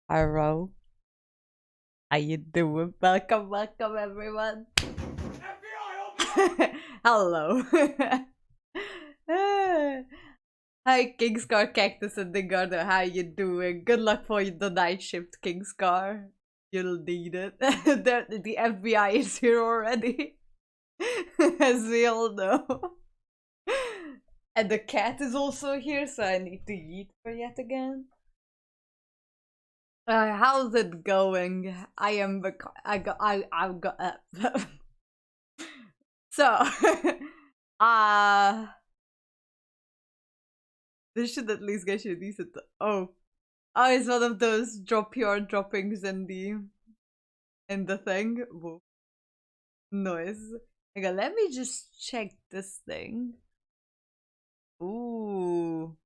Hello. How you doing? Welcome, welcome everyone. Hello. Hi Kingscar Cactus and the Garden, how you doing? Good luck for the night shift, Kingscar. You'll need it. The FBI is here already. As we all know. And the cat is also here, so I need to eat her yet again. How's it going? I got so this should at least get you a decent oh it's one of those drop your droppings in the thing. Whoa. Noise. Okay, let me just check this thing. Ooh,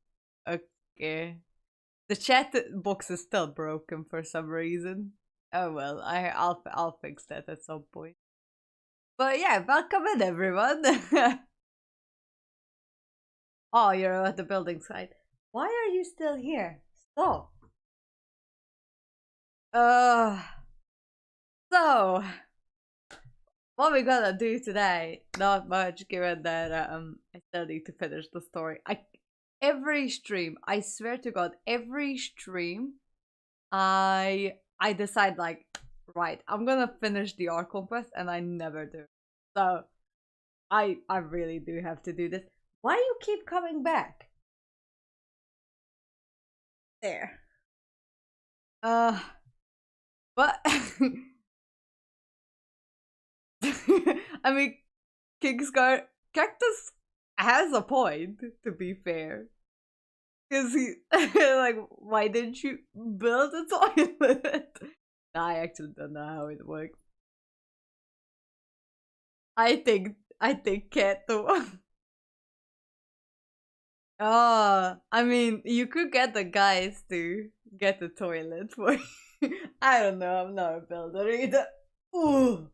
okay. The chat box is still broken for some reason. Oh well, I'll fix that at some point. But yeah, welcome in everyone. Oh, you're at the building site. Why are you still here? Stop. So what we gonna do today? Not much, given that I still need to finish the story. Every stream, I swear to God, every stream, I decide like, right, I'm gonna finish the Archon Quest, and I never do. So I really do have to do this. Why you keep coming back? There. But I mean, Kingscar Cactus has a point, to be fair. Because he, like, why didn't you build a toilet? I actually don't know how it works. I think cat though. Oh, I mean, you could get the guys to get the toilet for you. I don't know, I'm not a builder either. Ooh.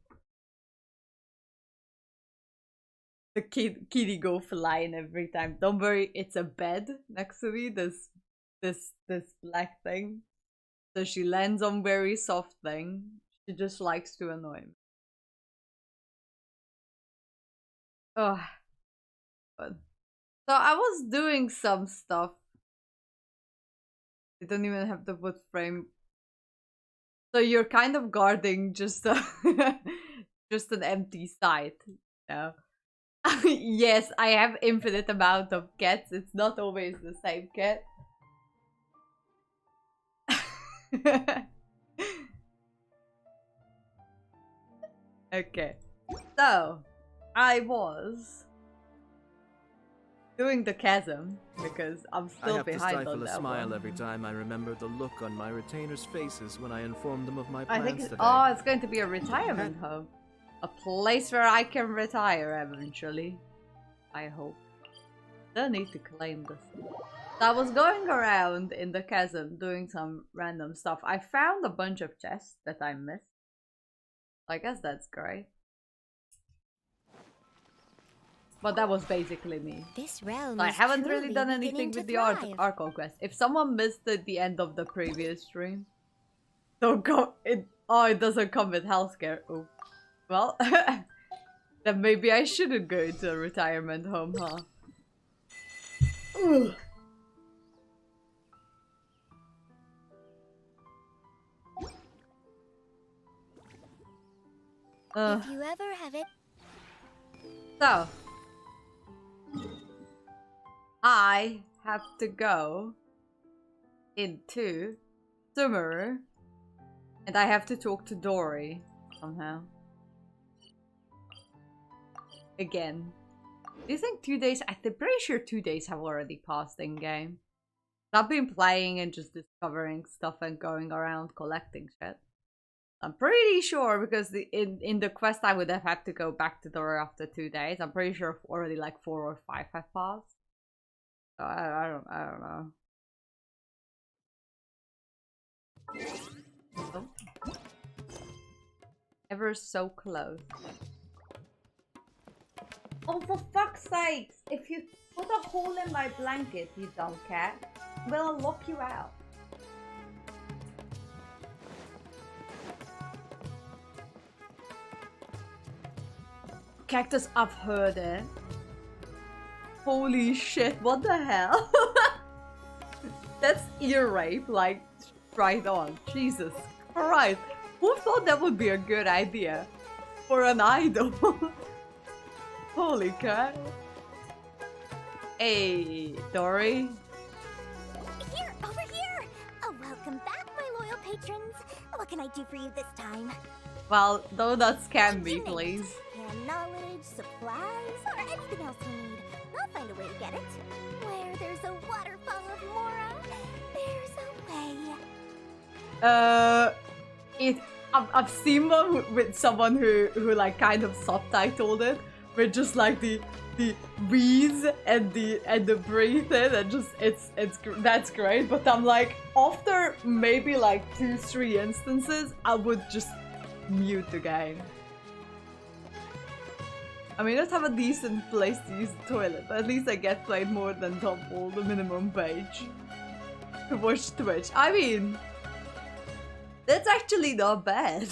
The kitty go flying every time. Don't worry, it's a bed next to me. This black thing. So she lands on very soft thing. She just likes to annoy me. Oh, but so I was doing some stuff. I don't even have the wood frame. So you're kind of guarding just just an empty site. Yeah. Yes, I have infinite amount of cats. It's not always the same cat. Okay. So, I was doing the chasm because I'm still behind on that one. I have to stifle a smile every time I remember the look on my retainers' faces when I informed them of my I plans think today. oh, it's going to be a retirement home. A place where I can retire eventually. I hope. Still need to claim this. So I was going around in the chasm doing some random stuff. I found a bunch of chests that I missed. I guess that's great. But that was basically me. This realm So I is haven't truly really done anything beginning to with the thrive. Archon Quest. If someone missed the end of the previous stream, don't go. It doesn't come with healthcare. Oh, well, then maybe I shouldn't go into a retirement home, huh? Ugh. If you ever have it. So, I have to go into Sumeru, and I have to talk to Dory somehow. Again. Do you think 2 days? I'm pretty sure 2 days have already passed in game. I've been playing and just discovering stuff and going around collecting shit. I'm pretty sure because in the quest I would have had to go back to Dory after 2 days. I'm pretty sure already like 4 or 5 have passed. So I don't know. Oh. Ever so close. Oh, for fuck's sakes! If you put a hole in my blanket, you dumb cat, I'm gonna lock you out. Cactus, I've heard it. Holy shit, what the hell? That's ear rape, like, right on. Jesus Christ. Who thought that would be a good idea for an idol? Holy crap. Hey, Dory. Here, over here! Oh, welcome back, my loyal patrons. What can I do for you this time? Well, donuts can be, You name it. please. And knowledge, supplies, or anything else you need. I'll find a way to get it. Where there's a waterfall of Mora, there's a way. I've seen one with someone who like kind of subtitled it with just like the wheeze and the breathing and just that's great. But I'm like, after maybe like 2-3 instances, I would just mute the game. I mean, let's have a decent place to use the toilet, but at least I get paid more than double the minimum wage to watch Twitch. I mean, that's actually not bad.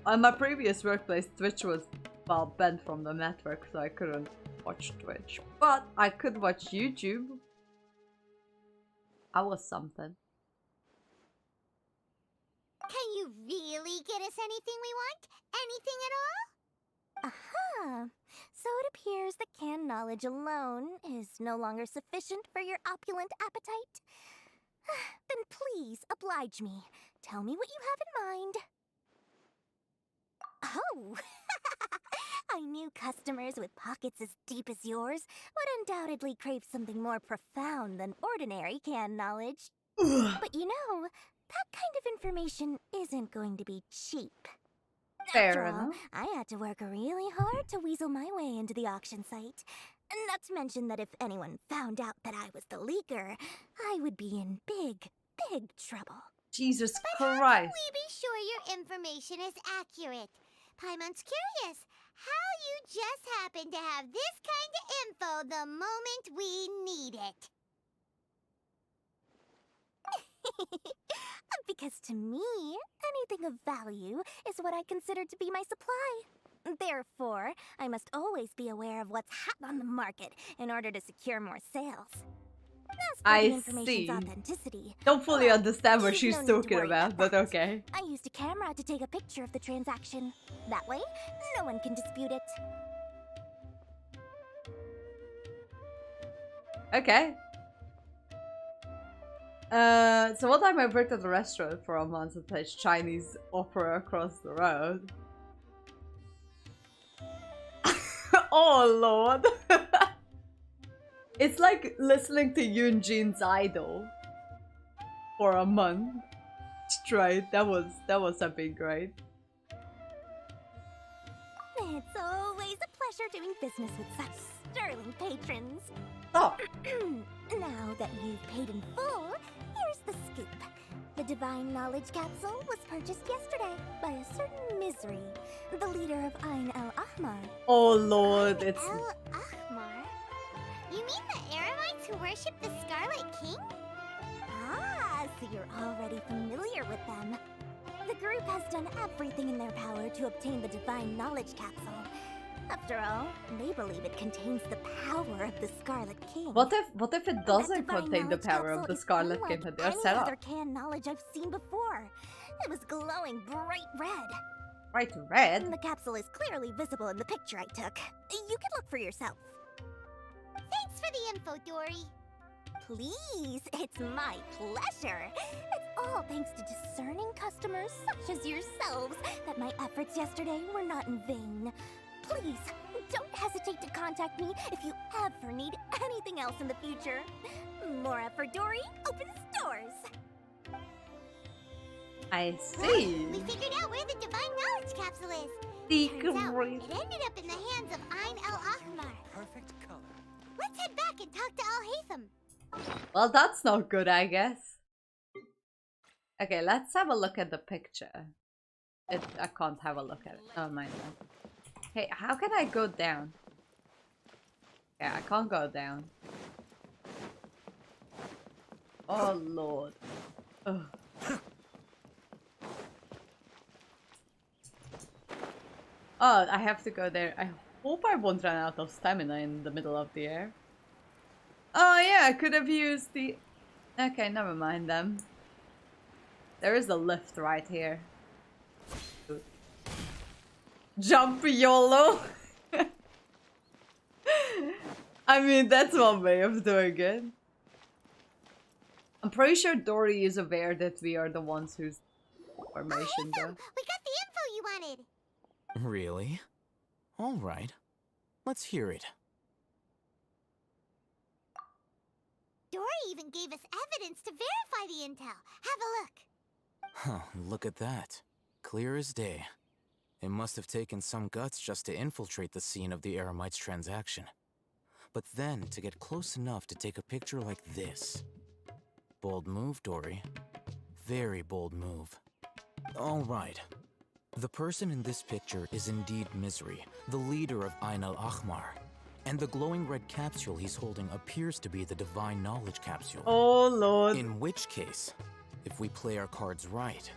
On my previous workplace, Twitch was, well, banned from the network, so I couldn't watch Twitch. But I could watch YouTube. I was something. Can you really get us anything we want? Anything at all? Aha! So it appears that canned knowledge alone is no longer sufficient for your opulent appetite. Then please oblige me. Tell me what you have in mind. Oh! I knew customers with pockets as deep as yours would undoubtedly crave something more profound than ordinary canned knowledge. But you know, that kind of information isn't going to be cheap. Fair After all, enough. I had to work really hard to weasel my way into the auction site. Not to mention that if anyone found out that I was the leaker, I would be in big, big trouble. Jesus How can Christ. we be sure your information is accurate? Paimon's curious how you just happen to have this kind of info the moment we need it. Because to me, anything of value is what I consider to be my supply. Therefore, I must always be aware of what's hot on the market in order to secure more sales. As for I the information's see. authenticity, Don't fully well, understand what there's she's no need to talking worry about, but that. okay. I used a camera to take a picture of the transaction. That way, no one can dispute it. Okay. So one time I worked at a restaurant for a month and played Chinese opera across the road. Oh lord. It's like listening to Yoon Jin's Idol for a month straight. That was something great. always a pleasure doing business with such sterling patrons. Oh, Now that you've paid in full, here's the scoop. The Divine Knowledge Capsule was purchased yesterday by a certain Misery, the leader of Ain el-Ahmar. oh lord, it's El Ahmar? You mean the Eremites who worship the Scarlet King? Ah, so you're already familiar with them. The group has done everything in their power to obtain the Divine Knowledge Capsule. After all, they believe it contains the power of the Scarlet King. what if it That doesn't Divine contain the Knowledge power of Capsule the is Scarlet unlike King that they are any set other up? canned knowledge I've seen before. It was glowing bright red. Right, red? The capsule is clearly visible in the picture I took. You can look for yourself. Thanks for the info, Dory. Please, it's my pleasure. It's all thanks to discerning customers such as yourselves that my efforts yesterday were not in vain. Please, don't hesitate to contact me if you ever need anything else in the future. More effort, Dory, opens doors. I Well, see. we figured out where the Divine Knowledge Capsule is. Secret. Turns out, it ended up in the hands of Ain el-Ahmar. Perfect color. Let's head back and talk to Al-Haytham. Well, that's not good, I guess. Okay, let's have a look at the picture. I can't have a look at it. Oh, mind that. Hey, how can I go down? Yeah, I can't go down. Oh, Lord. Ugh. Oh, I have to go there. I hope I won't run out of stamina in the middle of the air. Oh yeah, I could have used the... Okay, never mind then. There is a lift right here. Jump YOLO! I mean, that's one way of doing it. I'm pretty sure Dory is aware that we are the ones whose formation Al-Haytham, though. we got the info you wanted. Really? All right. Let's hear it. Dory even gave us evidence to verify the intel. Have a look. Huh, look at that. Clear as day. It must have taken some guts just to infiltrate the scene of the Eremites transaction. But then to get close enough to take a picture like this. Bold move, Dory. Very bold move. All right. The person in this picture is indeed Misery, the leader of Ain el-Ahmar. And the glowing red capsule he's holding appears to be the Divine Knowledge Capsule. Oh Lord. In which case, if we play our cards right,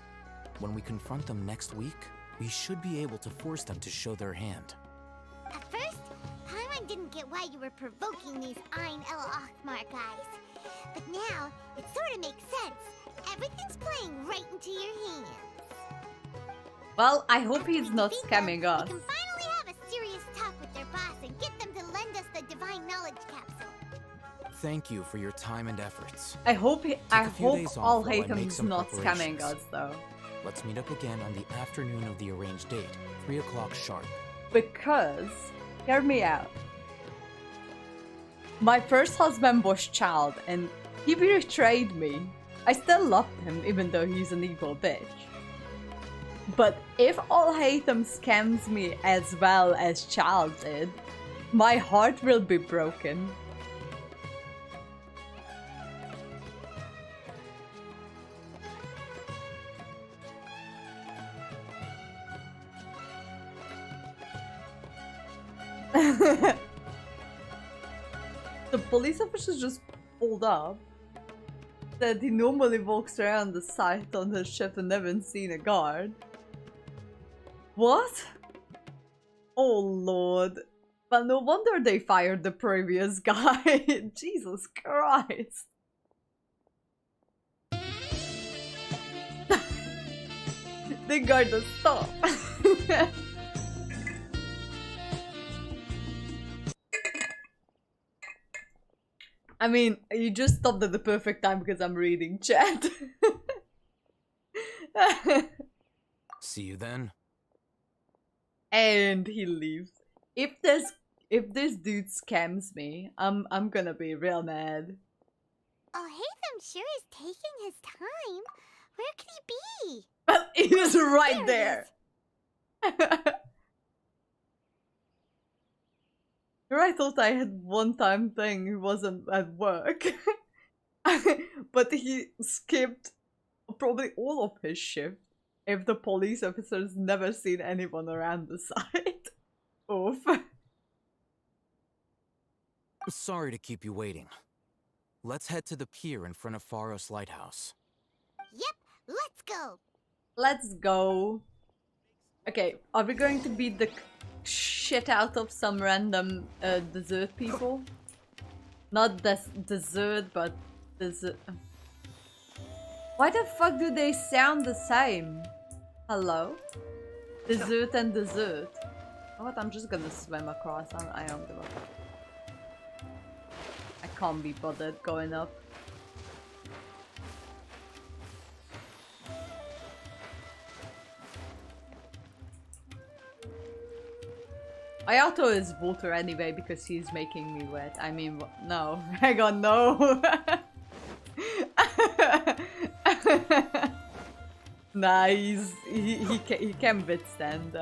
when we confront them next week, we should be able to force them to show their hand. At first, Paimon didn't get why you were provoking these Ain el-Ahmar guys. But now, it sort of makes sense. Everything's playing right into your hands. Well, I hope After he's we not defeat them, scamming us. We can finally have a serious talk with their boss and get them to lend us the Divine Knowledge Capsule. Thank you for your time and efforts. I hope a few days off All while I make Haytham's some not scamming preparations. us though. Let's meet up again on the afternoon of the arranged date, 3 o'clock sharp. Because, hear me out. My first husband was Child and he betrayed me. I still loved him even though he's an evil bitch. But if All Haytham scams me as well as Child did, my heart will be broken. The police officer just pulled up. Said he normally walks around the site on his ship and never seen a guard. What? Oh lord. Well, no wonder they fired the previous guy. Jesus Christ. The guard does stop. I mean, you just stopped at the perfect time because I'm reading chat. See you then. And he leaves. If this dude scams me, I'm gonna be real mad. Al-Haytham sure is taking his time. Where could he be? Well, he's right There there. Here I thought I had one-time thing. He wasn't at work. But he skipped probably all of his shift if the police officer's never seen anyone around the site. Oof. Sorry to keep you waiting. Let's head to the pier in front of Faros Lighthouse. Yep, let's go. Let's go. Okay, are we going to beat the shit out of some random desert people? Not desert, but desert. Why the fuck do they sound the same? Hello? Desert and desert. You know what? I'm just gonna swim across. I don't give a fuck. I can't be bothered going up. Ayato is water anyway because he's making me wet. I mean, no. Hang on, no. Nah, he can withstand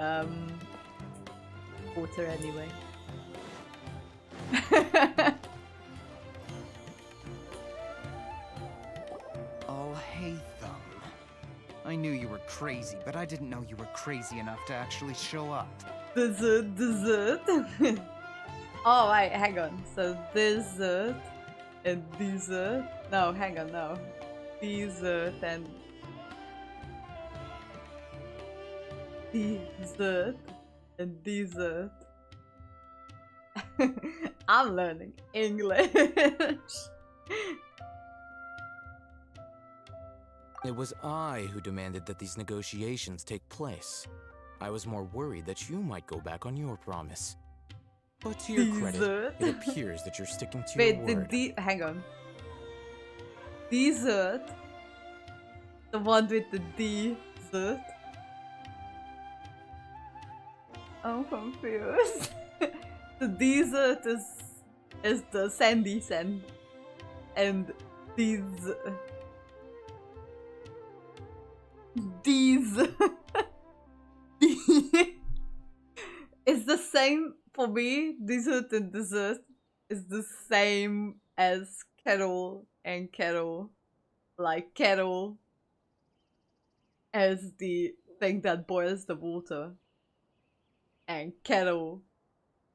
water anyway. Oh, hey, Thumb. I knew you were crazy, but I didn't know you were crazy enough to actually show up. Dessert. Oh, wait, hang on. So, dessert and dessert. No, hang on, no. Dessert and dessert and dessert. I'm learning English. It was I who demanded that these negotiations take place. I was more worried that you might go back on your promise. But to your credit, it appears that you're sticking to your word. Wait, hang on. Dessert? The one with the dessert? I'm confused. The dessert is the sandy sand. And these it's the same for me. Dessert and dessert is the same as kettle and kettle. Like kettle as the thing that boils the water, and kettle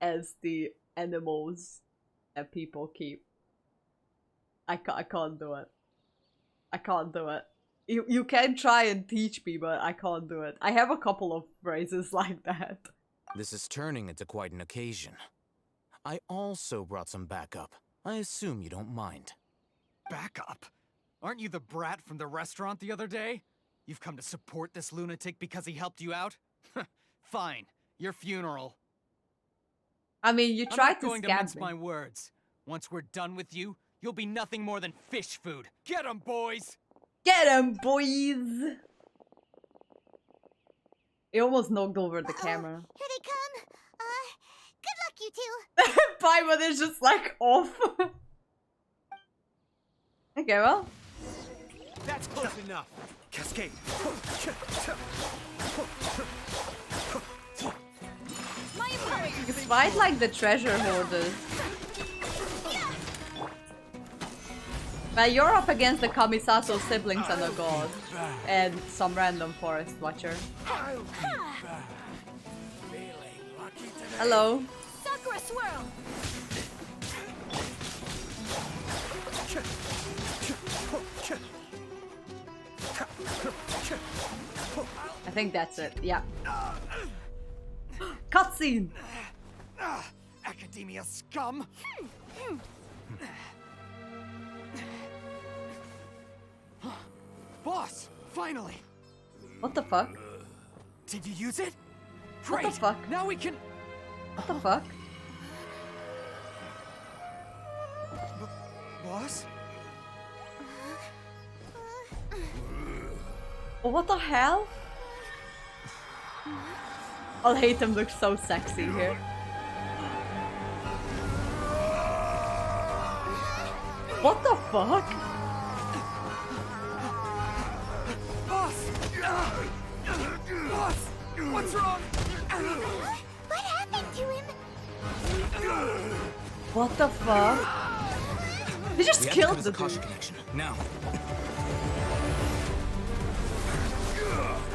as the animals that people keep. I can't do it. I can't do it. You can try and teach me, but I can't do it. I have a couple of phrases like that. This is turning into quite an occasion. I also brought some backup. I assume you don't mind. Backup? Aren't you the brat from the restaurant the other day? You've come to support this lunatic because he helped you out? Fine. Your funeral. I mean, you tried to I'm not going to scam mince me. my words. Once we're done with you, you'll be nothing more than fish food. Get 'em, boys! Get 'em, boys! He almost knocked over the camera. Here they come. Good luck, you two. Paimon is just like off. Okay, well. That's close enough. Cascade. Fight like the treasure hoarders. Well, you're up against the Kamisato siblings and a god. And some random forest watcher. Hello. Sakura swirl. I think that's it, yeah. Cutscene! Academia scum! Boss! Finally! What the fuck? Did you use it? What Great! the fuck? Now we can... What the fuck? Boss? Oh, what the hell? I'll hate him looks so sexy here. What the fuck? Boss! Boss! What's wrong? What happened to him? What the fuck? They just We have to killed cut the his Akasha dude. connection now.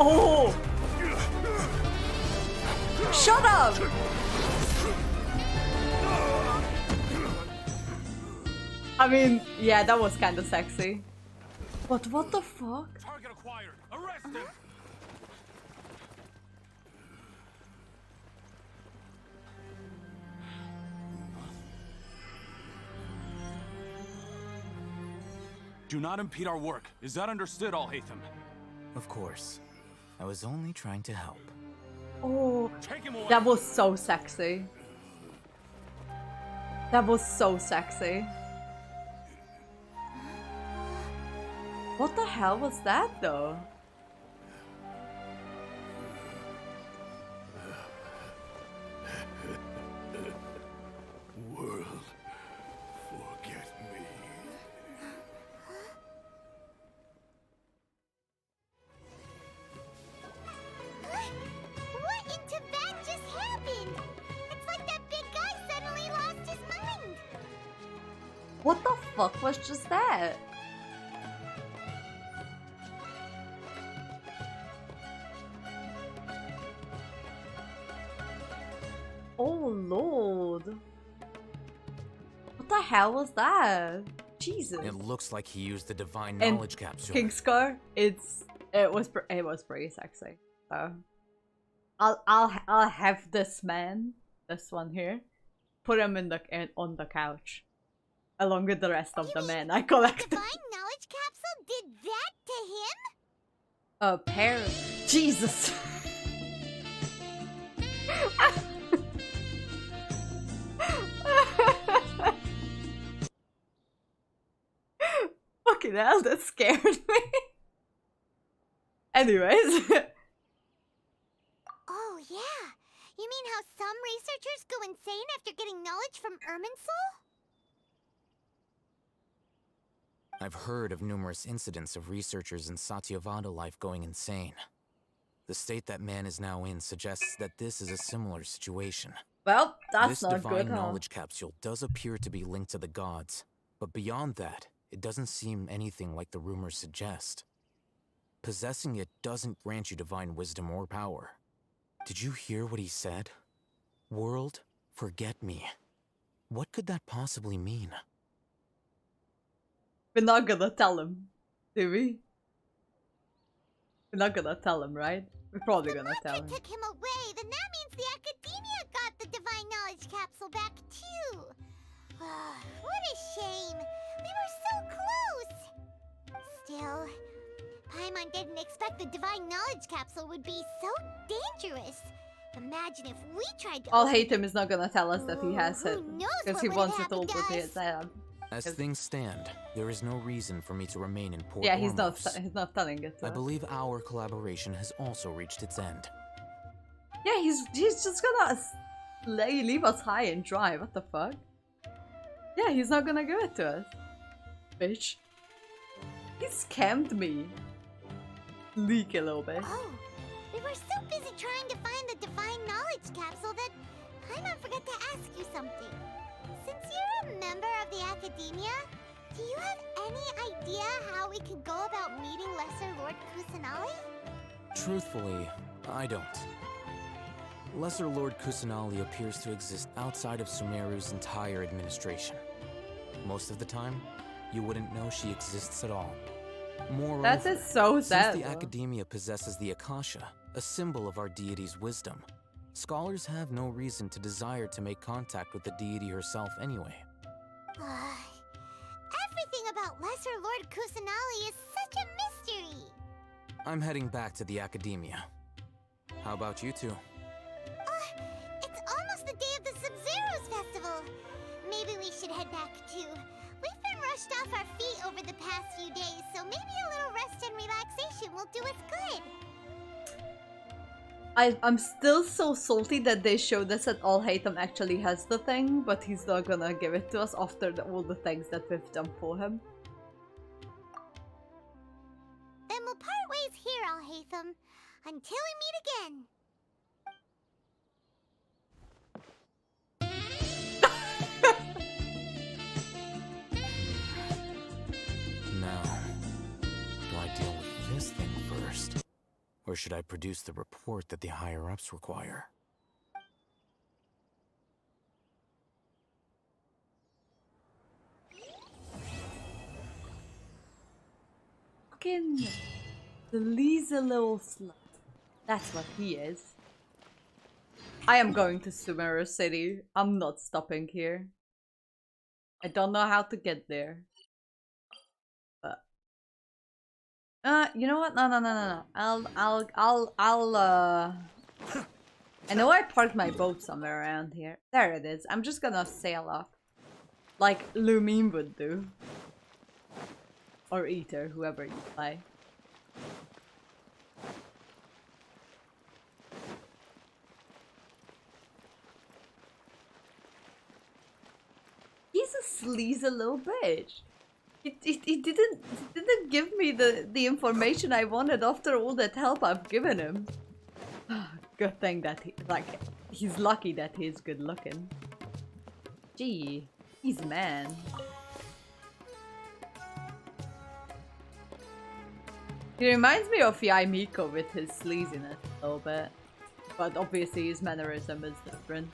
Oh! Shut up! I mean, yeah, that was kind of sexy. But what the fuck? Target acquired. Arrest him. Do not impede our work. Is that understood, Al-Haytham? Of course. I was only trying to help. Oh, Take him away. that was so sexy. That was so sexy. What the hell was that though? World, forget me. What in Tibet just happened? It's like that big guy suddenly lost his mind. What the fuck was just that? Oh lord. What the hell was that? Jesus. It looks like he used the divine And knowledge capsule. Kingscar, it was pretty sexy. So I'll have this man, this one here, put him on the couch, along with the rest of the men I The collected. divine knowledge capsule did that to him? A pair. Jesus. Fucking hell, that scared me. Anyways. Oh, yeah. You mean how some researchers go insane after getting knowledge from Irminsul? I've heard of numerous incidents of researchers in Satyavada life going insane. The state that man is now in suggests that this is a similar situation. Well, that's This not divine good, huh? knowledge capsule does appear to be linked to the gods, but beyond that, it doesn't seem anything like the rumors suggest. Possessing it doesn't grant you divine wisdom or power. Did you hear what he said? World, forget me. What could that possibly mean? We're not gonna tell him, do we? We're not gonna tell him, right? We're probably gonna tell him. Took him away, then that means the Academia got the divine knowledge capsule back too. What a shame. We were so close. Still, Paimon didn't expect the divine knowledge capsule would be so dangerous. Imagine if we tried to. Al-Haytham is not gonna tell us that he has Who it, knows because what he would wants it happen all to with us? his head. As things stand, there is no reason for me to remain in Port Yeah, he's not Ormos. telling it to I us. believe our collaboration has also reached its end. Yeah, he's just gonna leave us high and dry. What the fuck? Yeah, he's not gonna give it to us. Bitch. He scammed me. Leak a little bit. Oh, we were so busy trying to find the divine knowledge capsule that Paimon forgot to ask you something. Since you're a member of the Academia, do you have any idea how we could go about meeting Lesser Lord Kusanali? Truthfully, I don't. Lesser Lord Kusanali appears to exist outside of Sumeru's entire administration. Most of the time, you wouldn't know she exists at all. Moreover, That is so sad. since the though. Academia possesses the Akasha, a symbol of our deity's wisdom, scholars have no reason to desire to make contact with the deity herself anyway. Everything about Lesser Lord Kusanali is such a mystery. I'm heading back to the Academia. How about you two? It's almost the day of the Sub-Zero's festival. Maybe we should head back too. We've been rushed off our feet over the past few days, so maybe a little rest and relaxation will do us good. I'm still so salty that they showed us that Al-Haytham actually has the thing, but he's not gonna give it to us after all the things that we've done for him. Then we'll part ways here, Al-Haytham, until we meet again. Or should I produce the report that the higher-ups require? Fucking the lazy little slut. That's what he is. I am going to Sumeru City. I'm not stopping here. I don't know how to get there. But you know what? No. I know I parked my boat somewhere around here. There it is. I'm just gonna sail off. Like Lumine would do. Or Ether, whoever you play. He's a sleazy little bitch. He didn't give me the information I wanted after all that help I've given him. Good thing that he's lucky that he's good looking. Gee, he's a man. He reminds me of Yaimiko with his sleaziness a little bit. But obviously his mannerism is different.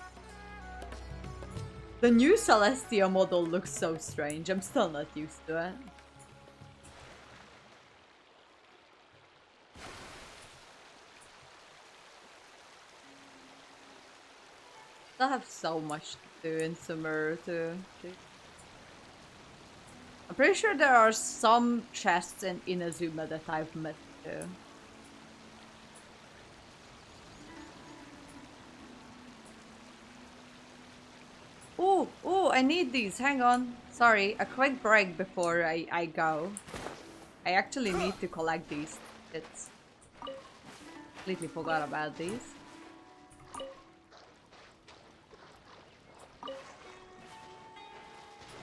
The new Celestia model looks so strange. I'm still not used to it. Still have so much to do in Sumeru too. I'm pretty sure there are some chests in Inazuma that I've missed too. Oh, I need these. Hang on. Sorry, a quick break before I go. I actually need to collect these. It's completely forgot about these.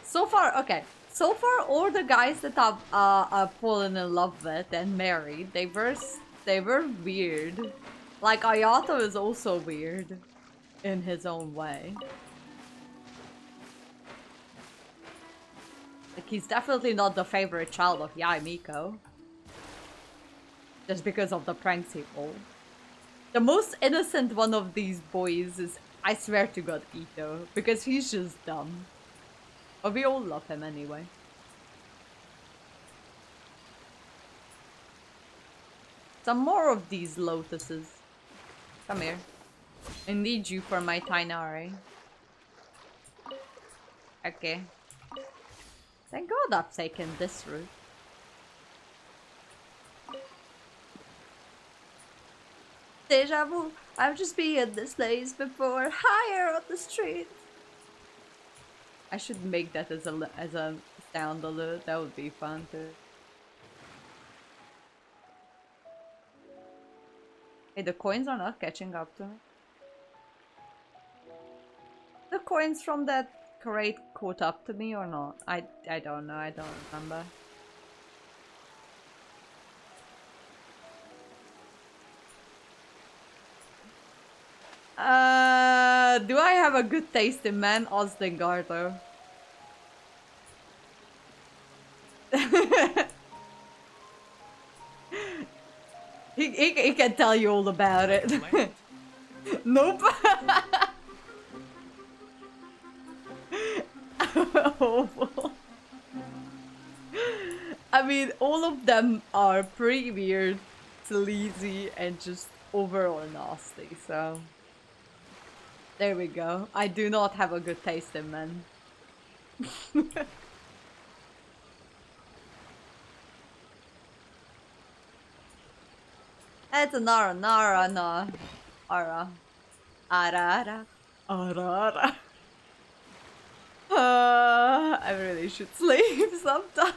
So far, okay. So far, all the guys that I've fallen in love with and married, they were weird. Like Ayato is also weird in his own way. Like he's definitely not the favorite child of Yaimiko. Just because of the pranks he pulled. The most innocent one of these boys is, I swear to God, Ito. Because he's just dumb. But we all love him anyway. Some more of these lotuses. Come here. I need you for my Tainari. Okay. Thank God I've taken this route. Deja vu. I've just been at this place before. Higher on the street. I should make that as a sound alert. That would be fun too. Hey, the coins are not catching up to me. The coins from that crate caught up to me or not? I don't know. I don't remember. Do I have a good taste in man Osdengard though? he can tell you all about it. Nope. Awful. I mean, all of them are pretty weird, sleazy, and just overall nasty, so... There we go. I do not have a good taste in men. It's a Nara, no. Ara. Arara. Arara. I really should sleep sometimes.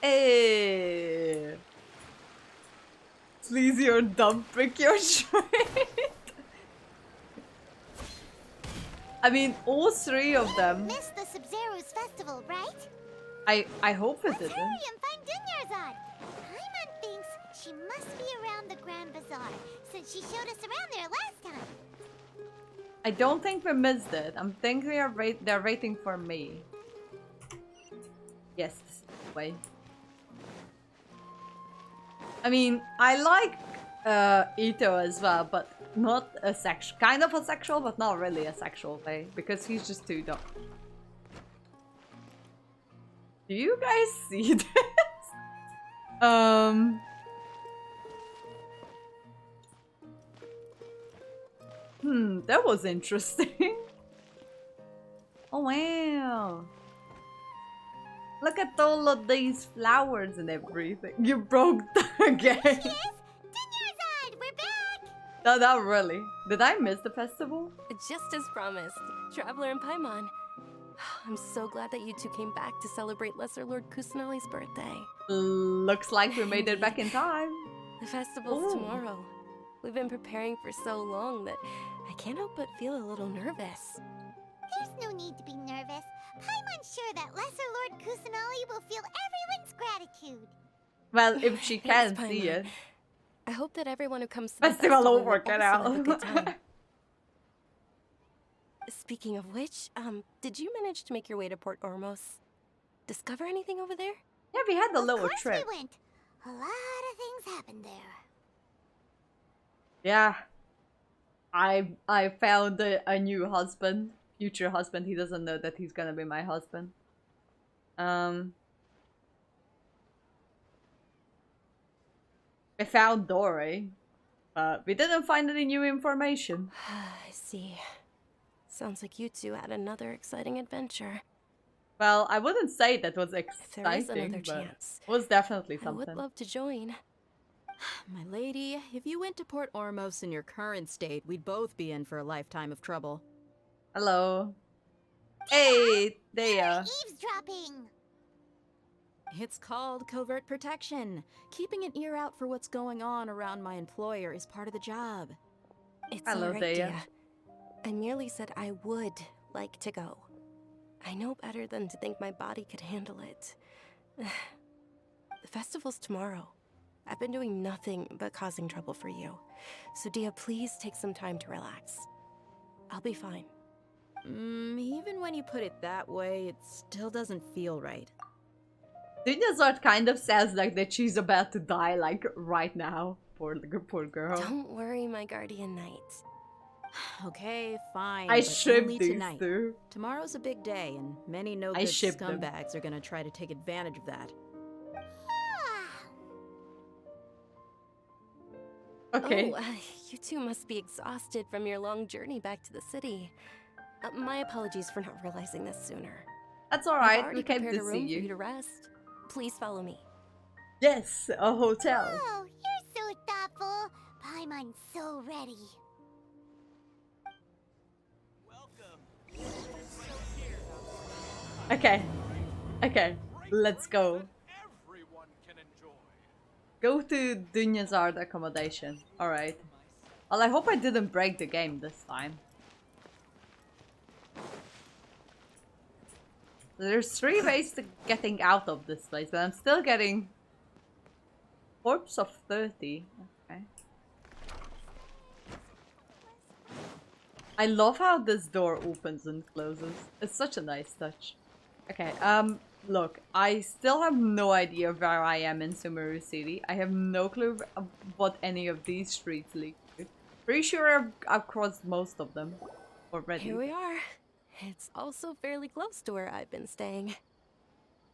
Hey. Sleazy or dumb, prick your shit. I mean, all three of them. Missed the Sub-Zero's festival, right? I hope it What's didn't. Harry and Fine Dunyar's on? Paimon thinks she must be around the Grand Bazaar, since she showed us around there last time. I don't think we missed it. I'm thinking they're waiting for me. Yes, this is the way. I mean, I like Ito as well, but not a sexual, kind of a sexual, but not really a sexual way, because he's just too dumb. Do you guys see this? That was interesting. Oh wow. Look at all of these flowers and everything. You broke the game. Yes! Dunyarzad, we're back! No, not really. Did I miss the festival? Just as promised, Traveler and Paimon. I'm so glad that you two came back to celebrate Lesser Lord Kusanali's birthday. Looks like we made it back in time. The festival's Ooh. tomorrow. We've been preparing for so long that I can't help but feel a little nervous. There's no need to be nervous. Paimon's sure that Lesser Lord Kusanali will feel everyone's gratitude. Well, if she Thanks, can see Paimon. it. I hope that everyone who comes to the Festival festival over, will get also have a good out. time. Speaking of which, did you manage to make your way to Port Ormos? Discover anything over there? Yeah, we had the Of little course trip. we went. A lot of things happened there. Yeah. I found a new husband. Future husband. He doesn't know that he's gonna be my husband. I found Dory. But we didn't find any new information. I see. Sounds like you two had another exciting adventure. Well, I wouldn't say that was If there is exciting, another but chance, it was definitely I something. would love to join. My lady, if you went to Port Ormos in your current state, we'd both be in for a lifetime of trouble. Hello. Hey, there. Eavesdropping! It's called covert protection. Keeping an ear out for what's going on around my employer is part of the job. It's Hello, alright, Dea. Dia. I merely said I would like to go. I know better than to think my body could handle it. The festival's tomorrow. I've been doing nothing but causing trouble for you. So Dia, please take some time to relax. I'll be fine. Even when you put it that way, it still doesn't feel right. Dunyazard kind of sounds like that she's about to die, like, right now. Poor girl. Don't worry, my guardian knight. Okay, fine, I but ship only these tonight. two. Tomorrow's a big day, and many no-good I ship them. scumbags are gonna try to take advantage of that. Okay. Oh, you two must be exhausted from your long journey back to the city. My apologies for not realizing this sooner. That's I've alright, already we came prepared to a see room for you to you. rest. Please follow me. Yes, a hotel. Oh, you're so thoughtful. Paimon's so ready. Okay. Okay, let's go. Everyone can enjoy. Go to Dunyazard accommodation. Alright. Well, I hope I didn't break the game this time. There's 3 ways to getting out of this place, but I'm still getting corpse of 30. Okay. I love how this door opens and closes. It's such a nice touch. Okay, look, I still have no idea where I am in Sumeru City. I have no clue what any of these streets lead to. Pretty sure I've crossed most of them already. Here we are. It's also fairly close to where I've been staying.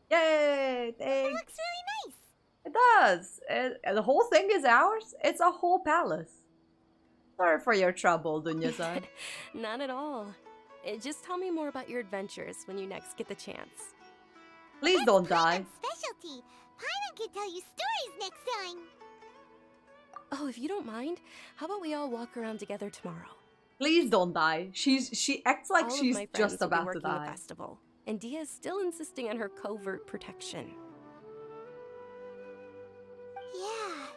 Yay! It Thanks. looks really nice. It does. The whole thing is ours. It's a whole palace. Sorry for your trouble, Dunya-san. Not at all. Just tell me more about your adventures when you next get the chance. Please don't die. Paimon's specialty. Paimon can tell you stories next time. Oh, if you don't mind, how about we all walk around together tomorrow? Please don't die. She acts like All she's of my friends just will be about to working die. the festival, and Dia is still insisting on her covert protection. Yeah.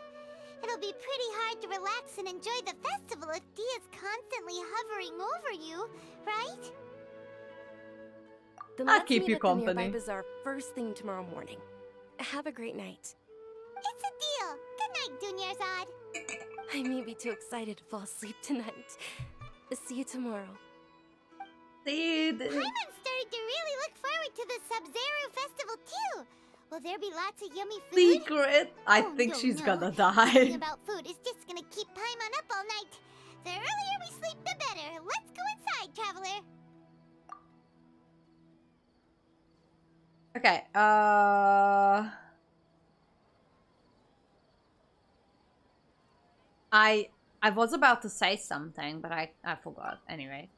It'll be pretty hard to relax and enjoy the festival if Dia's constantly hovering over you, right? Then I'll let's keep meet you at the nearby company. bazaar first thing tomorrow morning. Have a great night. It's a deal. Good night, Dunyarzad. I may be too excited to fall asleep tonight. See you tomorrow. See you. Paimon started to really look forward to the Sub-Zero festival too. Will there be lots of yummy food? Secret. I Oh, think no, she's no. gonna Thinking die. about food is just gonna keep Paimon up all night. The earlier we sleep, the better. Let's go inside, traveler. Okay. I was about to say something, but I forgot. Anyway.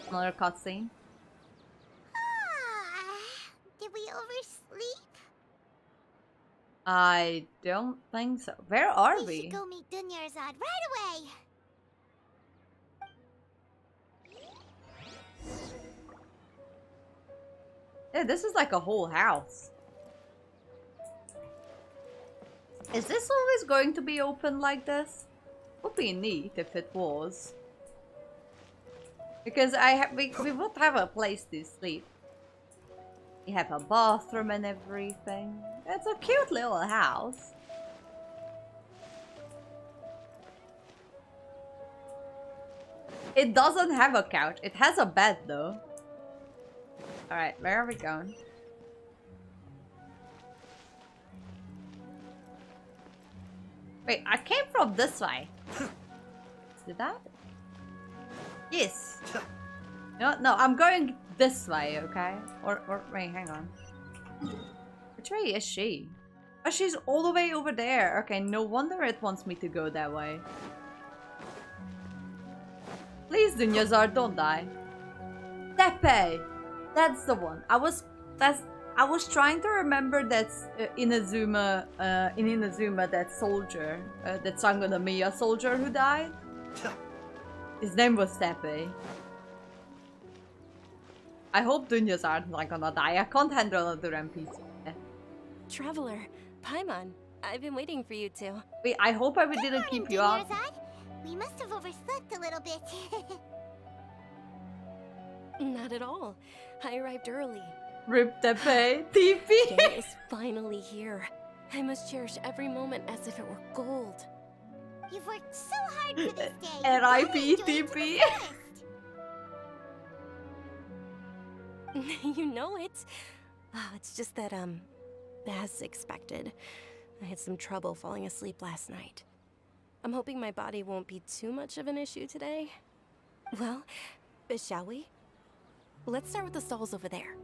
Another cutscene. Did we oversleep? I don't think so. Where are We we? should go meet Dunyarzad right away. Yeah, this is like a whole house. Is this always going to be open like this? Would be neat if it was. Because we would have a place to sleep. We have a bathroom and everything. It's a cute little house. It doesn't have a couch. It has a bed though. Alright, where are we going? Wait, I came from this way. Did that? Yes. No, I'm going this way, okay? Or wait, hang on. Which way is she? Oh, she's all the way over there. Okay, no wonder it wants me to go that way. Please, Dunyazar, don't die. Tepe! That's the one. I was trying to remember that's Inazuma, in Inazuma, that soldier, that Sangonomiya soldier who died. His name was Tepe. I hope Dunyazar's not gonna die. I can't handle another NPC. Traveler, Paimon, I've been waiting for you two. Wait, I hope I didn't keep you up. Dunyarzad. We must have overslept a little bit. Not at all. I arrived early. Rip Tepe, TP. Day is finally here. I must cherish every moment as if it were gold. You've worked so hard for this day. R.I.P. TP. You know it. Oh, it's just that, as expected, I had some trouble falling asleep last night. I'm hoping my body won't be too much of an issue today. Well, shall we? Let's start with the stalls over there.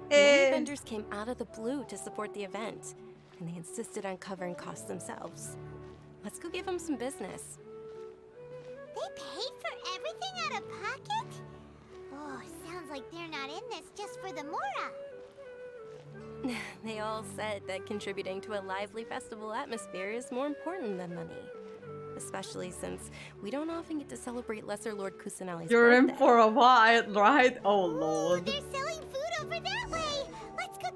Many vendors came out of the blue to support the event, and they insisted on covering costs themselves. Let's go give them some business. They paid for everything out of pocket? Oh, sounds like they're not in this just for the Mora. They all said that contributing to a lively festival atmosphere is more important than money. Especially since we don't often get to celebrate Lesser Lord Kusanali's You're in birthday. for a while, right? Oh Ooh, lord. they're selling food over that way. Let's go.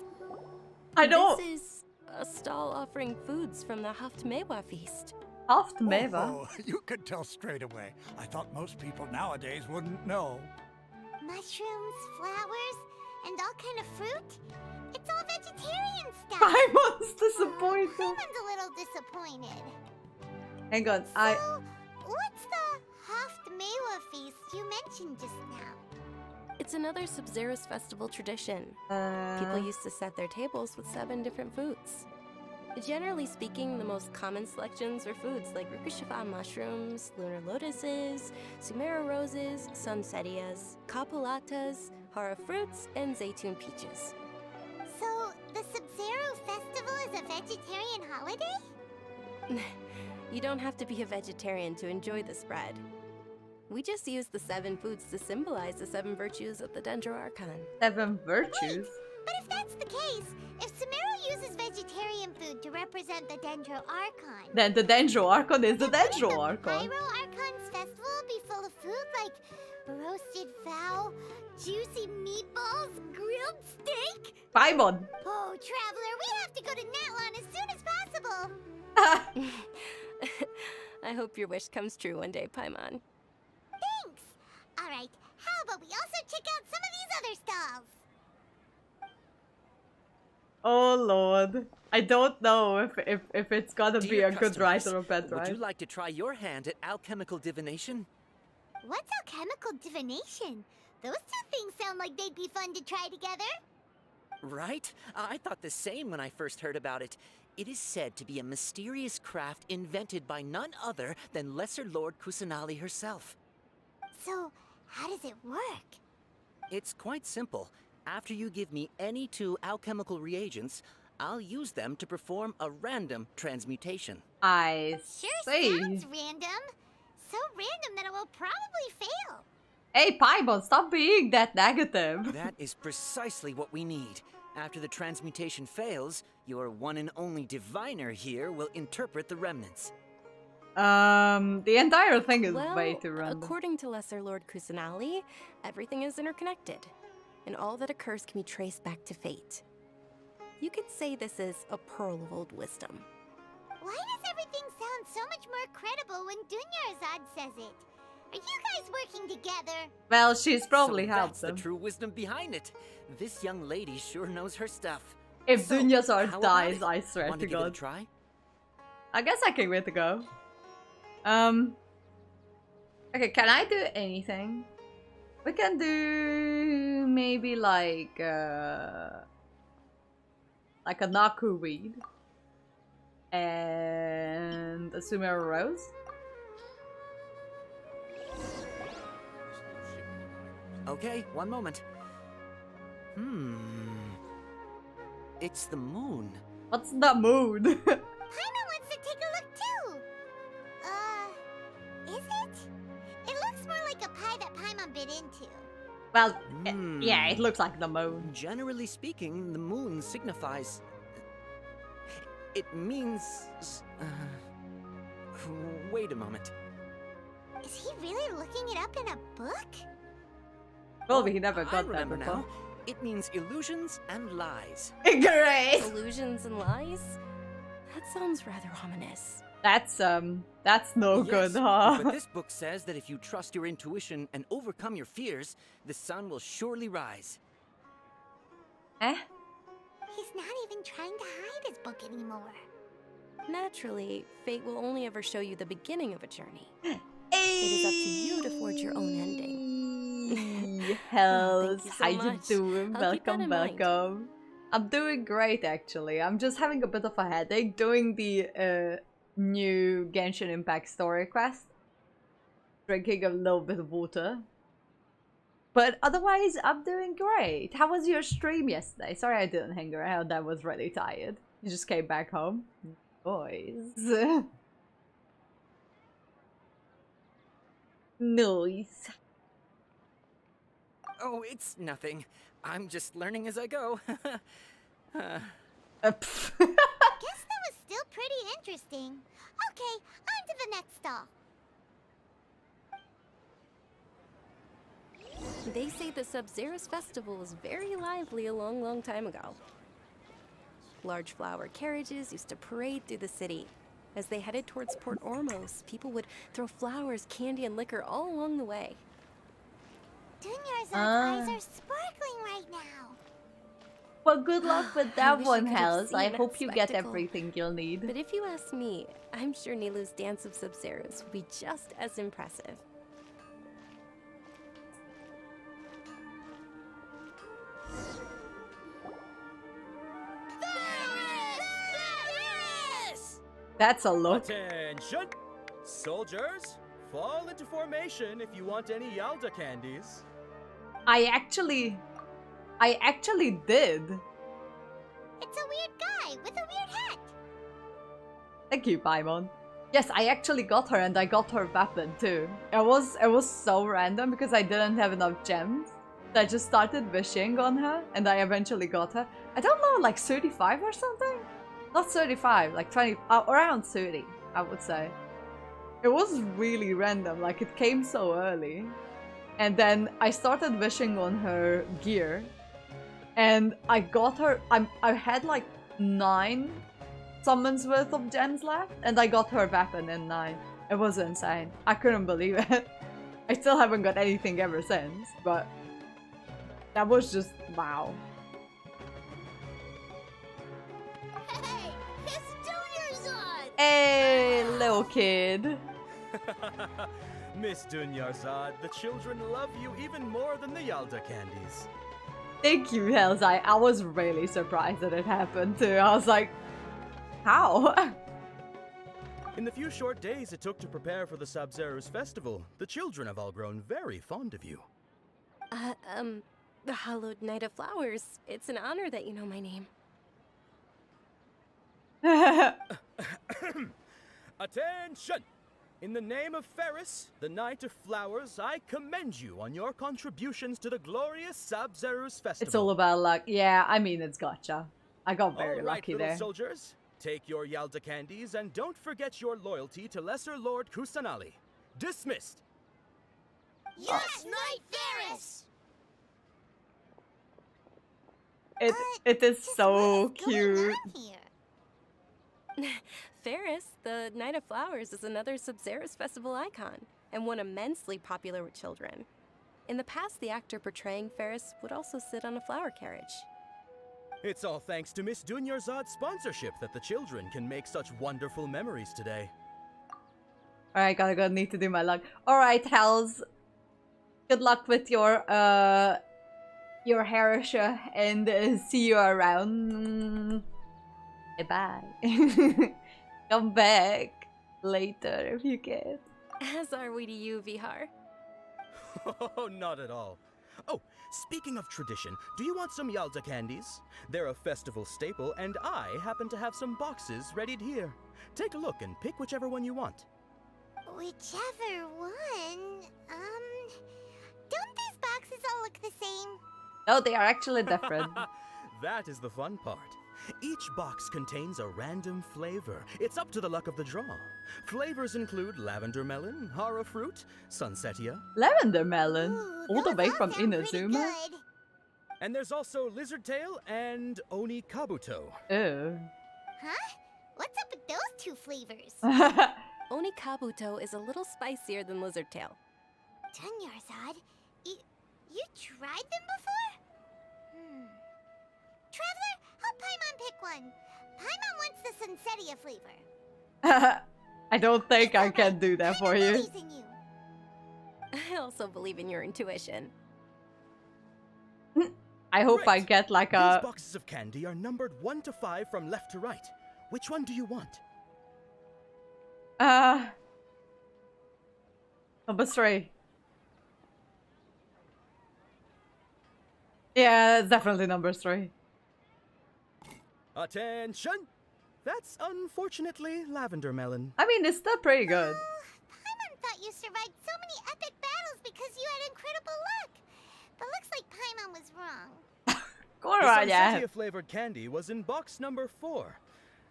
I don't. This is a stall offering foods from the Haftmewa feast. Haft Meva. Oh, you could tell straight away. I thought most people nowadays wouldn't know. Mushrooms, flowers, and all kind of fruit. It's all vegetarian stuff. Paimon's disappointed. Paimon's a little disappointed. Hang on, So, what's the Haftmewa feast you mentioned just now? It's another Sub-Zero's festival tradition. People used to set their tables with 7 different foods. Generally speaking, the most common selections were foods like Rikushifan mushrooms, lunar lotuses, Sumera roses, sunsetias, capulatas, hara fruits, and zaytun peaches. So, the Sub-Zero festival is a vegetarian holiday? You don't have to be a vegetarian to enjoy the spread. We just use the 7 foods to symbolize the 7 virtues of the Dendro Archon. 7 virtues. But if that's the case, if Sumero uses vegetarian food to represent the Dendro Archon, Then the Dendro Archon is the then Dendro wouldn't the Archon. Pyro Archon's festival be full of food like roasted fowl, juicy meatballs, grilled steak? Paimon. Oh, Traveler, we have to go to Natlan as soon as possible. I hope your wish comes true one day, Paimon. Thanks. All right, how about we also check out some of these other stalls? Oh lord. I don't know if it's gonna be Dear a good customers, right or a bad Would you right. like to try your hand at alchemical divination? What's alchemical divination? Those two things sound like they'd be fun to try together. Right? I thought the same when I first heard about it. It is said to be a mysterious craft invented by none other than Lesser Lord Kusanali herself. So, how does it work? It's quite simple. After you give me any 2 alchemical reagents, I'll use them to perform a random transmutation. I Sure see. sounds random. So random that it will probably fail. Hey, Paimon, stop being that negative. That is precisely what we need. After the transmutation fails, your one and only diviner here will interpret the remnants. The entire thing is Well, way too random. according to Lesser Lord Kusanali, everything is interconnected, and all that occurs can be traced back to fate. You could say this is a pearl of old wisdom. Why does everything sound so much more credible when Dunyarzad says it? Are you guys working together? Well, she's probably So helped that's the them. true wisdom behind it. This young lady sure knows her stuff. If So, Dunyarzad how about dies, it? I swear Want to to give it a God. try? I guess I can give it a go. Okay, can I do anything? We can do maybe like a Naku weed and a Sumeru rose. Okay, one moment. It's the moon. What's the moon? Paimon wants to take a look too. Is it? It looks more like a pie that Paimon bit into. Well, yeah, it looks like the moon. Generally speaking, the moon signifies... It means... Wait a moment. Is he really looking it up in a book? Well, he never I got that remember before. now. It means illusions and lies. Great! Illusions and lies? That sounds rather ominous. That's no good, Yes, huh? but this book says that if you trust your intuition and overcome your fears, the sun will surely rise. Eh? He's not even trying to hide his book anymore. Naturally, fate will only ever show you the beginning of a journey. It is up to you to forge your own ending. Hells, Thank you so how you much. doing? I'll keep that Welcome, in mind. welcome. I'm doing great actually. I'm just having a bit of a headache doing the new Genshin Impact story quest. Drinking a little bit of water. But otherwise, I'm doing great. How was your stream yesterday? Sorry I didn't hang around, I was really tired. You just came back home? Boys. Nice. Oh, it's nothing. I'm just learning as I go. Pff. Guess that was still pretty interesting. Okay, on to the next stall. They say the Sub-Zeros festival was very lively a long, long time ago. Large flower carriages used to parade through the city. As they headed towards Port Ormos, people would throw flowers, candy, and liquor all along the way. Dunyarzad's eyes are sparkling right now. Well, good luck with I that wish you one, could have Hells. I seen hope that you get spectacle. everything you'll need. But if you ask me, I'm sure Nilu's dance of Sub-Zeros would be just as impressive. That's a look. Attention! Soldiers, fall into formation if you want any Yalda candies. I actually did. It's a weird guy with a weird hat. Thank you, Paimon. Yes, I actually got her, and I got her weapon too. It was so random because I didn't have enough gems. So I just started wishing on her, and I eventually got her. I don't know, like 35 or something? Not 35, like 20, around 30, I would say. It was really random, like it came so early. And then I started wishing on her gear. And I got her, I had like 9 summons worth of gems left. And I got her weapon in 9. It was insane. I couldn't believe it. I still haven't got anything ever since, but that was just wow. Hey, it's Dunyarzad! Hey, little kid. Miss Dunyarzad, the children love you even more than the Yalda candies. Thank you, Helzai. I was really surprised that it happened too. I was like, how? In the few short days it took to prepare for the Sabzeruz festival, the children have all grown very fond of you. The Hallowed Knight of Flowers. It's an honor that you know my name. Attention! In the name of Ferris, the Knight of Flowers, I commend you on your contributions to the glorious Sabzeruz festival. It's all about luck. Yeah, I mean, it's gotcha. I got very all right, lucky little there. soldiers, take your Yalda candies and don't forget your loyalty to Lesser Lord Kusanali. Dismissed! Yes, Knight Ferris! It is so What's going cute. on here? Ferris, the Knight of Flowers, is another Sabzeruz festival icon, and one immensely popular with children. In the past, the actor portraying Ferris would also sit on a flower carriage. It's all thanks to Miss Dunyarzad's sponsorship that the children can make such wonderful memories today. Alright, gotta go. Need to do my luck. Alright, Hells. Good luck with your Harisha, and see you around. Bye. Come back later if you can. As are we to you, Vihar. Oh, not at all. Oh, speaking of tradition, do you want some Yalda candies? They're a festival staple, and I happen to have some boxes readied here. Take a look and pick whichever one you want. Whichever one, don't these boxes all look the same? No, they are actually different. That is the fun part. Each box contains a random flavor. It's up to the luck of the draw. Flavors include lavender melon, hara fruit, sunsetia. Lavender melon? Ooh, All the those way all from sound pretty Inazuma? good. And there's also lizard tail and oni kabuto. Oh. Huh? What's up with those two flavors? Oni Kabuto is a little spicier than Lizard Tail. Dunyarzad, you tried them before? Traveler, help Paimon pick one. Paimon wants the Sunsetia flavor. I don't think I can do that for you. Believes in you. I also believe in your intuition. I hope I Great. get like These a... boxes of candy are numbered 1 to 5 from left to right. Which one do you want? Number 3. Yeah, it's definitely number 3. Attention! That's unfortunately lavender melon. I mean, it's still pretty good. Paimon thought you survived so many epic battles because you had incredible luck. But looks like Paimon was wrong. Go The on, yeah. Sunsetia flavored candy was in box number 4.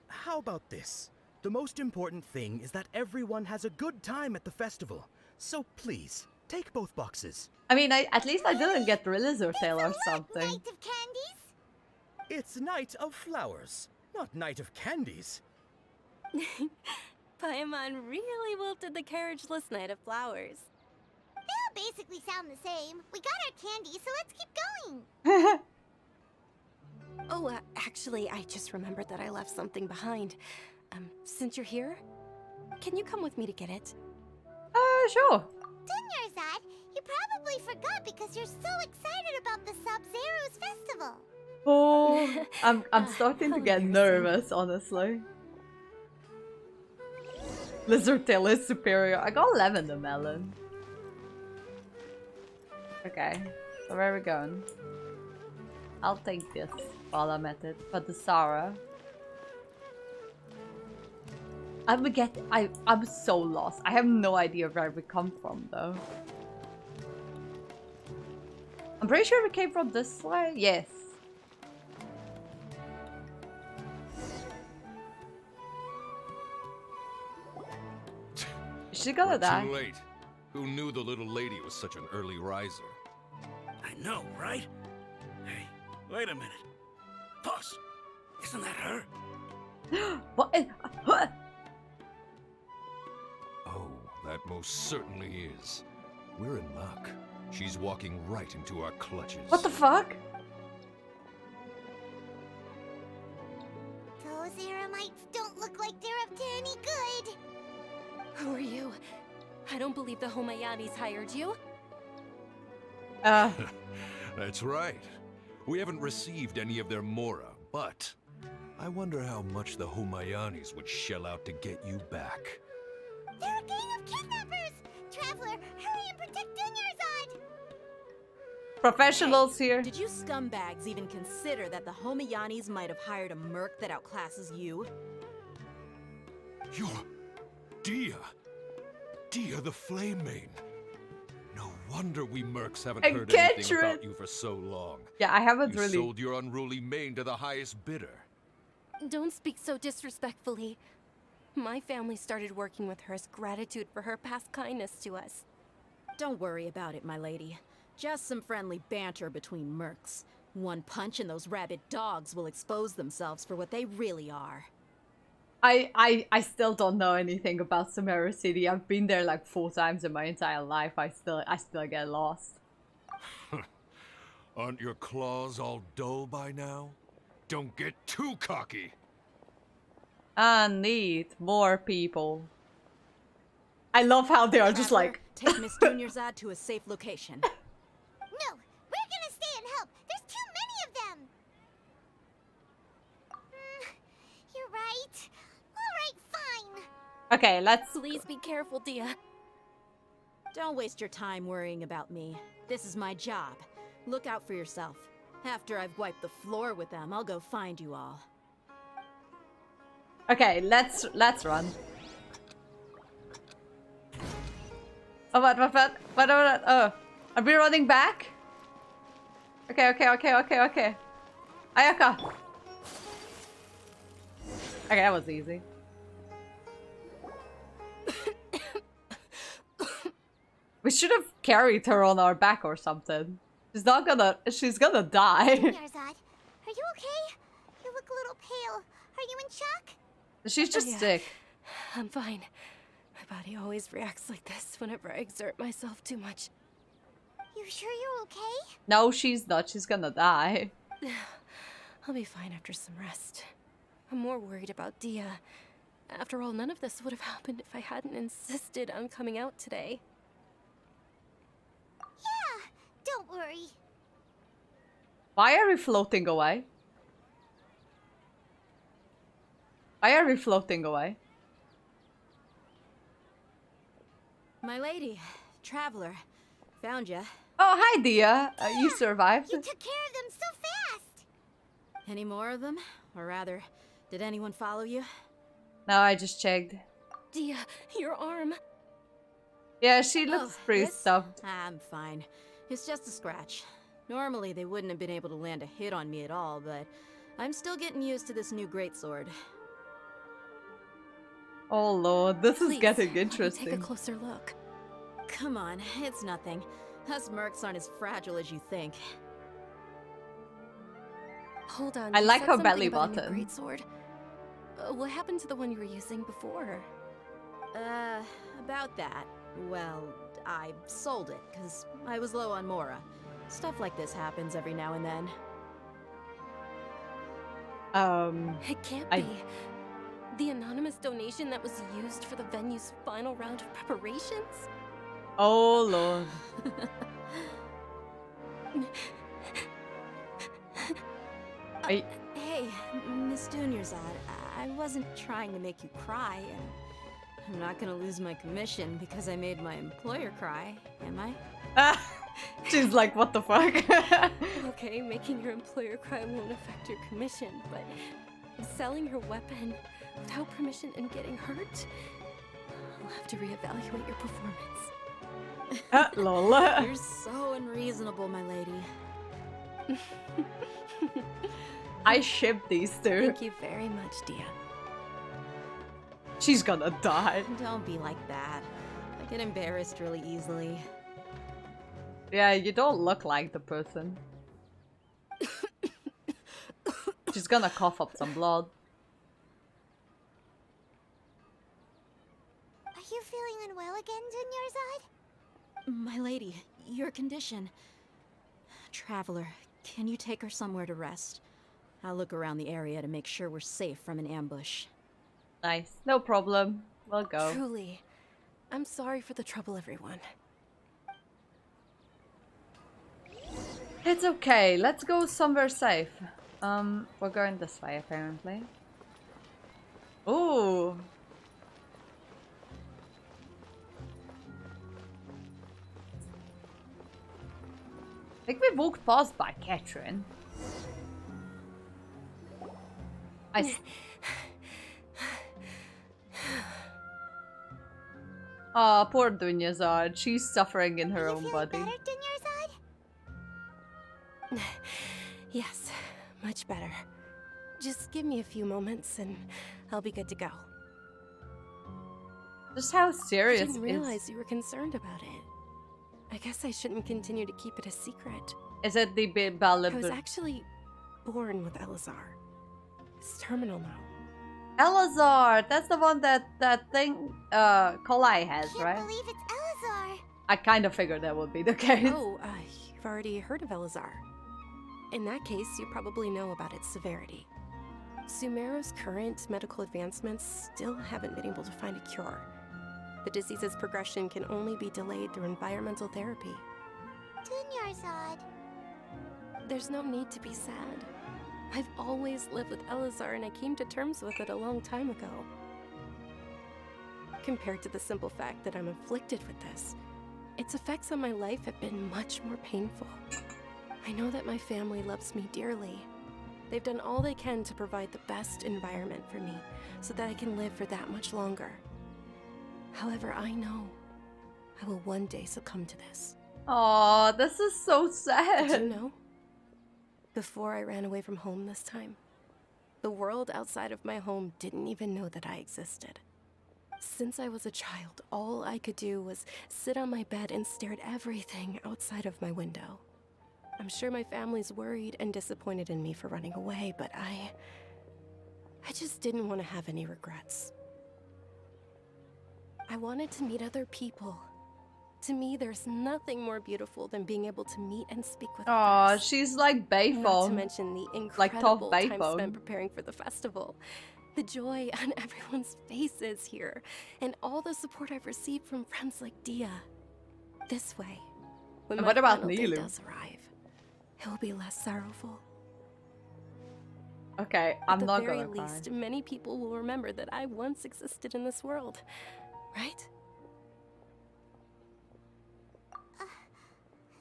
How about this? The most important thing is that everyone has a good time at the festival. So please, take both boxes. I mean, at least I didn't get the lizard tail or something. Knight of candies? It's Night of Flowers, not Night of Candies. Paimon really wilted the carriageless Knight of Flowers. They all basically sound the same. We got our candy, so let's keep going. Oh, actually, I just remembered that I left something behind. Since you're here, can you come with me to get it? Sure. Dunyarzad, you probably forgot because you're so excited about the Sabzeruz festival. Oh, I'm starting to How get embarrassing. nervous, honestly. Lizard tail is superior. I got lavender melon. Okay, so where are we going? I'll take this while I'm at it. But the Sarah. I'm so lost. I have no idea where we come from though. I'm pretty sure we came from this way. Yes. Is she gonna We're die? Too late. Who knew the little lady was such an early riser? I know, right? Hey, wait a minute. Boss, isn't that her? What? What? Oh, that most certainly is. We're in luck. She's walking right into our clutches. What the fuck? Those Eremites don't look like they're up to any good. Who are you? I don't believe the Homayanis hired you. That's right. We haven't received any of their Mora, but I wonder how much the Homayanis would shell out to get you back. They're a gang of kidnappers! Traveler, hurry and protect Dunyarzad! Professionals here. Did you scumbags even consider that the Homayanis might have hired a merc that outclasses you? You're... Dia! Dia the Flame Main! No wonder we mercs haven't And heard anything Gertrude. about you for so long. Yeah, I haven't You really. sold your unruly mane to the highest bidder. Don't speak so disrespectfully. My family started working with her as gratitude for her past kindness to us. Don't worry about it, my lady. Just some friendly banter between mercs. One punch and those rabid dogs will expose themselves for what they really are. I still don't know anything about Samara City. I've been there like 4 times in my entire life. I still get lost. Aren't your claws all dull by now? Don't get too cocky! I need more people. I love how they are just Traveler, like... take Miss Dunyarzad to a safe location. No, we're gonna stay and help. There's too many of them. You're right. All right, fine. Okay, let's... Please be careful, Dia. Don't waste your time worrying about me. This is my job. Look out for yourself. After I've wiped the floor with them, I'll go find you all. Okay, let's run. Oh, what? Oh, are we running back? Okay. Ayaka. Okay, that was easy. We should have carried her on our back or something. She's gonna die. Dunyarzad, are you okay? You look a little pale. Are you in shock? She's just Yeah. sick. I'm fine. My body always reacts like this whenever I exert myself too much. You sure you're okay? No, she's not. She's gonna die. I'll be fine after some rest. I'm more worried about Dia. After all, none of this would have happened if I hadn't insisted on coming out today. Yeah, don't worry. Why are we floating away? Why are we floating away? My lady, Traveler, found ya. Oh, hi, Dia. You survived. You took care of them so fast. Any more of them? Or rather, did anyone follow you? No, I just checked. Dia, your arm. Yeah, she looks pretty this? stuffed. I'm fine. It's just a scratch. Normally, they wouldn't have been able to land a hit on me at all, but I'm still getting used to this new greatsword. Oh lord, this Please, is getting let me interesting. take a closer look. Come on, it's nothing. Us mercs aren't as fragile as you think. Hold on. I you like said her something belly about a new button. greatsword. What happened to the one you were using before? About that. Well, I sold it, because I was low on Mora. Stuff like this happens every now and then. It can't I- be. The anonymous donation that was used for the venue's final round of preparations? Oh lord. I... Hey, Miss Dunyarzad, I wasn't trying to make you cry, and I'm not gonna lose my commission because I made my employer cry, am I? She's like, what the fuck? Okay, making your employer cry won't affect your commission, but selling your weapon without permission and getting hurt? I'll have to reevaluate your performance. Lol. You're so unreasonable, my lady. I ship these two. Thank you very much, Dia. She's gonna die. Don't be like that. I get embarrassed really easily. Yeah, you don't look like the person. She's gonna cough up some blood. Are you feeling unwell again, Dunyarzad? My lady, your condition. Traveler, can you take her somewhere to rest? I'll look around the area to make sure we're safe from an ambush. Nice. No problem. We'll go. Truly. I'm sorry for the trouble, everyone. It's okay. Let's go somewhere safe. We're going this way apparently. Ooh. I think we walked past by Catherine. Oh, poor Dunyazad. She's suffering in her own body. Better, Dunyazad? Yes, much better. Just give me a few moments and I'll be good to go. Just how I serious didn't realize you were concerned about it. I guess I shouldn't continue to keep it a secret. is it the I was actually born with Elazar. It's terminal now. Elazar? That's the one that thing Kalai has, right? Can't believe it's Elazar. I kind of figured that would be the case. Oh, you've already heard of Elazar. In that case, you probably know about its severity. Sumeru's current medical advancements still haven't been able to find a cure. The disease's progression can only be delayed through environmental therapy. Dunyazad. There's no need to be sad. I've always lived with Elazar and I came to terms with it a long time ago. Compared to the simple fact that I'm afflicted with this, its effects on my life have been much more painful. I know that my family loves me dearly. They've done all they can to provide the best environment for me so that I can live for that much longer. However, I know I will one day succumb to this. Oh, this is so sad. Did you know? Before I ran away from home this time, the world outside of my home didn't even know that I existed. Since I was a child, all I could do was sit on my bed and stare at everything outside of my window. I'm sure my family's worried and disappointed in me for running away, but I just didn't want to have any regrets. I wanted to meet other people. To me, there's nothing more beautiful than being able to meet and speak with others. Oh, she's like Bayphone. Not to mention the like incredible tough time Bayphone. spent preparing for the festival. The joy on everyone's faces here, and all the support I've received from friends like Dia. This way, when And my what about final day Nilu? does arrive, it will be less sorrowful. Okay, I'm not At the gonna very cry. least, many people will remember that I once existed in this world, right?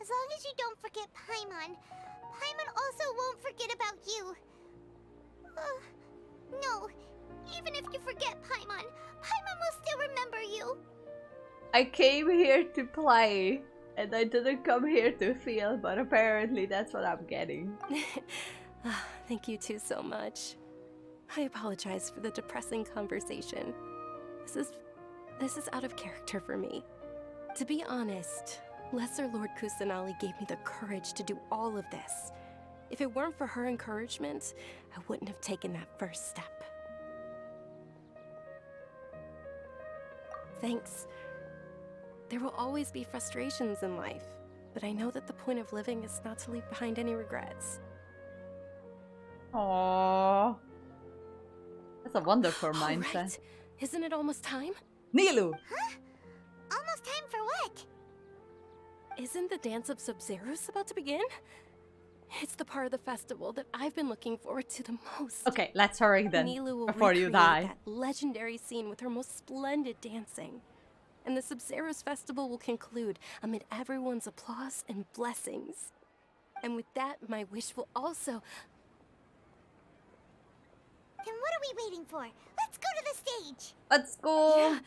As long as you don't forget Paimon, Paimon also won't forget about you. No, even if you forget Paimon, Paimon will still remember you. I came here to play, and I didn't come here to feel, but apparently that's what I'm getting. Thank you two so much. I apologize for the depressing conversation. This is out of character for me. To be honest, Lesser Lord Kusanali gave me the courage to do all of this. If it weren't for her encouragement, I wouldn't have taken that first step. Thanks. There will always be frustrations in life, but I know that the point of living is not to leave behind any regrets. Aww. That's a wonderful mindset. Right. Isn't it almost time? Nilu! Huh? Almost time for what? Isn't the Dance of Sub-Zeros about to begin? It's the part of the festival that I've been looking forward to the most. Okay, let's hurry then, Nilu will before you recreate die. that legendary scene with her most splendid dancing. And the Sub-Zeros festival will conclude amid everyone's applause and blessings. And with that, my wish will also... Then what are we waiting for? Let's go to the stage! Let's go! Yeah,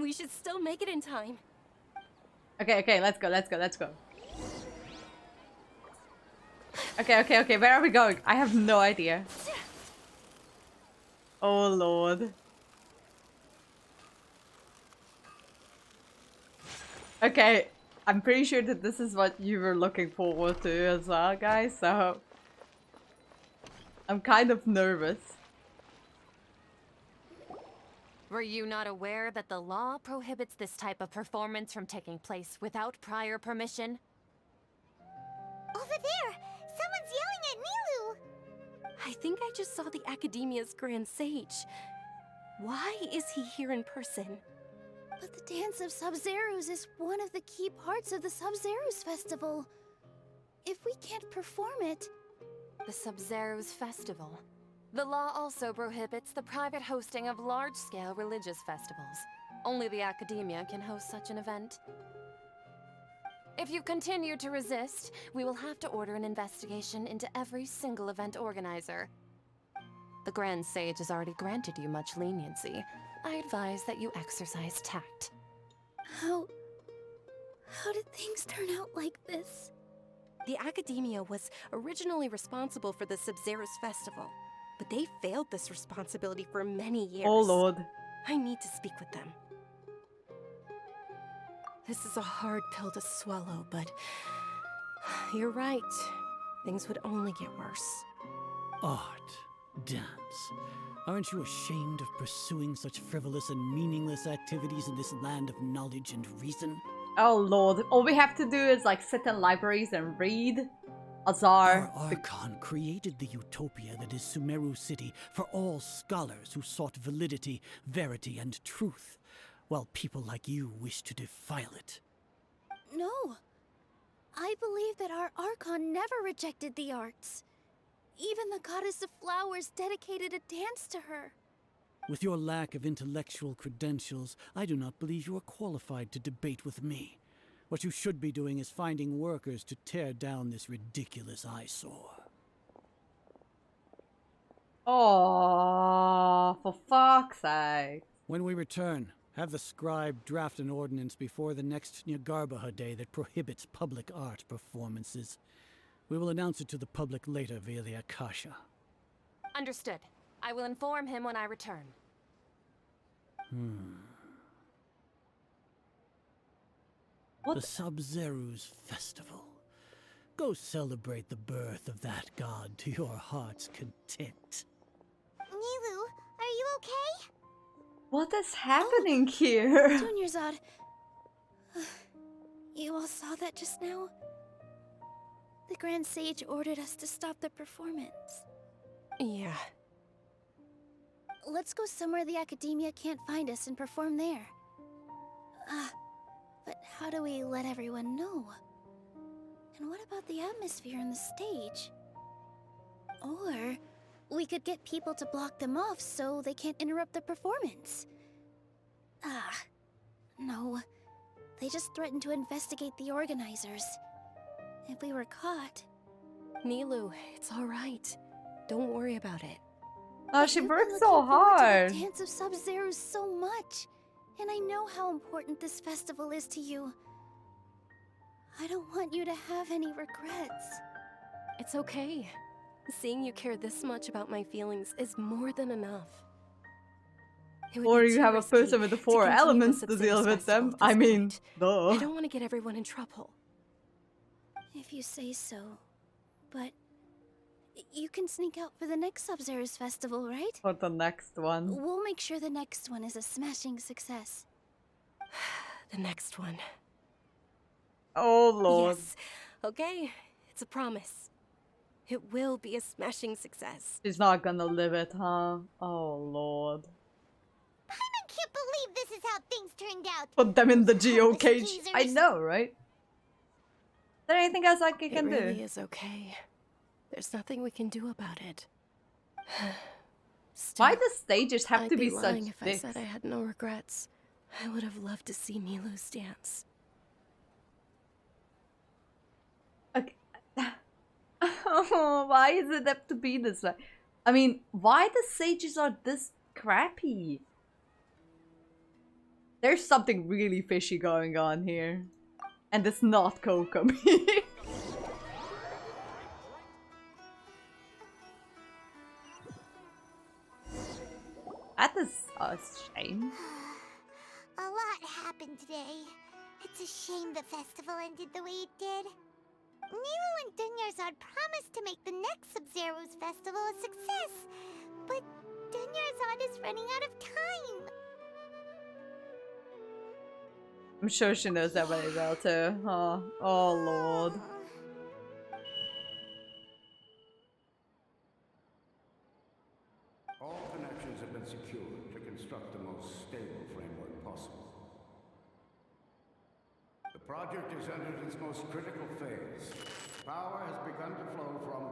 we should still make it in time. Okay, let's go. Okay, where are we going? I have no idea. Oh lord. Okay, I'm pretty sure that this is what you were looking forward to as well, guys, so... I'm kind of nervous. Were you not aware that the law prohibits this type of performance from taking place without prior permission? Over there! Someone's yelling at Nilu! I think I just saw the Academia's Grand Sage. Why is he here in person? But the Dance of Sub-Zerus is one of the key parts of the Sub-Zerus festival. If we can't perform it... The Sub-Zero's festival. The law also prohibits the private hosting of large-scale religious festivals. Only the Academia can host such an event. If you continue to resist, we will have to order an investigation into every single event organizer. The Grand Sage has already granted you much leniency. I advise that you exercise tact. How did things turn out like this? The Academia was originally responsible for the Sub-Zerus festival, but they failed this responsibility for many years. Oh lord. I need to speak with them. This is a hard pill to swallow, but you're right. Things would only get worse. Art, dance. Aren't you ashamed of pursuing such frivolous and meaningless activities in this land of knowledge and reason? Oh lord. All we have to do is like sit in libraries and read. Azar. Our Archon created the utopia that is Sumeru City for all scholars who sought validity, verity, and truth, while people like you wish to defile it. No. I believe that our Archon never rejected the arts. Even the goddess of flowers dedicated a dance to her. With your lack of intellectual credentials, I do not believe you are qualified to debate with me. What you should be doing is finding workers to tear down this ridiculous eyesore. Oh, for fuck's sake. When we return, have the scribe draft an ordinance before the next Nyargarbaha Day that prohibits public art performances. We will announce it to the public later via the Akasha. Understood. I will inform him when I return. What? The Sub-Zerus Festival. Go celebrate the birth of that god to your heart's content. Nilu, are you okay? What is happening here? Dunyarzad. You all saw that just now? The Grand Sage ordered us to stop the performance. Yeah. Let's go somewhere the Academia can't find us and perform there. But how do we let everyone know? And what about the atmosphere on the stage? Or we could get people to block them off so they can't interrupt the performance. No. They just threatened to investigate the organizers. If we were caught... Nilu, it's alright. Don't worry about it. Oh, she You've worked been so looking forward hard. to the Dance of Sub-Zerus so much. And I know how important this festival is to you. I don't want you to have any regrets. It's okay. Seeing you care this much about my feelings is more than enough. It would Or be you too have a risky person with the to 4 continue elements the to deal Sub-Zerus with them. festival at I this mean, point. duh. I don't want to get everyone in trouble. If you say so. But you can sneak out for the next Sub-Zerus festival, right? For the next one. We'll make sure the next one is a smashing success. The next one. Oh lord. Yes. Okay, it's a promise. It will be a smashing success. She's not gonna live it, huh? Oh lord. I can't believe this is how things turned out. Put them in the Those geo heartless cage. I geezers. know, right? Is there anything else I can It really do? is okay. There's nothing we can do about it. Still, Why the stages have I'd to be such lying if dicks? I said I had no regrets. I would have loved to see Nilu's dance. Okay. Oh, why is it have to be this way? I mean, why the sages are this crappy? There's something really fishy going on here. And it's not Kokomi. That is a shame. A lot happened today. It's a shame the festival ended the way it did. Nero and Dunyarzad promised to make the next Sub-Zero's festival a success, but Dunyarzad is running out of time. I'm sure she knows that very well too. Oh lord. All connections have been secured to construct the most stable framework possible. project has entered its most critical phase. Power has begun to flow from...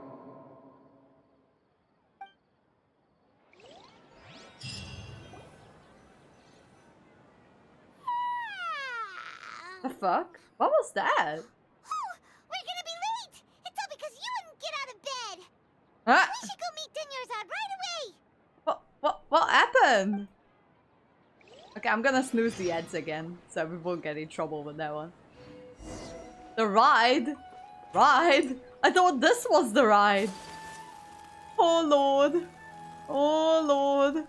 The fuck? What was that? We're gonna be late! It's all because you wouldn't get out of bed! Huh? We should go meet Dunyarzad right away! What happened? Okay, I'm gonna snooze the ads again, so we won't get in trouble with that one. The ride? Ride? I thought this was the ride. Oh lord. Oh lord.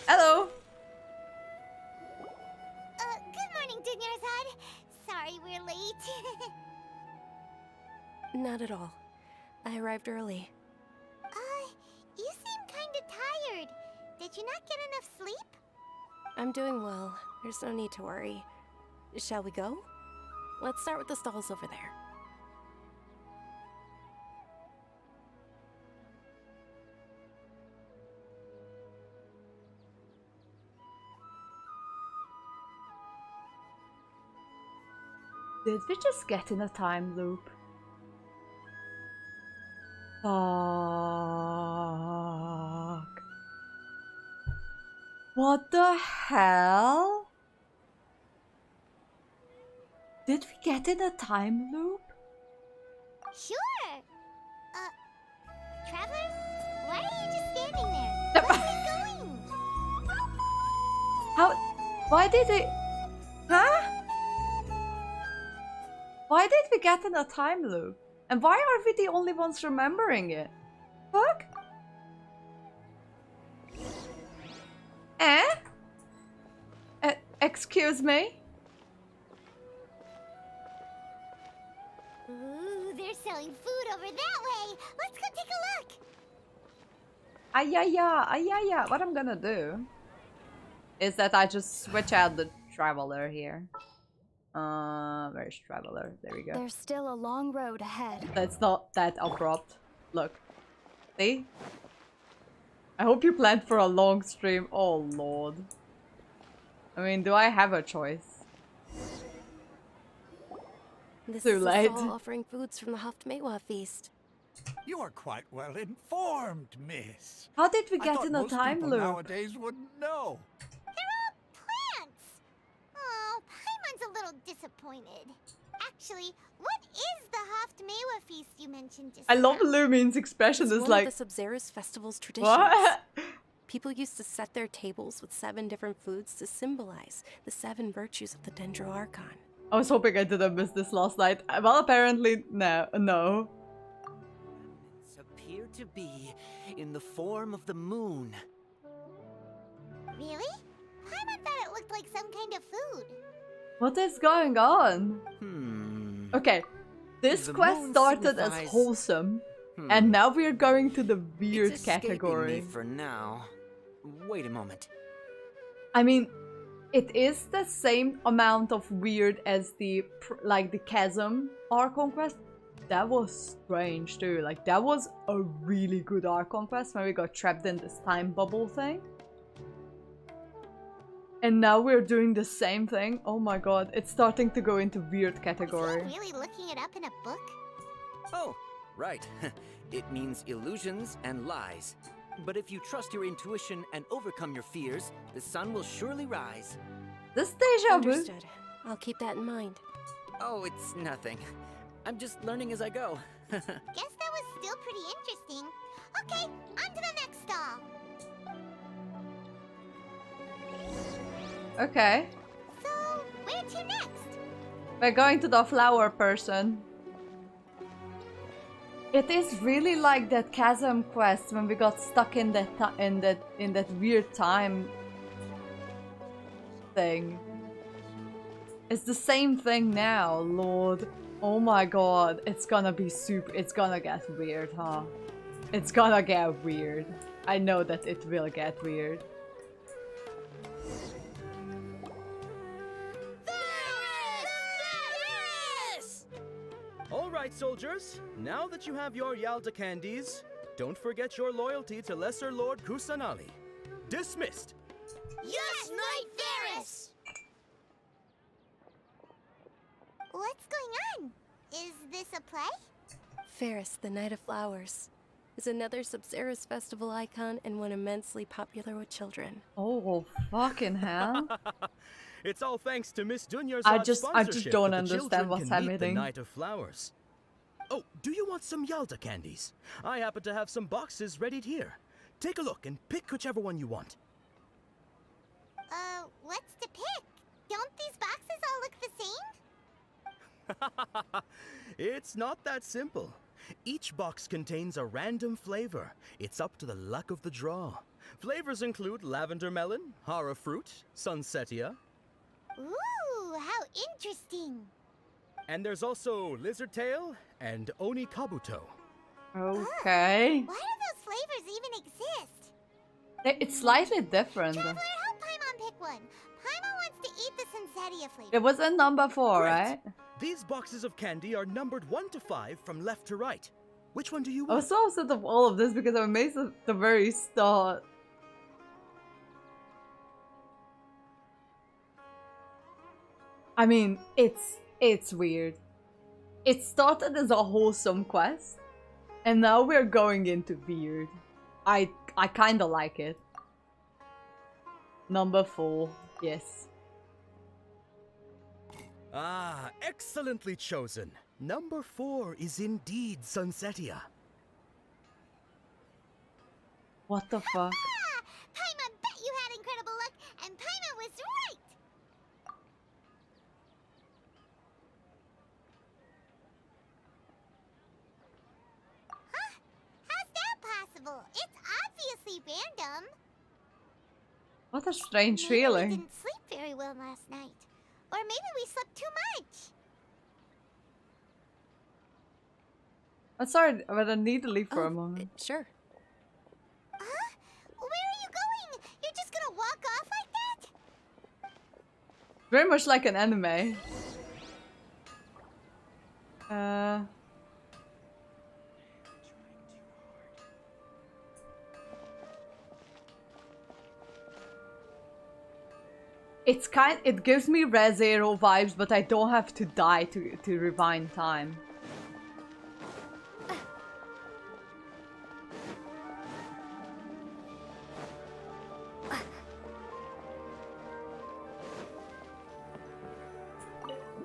Hello. Good morning, Dunyarzad. Sorry we're late. Not at all. I arrived early. You seem kinda tired. Did you not get enough sleep? I'm doing well. There's no need to worry. Shall we go? Let's start with the stalls over there. Did we just get in a time loop? Fuck. What the hell? Did we get in a time loop? Sure. Traveler? Why are you just standing there? Where are we going? How? Why did it? Huh? Why did we get in a time loop? And why are we the only ones remembering it? Fuck? Excuse me? Ooh, they're selling food over that way. Let's go take a look. Ayaya. What I'm gonna do is that I just switch out the traveler here. Where's traveler? There we go. There's still a long road ahead. That's not that abrupt. Look. See? I hope you planned for a long stream. Oh lord. I mean, do I have a choice? This Too is late. a stall offering foods from the Haftmewa feast. You are quite well informed, miss. How did we I get thought in a most time people loop? nowadays wouldn't know. They're all plants. Oh, Paimon's a little disappointed. Actually, what is the Haftmewa feast you mentioned just I love now? Lumine's expression It's is one like... of the Sub-Zerus festival's traditions. What? People used to set their tables with 7 different foods to symbolize the 7 virtues of the Dendro Archon. I was hoping I didn't miss this last night. Well, apparently, no. Remnants appear to be in the form of the moon. Really? Paimon thought it looked like some kind of food. What is going on? Okay, this The quest moon started as signifies- wholesome, and now we're going to the weird It's escaping category. me for now. Wait a moment. I mean, it is the same amount of weird as the like the Chasm Archon Quest. That was strange too. Like that was a really good Archon Quest when we got trapped in this time bubble thing. And now we're doing the same thing. Oh my god, it's starting to go into weird category. Is he really looking it up in a book? Oh, right. It means illusions and lies. But if you trust your intuition and overcome your fears, the sun will surely rise. This deja vu. Understood. I'll keep that in mind. Oh, it's nothing. I'm just learning as I go. Guess that was still pretty interesting. Okay, on to the next stall. Okay, So, where to next? we're going to the flower person. It is really like that Chasm quest when we got stuck in that in that weird time thing. It's the same thing now, Lord. Oh my god, it's gonna be super. It's gonna get weird, huh? It's gonna get weird. I know that it will get weird. All right, soldiers. Now that you have your Yalta candies, don't forget your loyalty to Lesser Lord Kusanali. Dismissed. Yes, Knight Varus! What's going on? Is this a play? Ferris, the Night of Flowers, is another Sub-Zerus festival icon and one immensely popular with children. Oh, fucking hell. It's all thanks to Miss Dunya's I just sponsorship don't that the understand children what's can meet the happening. Night of Flowers. Oh, do you want some Yalta candies? I happen to have some boxes ready here. Take a look and pick whichever one you want. What's to pick? Don't these boxes all look the same? It's not that simple. Each box contains a random flavor. It's up to the luck of the draw. Flavors include lavender melon, hara fruit, sunsetia. Ooh, how interesting. And there's also lizard tail and oni kabuto. Okay. Why do those flavors even exist? It's slightly different. Traveler, help Paimon pick one. Paimon wants to eat the Sunsetia flavor. It was in number 4, Great. right? These boxes of candy are numbered 1 to 5 from left to right. Which one do you I want? was so upset of all of this because I'm amazed at the very start. I mean, it's weird. It started as a wholesome quest, and now we're going into weird. I kinda like it. Number 4, yes. Ah, excellently chosen. Number 4 is indeed Sunsetia. What the fuck? Ah! Paimon bet you had incredible luck, and Paimon was right! Huh? How's that possible? It's obviously random. What a strange Maybe we feeling. didn't sleep very well last night. Or maybe we slept too much. I'm sorry, but I need to leave for a moment. Sure. Huh? Where are you going? You're just gonna walk off like that? Very much like an anime. It gives me Re:Zero vibes, but I don't have to die to rewind time.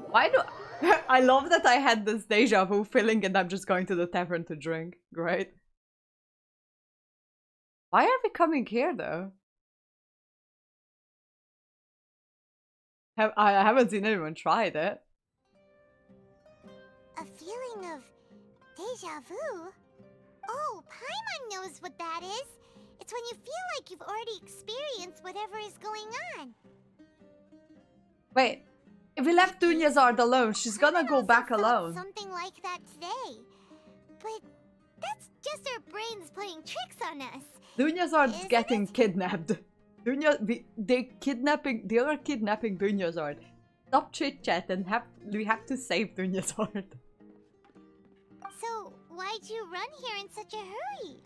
Why do I love that I had this deja vu feeling and I'm just going to the tavern to drink. Great. Why are we coming here though? I haven't seen anyone try it. A feeling of deja vu? Oh, Paimon knows what that is. It's when you feel like you've already experienced whatever is going on. Wait, if we left Dunyazard alone, she's gonna go back alone. Something like that today. But that's just our brains playing tricks on us. Dunyazard's getting kidnapped. They are kidnapping Dunyazard. Stop chit chat and we have to save Dunyazard. So, why'd you run here in such a hurry?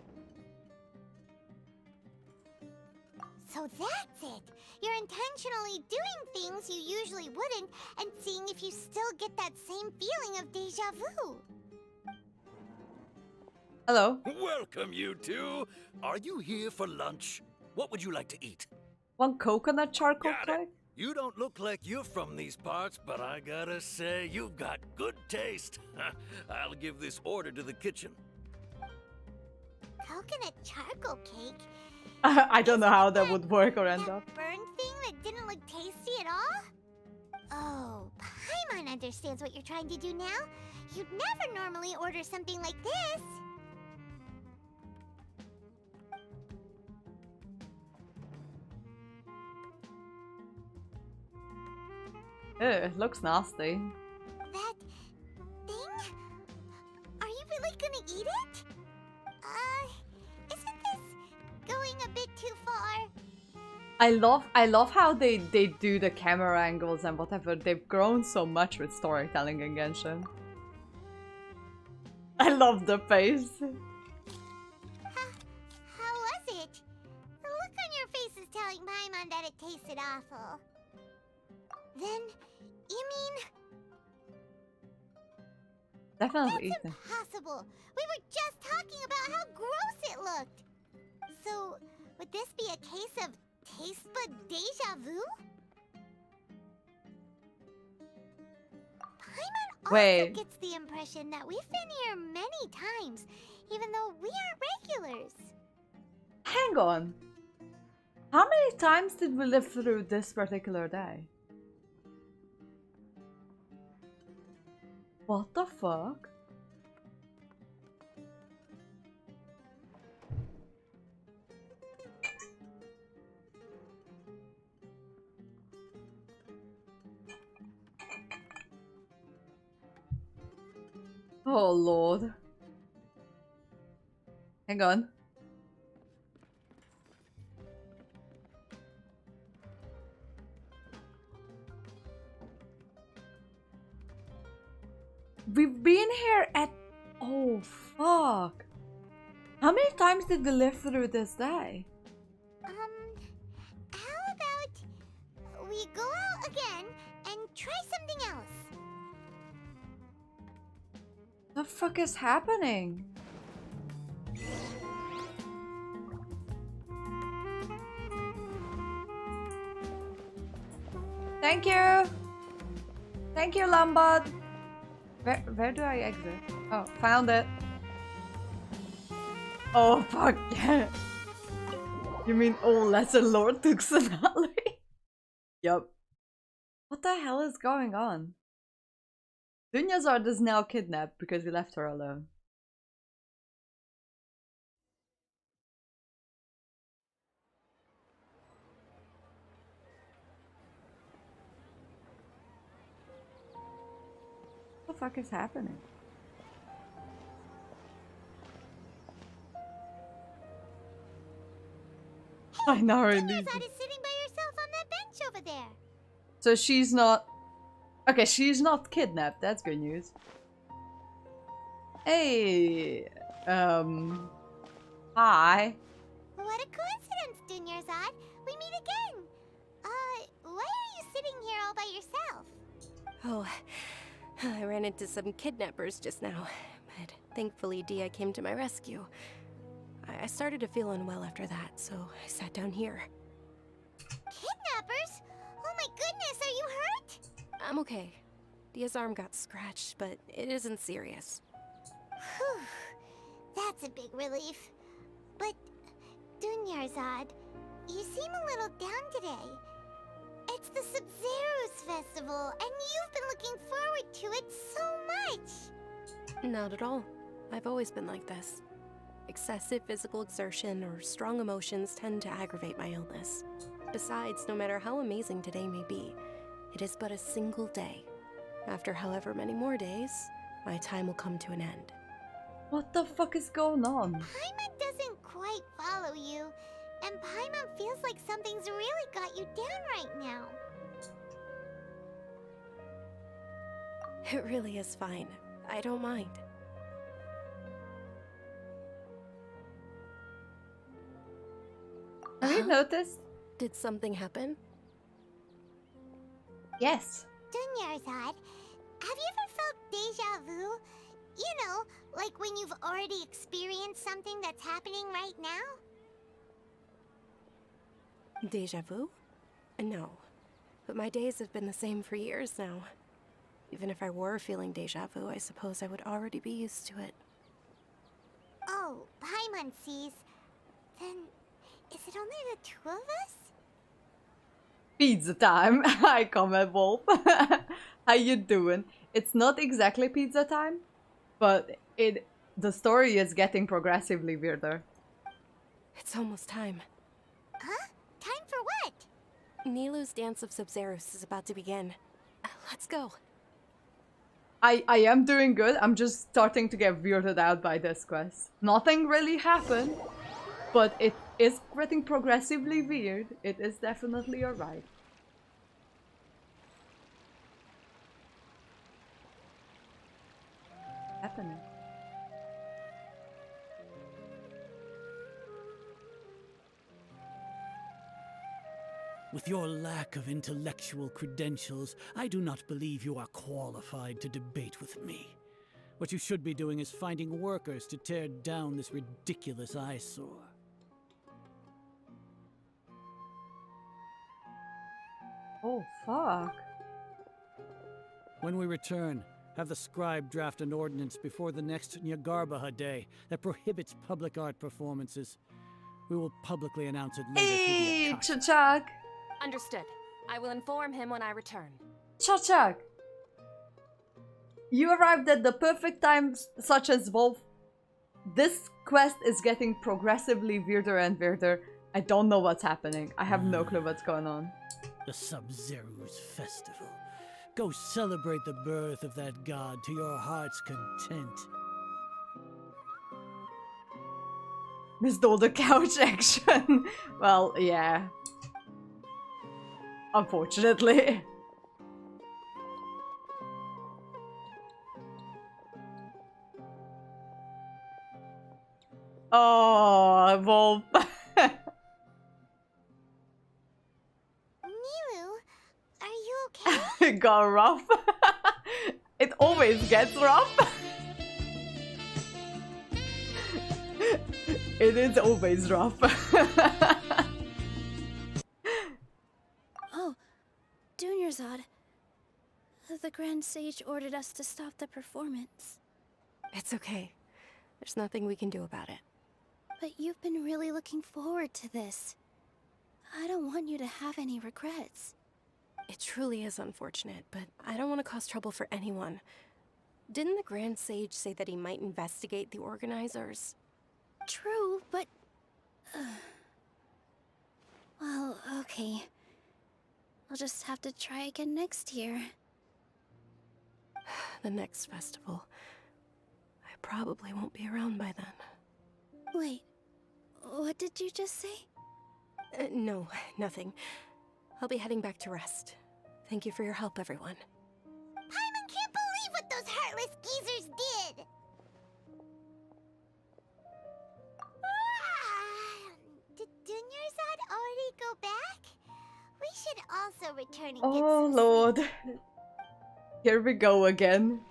So that's it! You're intentionally doing things you usually wouldn't and seeing if you still get that same feeling of deja vu. Hello. Welcome, you two. Are you here for lunch? What would you like to eat? One coconut charcoal cake? You don't look like you're from these parts, but I gotta say, you've got good taste. I'll give this order to the kitchen. Coconut charcoal cake? I don't know how that would work or end up. Burned thing that didn't look tasty at all? Oh, Paimon understands what you're trying to do now. You'd never normally order something like this. Ew, it looks nasty. That thing? Are you really gonna eat it? Isn't this going a bit too far? I love how they do the camera angles and whatever. They've grown so much with storytelling in Genshin. I love the face. How was it? The look on your face is telling Paimon Paimon that it tasted awful. Then, you mean... Definitely That's Ethan. impossible! We were just talking about how gross it looked! So, would this be a case of taste bud deja vu? Paimon also Wait. gets the impression that we've been here many times, even though we aren't regulars. Hang on. How many times did we live through this particular day? What the fuck? Oh lord. Hang on. We've been here at... Oh, fuck. How many times did we live through this day? How about we go out again and try something else? The fuck is happening? Thank you! Thank you, Lombard! Where do I exit? Oh, found it. Oh, fuck yeah. You mean all Lesser Lord Tuxanali? Yup. What the hell is going on? Dunyazard is now kidnapped because we left her alone. What the fuck is happening? I know, really. Dunyazad is sitting by herself on that bench over there. So she's not... Okay, she's not kidnapped. That's good news. Hey... Hi. What a coincidence, Dunyazad. We meet again. Why are you sitting here all by yourself? Oh, I ran into some kidnappers just now, but thankfully Dia came to my rescue. I started to feel unwell after that, so I sat down here. Kidnappers? Oh my goodness, are you hurt? I'm okay. Dia's arm got scratched, but it isn't serious. Whew. That's a big relief. But, Dunyarzad, you seem a little down today. It's the Sub-Zero's festival, and you've been looking forward to it so much! Not at all. I've always been like this. Excessive physical exertion or strong emotions tend to aggravate my illness. Besides, no matter how amazing today may be, it is but a single day. After however many more days, my time will come to an end. What the fuck is going on? Paimon doesn't quite follow you, and Paimon feels like something's really got you down right now. It really is fine. I don't mind. Have you noticed? Did something happen? Yes. Dunyarzad, have you ever felt deja vu? You know, like when you've already experienced something that's happening right now? Deja vu? No. But my days have been the same for years now. Even if I were feeling deja vu, I suppose I would already be used to it. Oh, Paimon sees. Then, is it only the two of us? Pizza time. Hi, Comet Wolf. How you doing? It's not exactly pizza time, but the story is getting progressively weirder. It's almost time. Huh? Time for what? Nilou's Dance of Sub-Zeros is about to begin. Let's go. I am doing good. I'm just starting to get weirded out by this quest. Nothing really happened, but it is getting progressively weird. It is definitely alright. Happening. With your lack of intellectual credentials, I do not believe you are qualified to debate with me. What you should be doing is finding workers to tear down this ridiculous eyesore. Oh, fuck. When we return, have the scribe draft an ordinance before the next Nyagarbha Day that prohibits public art performances. We will publicly announce it later Hey, through the Chachak! Understood. I will inform him when I return. Chachak! You arrived at the perfect time, such as Wolf. This quest is getting progressively weirder and weirder. I don't know what's happening. I have no clue what's going on. The Sub-Zero's festival. Go celebrate the birth of that god to your heart's content. Missed all the couch action. Well, yeah. Unfortunately. Oh, Wolf. Nilu, are you okay? It got rough. It always gets rough. It is always rough. Oh, Dunyarzad. The Grand Sage ordered us to stop the performance. It's okay. There's nothing we can do about it. But you've been really looking forward to this. I don't want you to have any regrets. It truly is unfortunate, but I don't want to cause trouble for anyone. Didn't the Grand Sage say that he might investigate the organizers? True, but... well, okay. I'll just have to try again next year. The next festival. I probably won't be around by then. Wait, what did you just say? No, nothing. I'll be heading back to rest. Thank you for your help, everyone. Paimon can't believe what those heartless geezers did! Did Dunyarzad already go back? We should also return and get Oh, some Lord. sleep. Here we go again.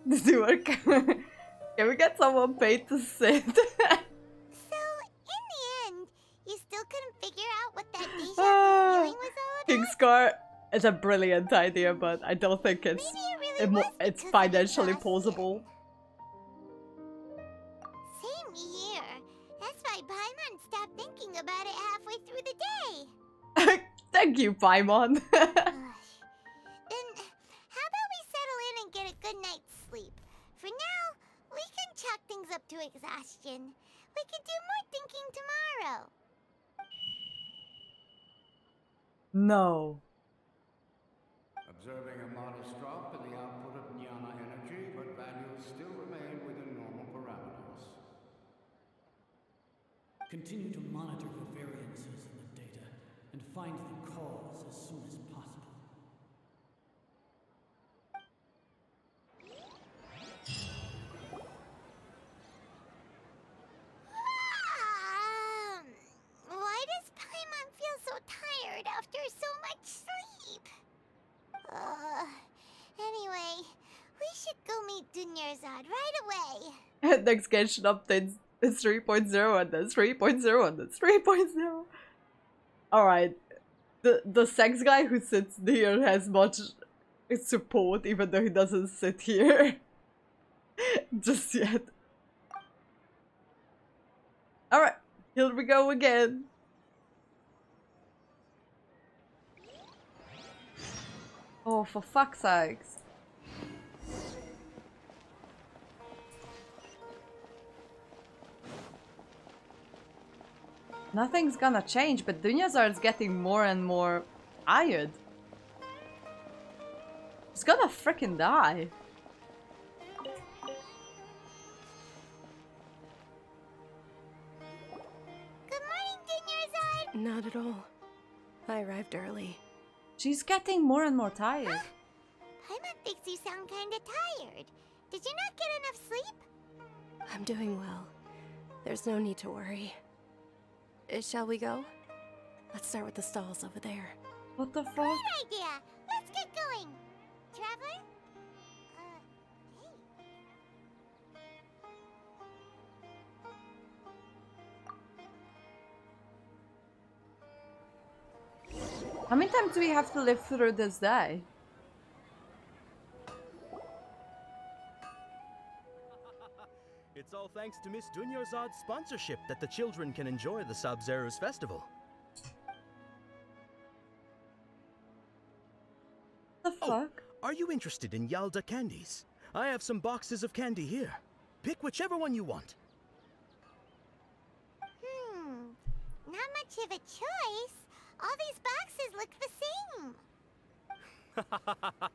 Does it work? Can we get someone paid to sit? So, in the end, you still couldn't figure out what that deja vu feeling was all about? Kingscar is a brilliant idea, but I don't think it's it's financially plausible. Same here. That's why Paimon stopped thinking about it halfway through the day. Thank you, Paimon. Then, how about we settle in and get a good night's sleep? For now, we can chalk things up to exhaustion. We can do more thinking tomorrow. No. Observing a modest drop in the output of Jnana energy, but values still remain within normal parameters. Continue to monitor for variances in the data and find the cause as soon as possible. Why does Paimon feel so tired after so much sleep? Anyway, we should go meet Dunyarzad right away. Next Genshin update is 3.0 and then 3.0 and then 3.0. Alright. The sex guy who sits here has much support even though he doesn't sit here. Just yet. Alright, here we go again. Oh, for fuck's sakes. Nothing's gonna change, but Dunyarzad's getting more and more tired. He's gonna frickin' die. Good morning, Dunyarzad! Not at all. I arrived early. She's getting more and more tired. Paimon thinks you sound kinda tired. Did you not get enough sleep? I'm doing well. There's no need to worry. Shall we go? Let's start with the stalls over there. What the fuck? Great idea! Let's get going! Traveler? How many times do we have to live through this day? It's all thanks to Miss Dunyarzad's sponsorship that the children can enjoy the Sub-Zero's festival. The fuck? Are you interested in Yalda candies? I have some boxes of candy here. Pick whichever one you want. Not much of a choice. All these boxes look the same.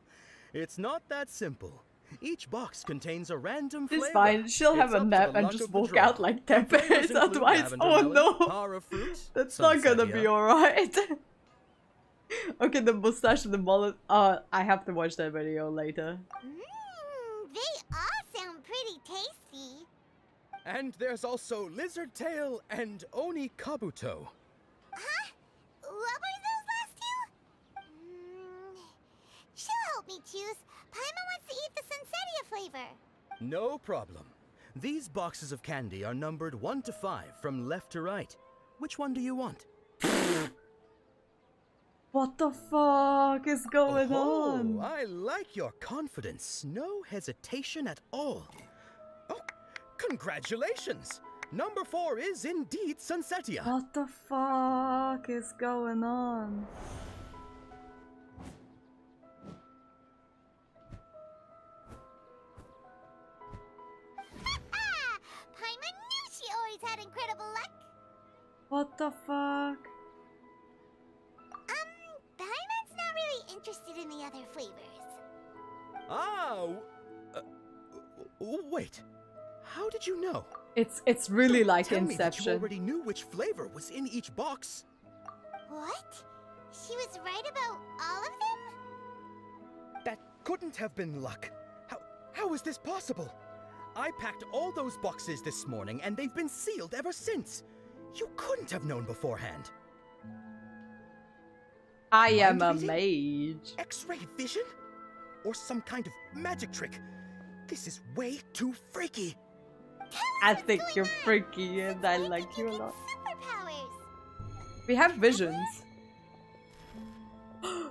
It's not that simple. Each box contains a random flavor. It's fine. She'll have a nap and just walk out like 10 minutes. Otherwise, oh no! That's not gonna be alright. Okay, the mustache and the mullet. I have to watch that video later. They all sound pretty tasty. And there's also Lizard Tail and Oni Kabuto. Huh? What were those last two? She'll help me choose. Paimon wants to eat the Sunsettia flavor. No problem. These boxes of candy are numbered 1 to 5 from left to right. Which one do you want? What the fuck is going on? I like your confidence. No hesitation at all. Oh, congratulations! Number 4 is indeed Sunsettia. What the fuck is going on? Paimon knew she always had incredible luck. What the fuck? Paimon's not really interested in the other flavors. Wait. How did you know? It's really like Tell me that you Inception. already knew which flavor was in each box. What? She was right about all of them? That couldn't have been luck. How is this possible? I packed all those boxes this morning and they've been sealed ever since. You couldn't have known beforehand. I am a Mind mage. X-ray vision? Or some kind of magic trick? This is way too freaky. I think you're freaky and I like you a lot. Superpowers. We have visions. Hey,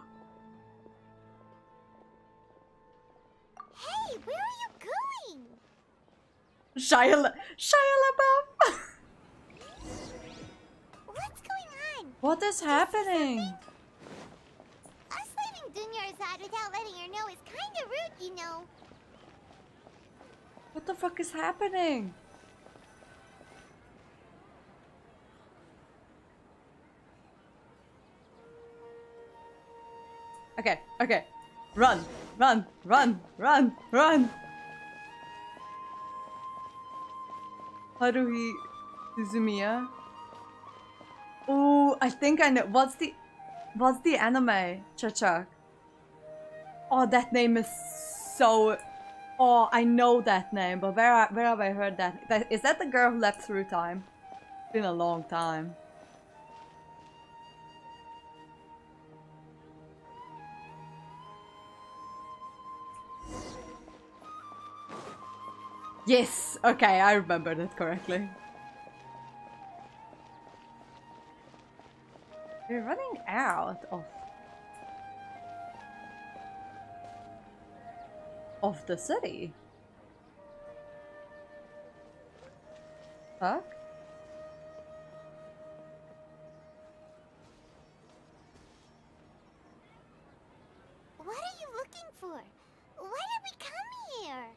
where are you going? Shia LaBeouf. What's going on? What is happening? Us leaving Dunyarzad without letting her know is kinda rude, you know. What the fuck is happening? Okay, okay. Run, run, run, run, run. Haruhi Suzumiya. Oh, I think I know. What's the anime? Chachak. Oh, that name is so. Oh, I know that name, but where have I heard that? Is that the girl who left through time? It's been a long time. Yes! Okay, I remember that correctly. We're running out of the city. Fuck. What are you looking for? Why did we come here?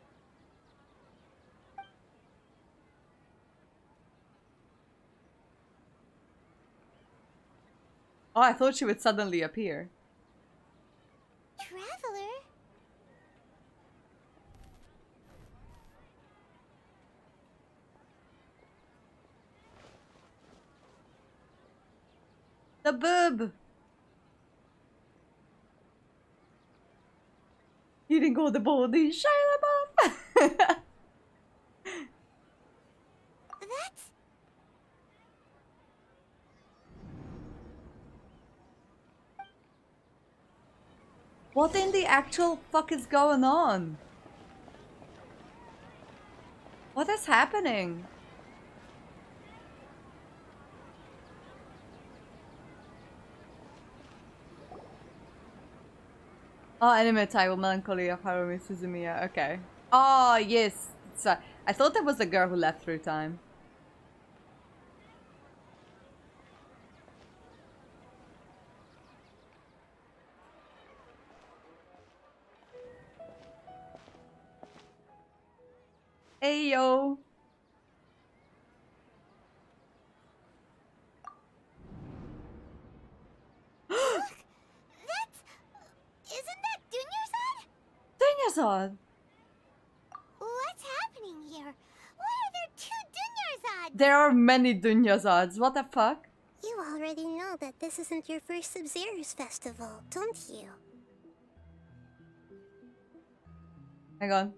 Oh, I thought she would suddenly appear. Traveler? The boob! Eating all the body, Shia LaBeouf! That's actual fuck is going on? What is happening? Oh, anime title Melancholy of Harumi Suzumiya. Okay. Oh, yes. So, I thought that was the girl who left through time. Hey, yo. Look! That's... Isn't that Dunyarzad? Dunyarzad! What's happening here? Why are there two Dunyarzads? There are many Dunyazads. What the fuck? You already know that this isn't your first Sub-Zero's festival, don't you? Hang on.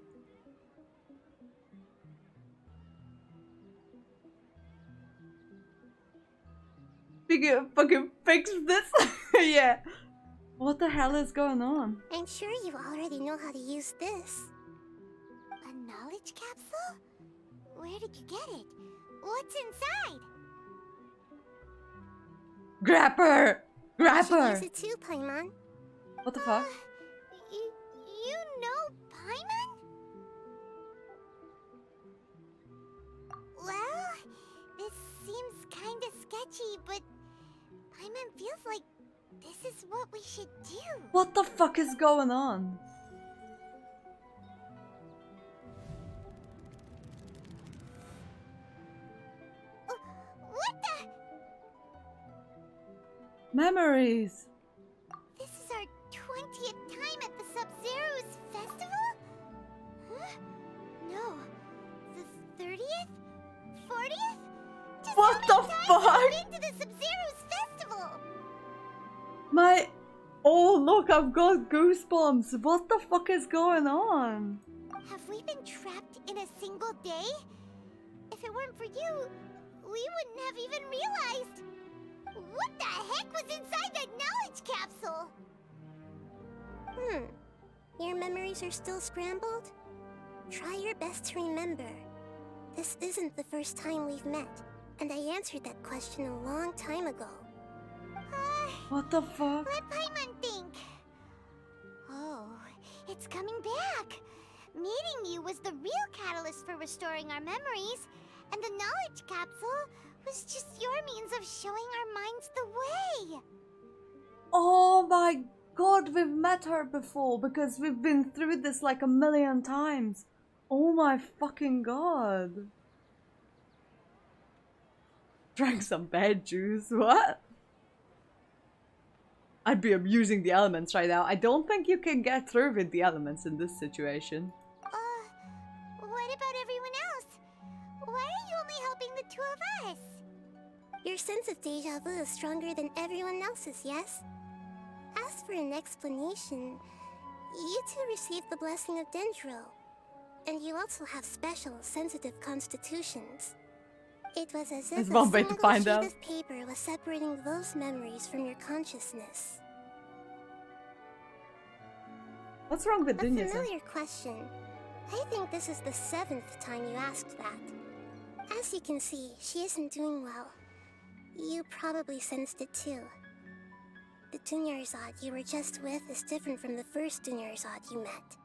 We can fucking fix this. Yeah. What the hell is going on? I'm sure you already know how to use this. A knowledge capsule? Where did you get it? What's inside? Grapper! You should Grapper! use it too, Paimon. What the fuck? You know Paimon? Well, this seems kinda sketchy, but Paimon feels like this is what we should do. What the fuck is going on? What the? Memories! This is our 20th time at the Sub-Zero's festival? Huh? No. The 30th? 40th? Just What how the many times fuck? have we been to the Sub-Zero's festival? My... Oh, look, I've got goosebumps. What the fuck is going on? Have we been trapped in a single day? If it weren't for you, we wouldn't have even realized. What the heck was inside that knowledge capsule? Your memories are still scrambled? Try your best to remember. This isn't the first time we've met, and I answered that question a long time ago. What the fuck? Let Paimon think. Oh, it's coming back. Meeting you was the real catalyst for restoring our memories, and the knowledge capsule was just your means of showing our minds the way. Oh my god, we've met her before because we've been through this like a million times. Oh my fucking god. Drank some bad juice, what? I'd be abusing the elements right now. I don't think you can get through with the elements in this situation. What about everyone else? Why are you only helping the two of us? Your sense of deja vu is stronger than everyone else's, yes? As for an explanation, you two received the blessing of Dendro, and you also have special, sensitive constitutions. It was as if There's a one way to single find sheet out. of paper was separating those memories from your consciousness. What's wrong with A Dunya? familiar question. I think this is the 7th time you asked that. As you can see, she isn't doing well. You probably sensed it too. The Dunyarzad you were just with is different from the first Dunyarzad you met.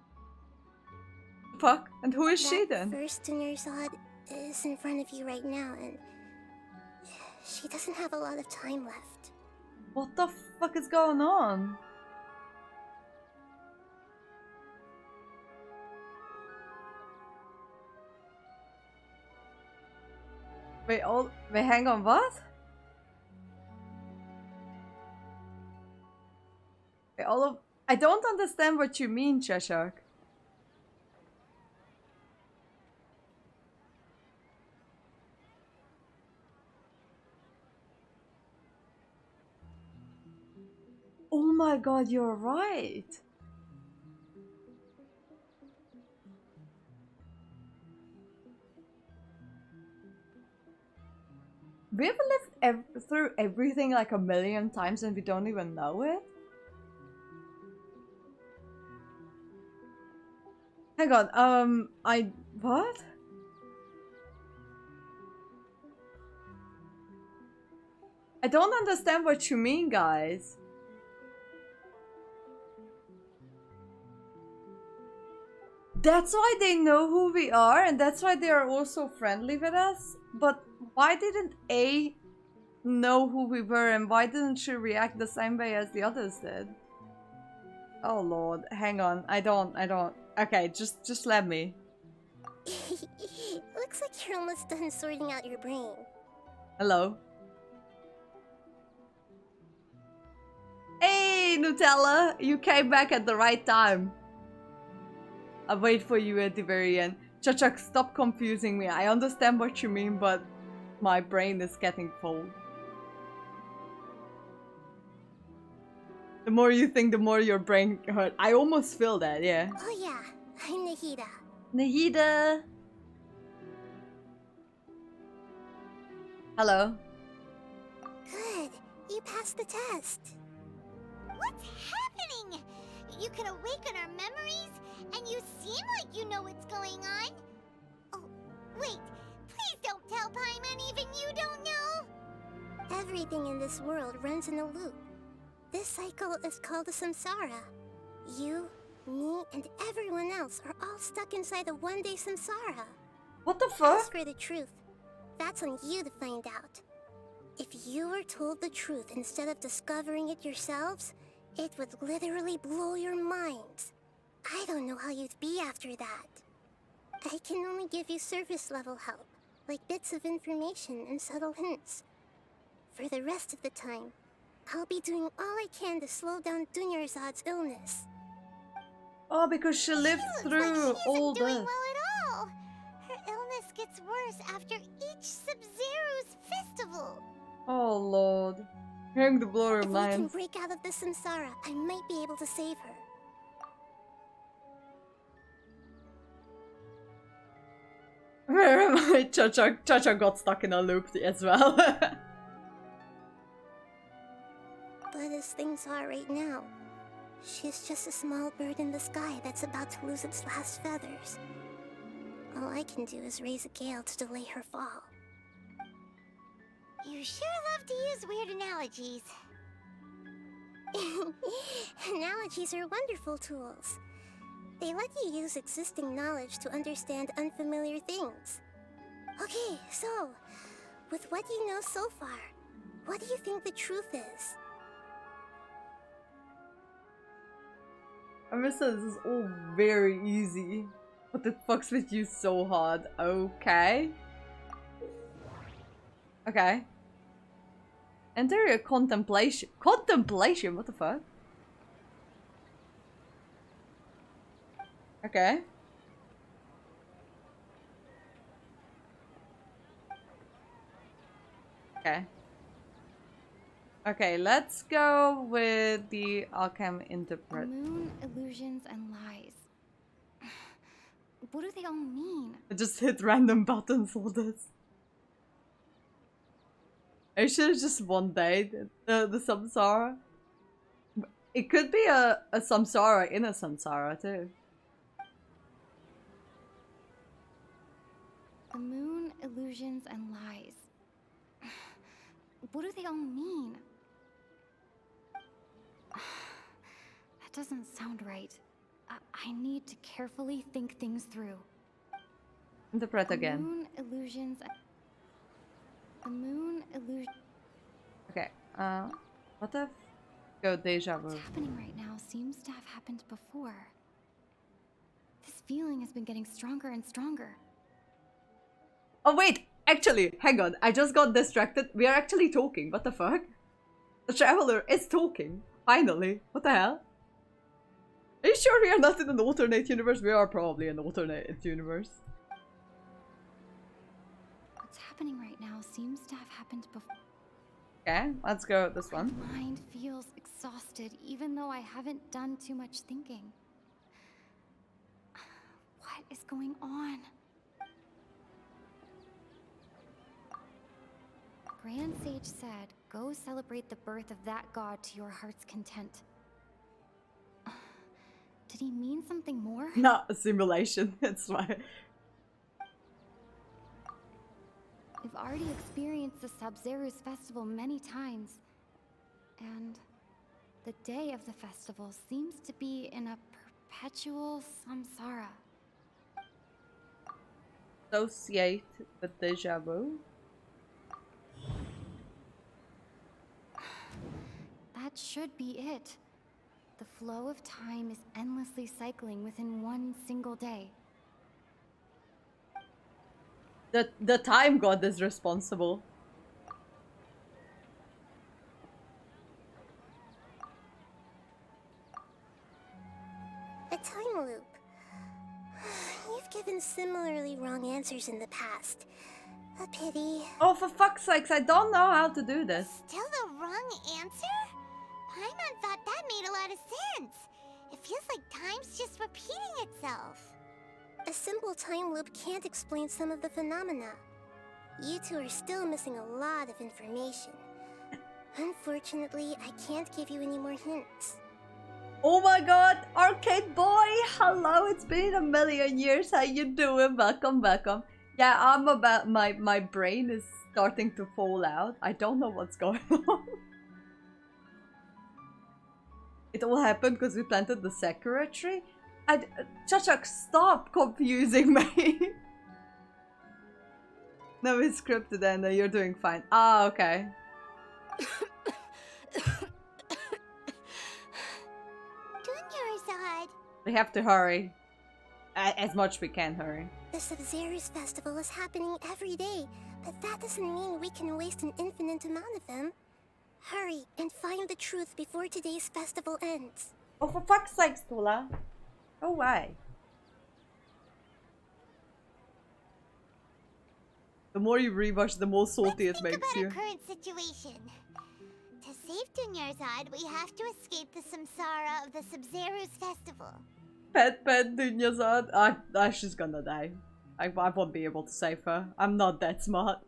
Fuck? And who is she That then? first Dunyarzad is in front of you right now, and she doesn't have a lot of time left. What the fuck is going on? Wait, hang on, what? Wait, I don't understand what you mean, Cheshire. Oh my god, you're right. We've lived through everything like a million times and we don't even know it? Hang on, what? I don't understand what you mean, guys. That's why they know who we are, and that's why they are also friendly with us. But why didn't A know who we were, and why didn't she react the same way as the others did? Oh lord, hang on. I don't. Okay, just let me. Looks like you're almost done sorting out your brain. Hello. Hey, Nutella! You came back at the right time. I'll wait for you at the very end. Chuck, stop confusing me. I understand what you mean, but my brain is getting full. The more you think, the more your brain hurt. I almost feel that, yeah. Oh yeah, I'm Nahida. Nahida! Hello. Good, you passed the test. What's happening? You can awaken our memories, and you seem like you know what's going on. Oh, wait. Please don't tell Paimon even you don't know. Everything in this world runs in a loop. This cycle is called a samsara. You, me, and everyone else are all stuck inside a one-day samsara. What the fuck? As for the truth, that's on you to find out. If you were told the truth instead of discovering it yourselves, it would literally blow your minds. I don't know how you'd be after that. I can only give you surface level help, like bits of information and subtle hints. For the rest of the time, I'll be doing all I can to slow down Dunyarzad's illness. Oh, because she lived through all Doing this. well at all. Her illness gets worse after each Sub-Zero's festival. Oh lord. Hearing the blow If of we can minds. break out of the samsara, I might be able to save her. Where am I? Cha-cha got stuck in a loop as well. But as things are right now, she's just a small bird in the sky that's about to lose its last feathers. All I can do is raise a gale to delay her fall. You sure love to use weird analogies. Analogies are wonderful tools. They let you use existing knowledge to understand unfamiliar things. Okay, so, with what you know so far, what do you think the truth is? Arissa, this is all very easy. But it fucks with you so hard. Okay. Okay. Enter your contemplation. Contemplation? What the fuck? Okay. Okay. Okay, let's go with the Arkham Interpret. Moon, illusions, and lies. What do they all mean? I just hit random buttons for this. I should have just one day the samsara. It could be a samsara in a samsara too. The moon, illusions, and lies. What do they all mean? That doesn't sound right. I need to carefully think things through. Interpret again. Moon, illusions. The moon, illusion. Okay. What if go deja vu? What's happening right now seems to have happened before. This feeling has been getting stronger and stronger. Oh wait, actually, hang on. I just got distracted. We are actually talking. What the fuck? The traveler is talking. Finally. What the hell? Are you sure we are not in an alternate universe? We are probably in an alternate universe. What's happening right now seems to have happened before. Okay, let's go with this one. My mind feels exhausted even though I haven't done too much thinking. What is going on? Grand Sage said, go celebrate the birth of that god to your heart's content. Did he mean something more? Not a simulation, that's why. We've already experienced the Sub-Zero's festival many times. And the day of the festival seems to be in a perpetual samsara. Associate with deja vu? That should be it. The flow of time is endlessly cycling within one single day. The time god is responsible. A time loop. You've given similarly wrong answers in the past. A pity. Oh, for fuck's sakes, I don't know how to do this. Still the wrong answer? Paimon thought that made a lot of sense. It feels like time's just repeating itself. A simple time loop can't explain some of the phenomena. You two are still missing a lot of information. Unfortunately, I can't give you any more hints. Oh my god, Arcade Boy! Hello, it's been a million years. How you doing? Welcome, welcome. Yeah, I'm about my brain is starting to fall out. I don't know what's going on. It all happened because we planted the Sakura tree? Chachak, stop confusing me! No, it's scripted and you're doing fine. Ah, okay. We have to hurry. As much we can hurry. The Sub-Zero's festival is happening every day, but that doesn't mean we can waste an infinite amount of them. Hurry and find the truth before today's festival ends. Oh, for fuck's sake, Tula. Go away. The more you rewatch, the more salty it makes you. Our current situation. To save Dunyarzad, we have to escape the samsara of the Sub-Zero's festival. Pet Dunyarzad. She's gonna die. I won't be able to save her. I'm not that smart.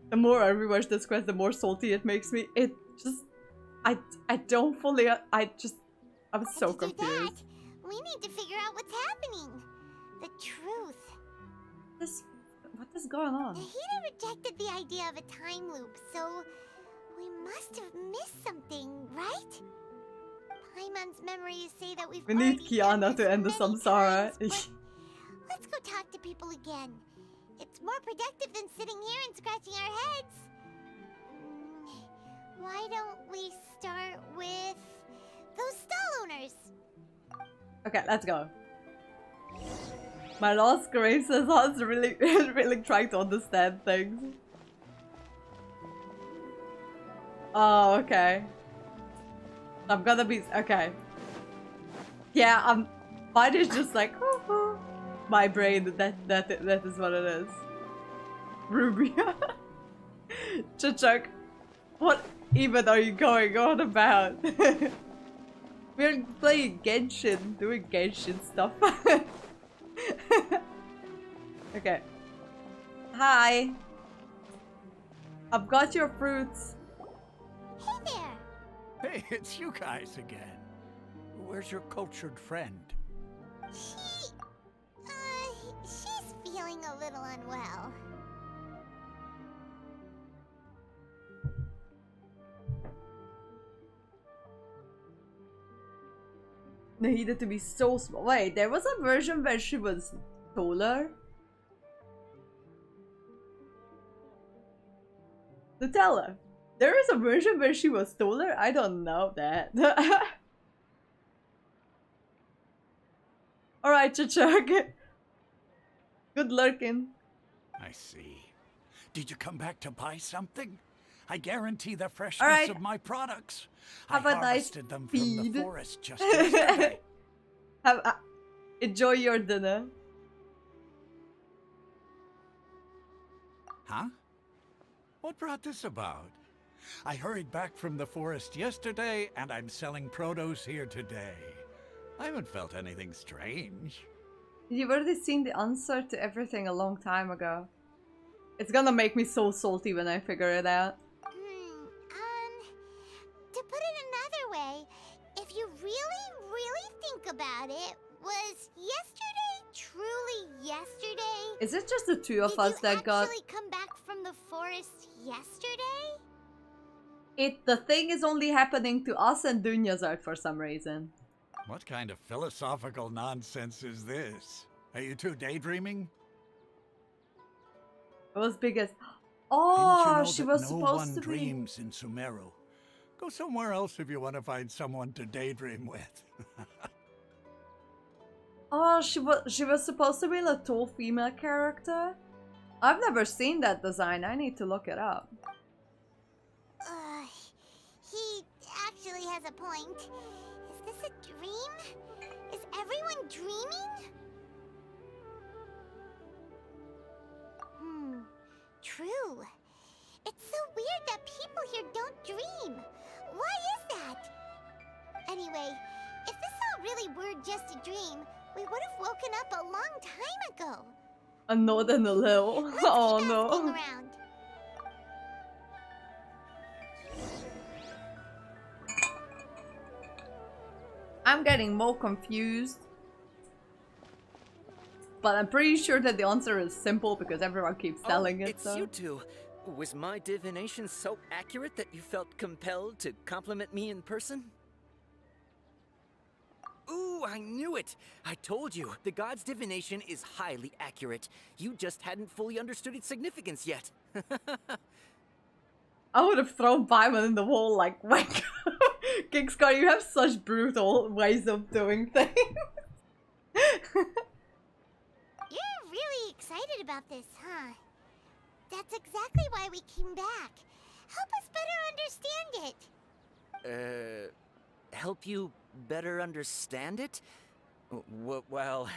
The more I rewatch this quest, the more salty it makes me. It just... I don't fully... I'm so confused. We need to figure out what's happening. The truth. What is going on? Nahida rejected the idea of a time loop, so we must have missed something, right? Paimon's memories say that We need Kiana to end the samsara. Let's go talk to people again. It's more productive than sitting here and scratching our heads. Why don't we start with those stall owners? Okay, let's go. My lost grace is us really, really trying to understand things. Oh, okay. I'm gonna be okay. Yeah, mine is just like my brain. That is what it is. Ruby, Chachuk, what even are you going on about? We're playing Genshin, doing Genshin stuff. Okay. Hi. I've got your fruits. Hey there. Hey, it's you guys again. Where's your cultured friend? She's feeling a little unwell. Nahida to be so small. Wait, there was a version where she was taller? Nutella. There is a version where she was taller? I don't know that. Alright, Chachuk. Good lurking. I see. Did you come back to buy something? I guarantee the freshness of my products. Have I a nice harvested them from feed. the forest just yesterday. Enjoy your dinner. Huh? What brought this about? I hurried back from the forest yesterday, and I'm selling produce here today. I haven't felt anything strange. You've already seen the answer to everything a long time ago. It's gonna make me so salty when I figure it out. To put it another way, if you really, really think about it. Was yesterday truly yesterday? Is it just the two of us that got... Did you actually come back from the forest yesterday? The thing is only happening to us and Dunya's for some reason. What kind of philosophical nonsense is this? Are you two daydreaming? It was because... Didn't Oh, you know she that was no supposed one to be... dreams in Sumeru? Go somewhere else if you want to find someone to daydream with. Oh, she was supposed to be a tall female character? I've never seen that design. I need to look it up. He actually has a point. Is this a dream? Is everyone dreaming? True. It's so weird that people here don't dream. Why is that? Anyway, if this all really were just a dream, we would have woken up a long time ago. More than a little. Oh no. Around. I'm getting more confused. But I'm pretty sure that the answer is simple because everyone keeps telling it. It's you two. Was my divination so accurate that you felt compelled to compliment me in person? Ooh, I knew it! I told you, the god's divination is highly accurate. You just hadn't fully understood its significance yet. I would have thrown Paimon in the wall like, wake up! Kingscar, you have such brutal ways of doing things. You're really excited about this, huh? That's exactly why we came back. Help us better understand it. Help you better understand it? Well,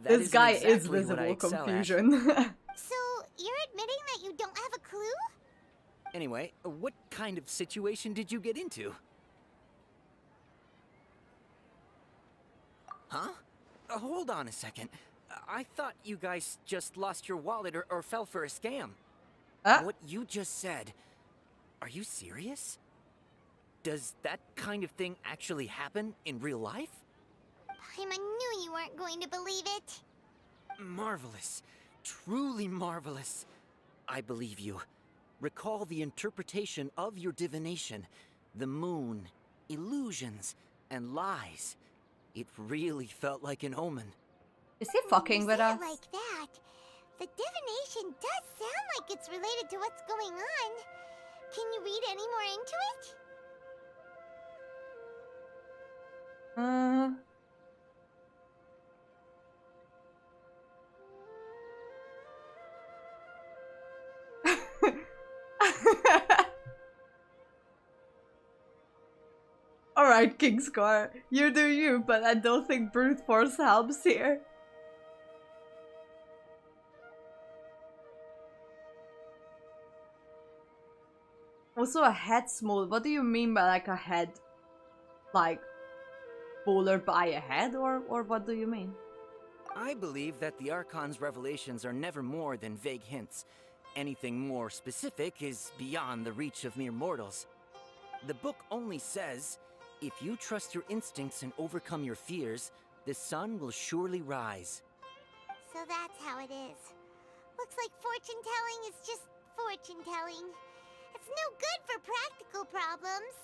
this guy is visible confusion. So, you're admitting that you don't have a clue? Anyway, what kind of situation did you get into? Huh? Hold on a second. I thought you guys just lost your wallet or fell for a scam. What you just said, are you serious? Does that kind of thing actually happen in real life? Paimon knew you weren't going to believe it. Marvelous. Truly marvelous. I believe you. Recall the interpretation of your divination. The moon, illusions, and lies. It really felt like an omen. Is he fucking with us? Like that, the divination does sound like it's related to what's going on. Can you read any more into it? Alright, Kingscar, you do you, but I don't think brute force helps here. Also a head small, what do you mean by like a head? Like, fuller by a head, or what do you mean? I believe that the Archon's revelations are never more than vague hints. Anything more specific is beyond the reach of mere mortals. The book only says, if you trust your instincts and overcome your fears, the sun will surely rise. So that's how it is. Looks like fortune-telling is just fortune-telling. It's no good for practical problems.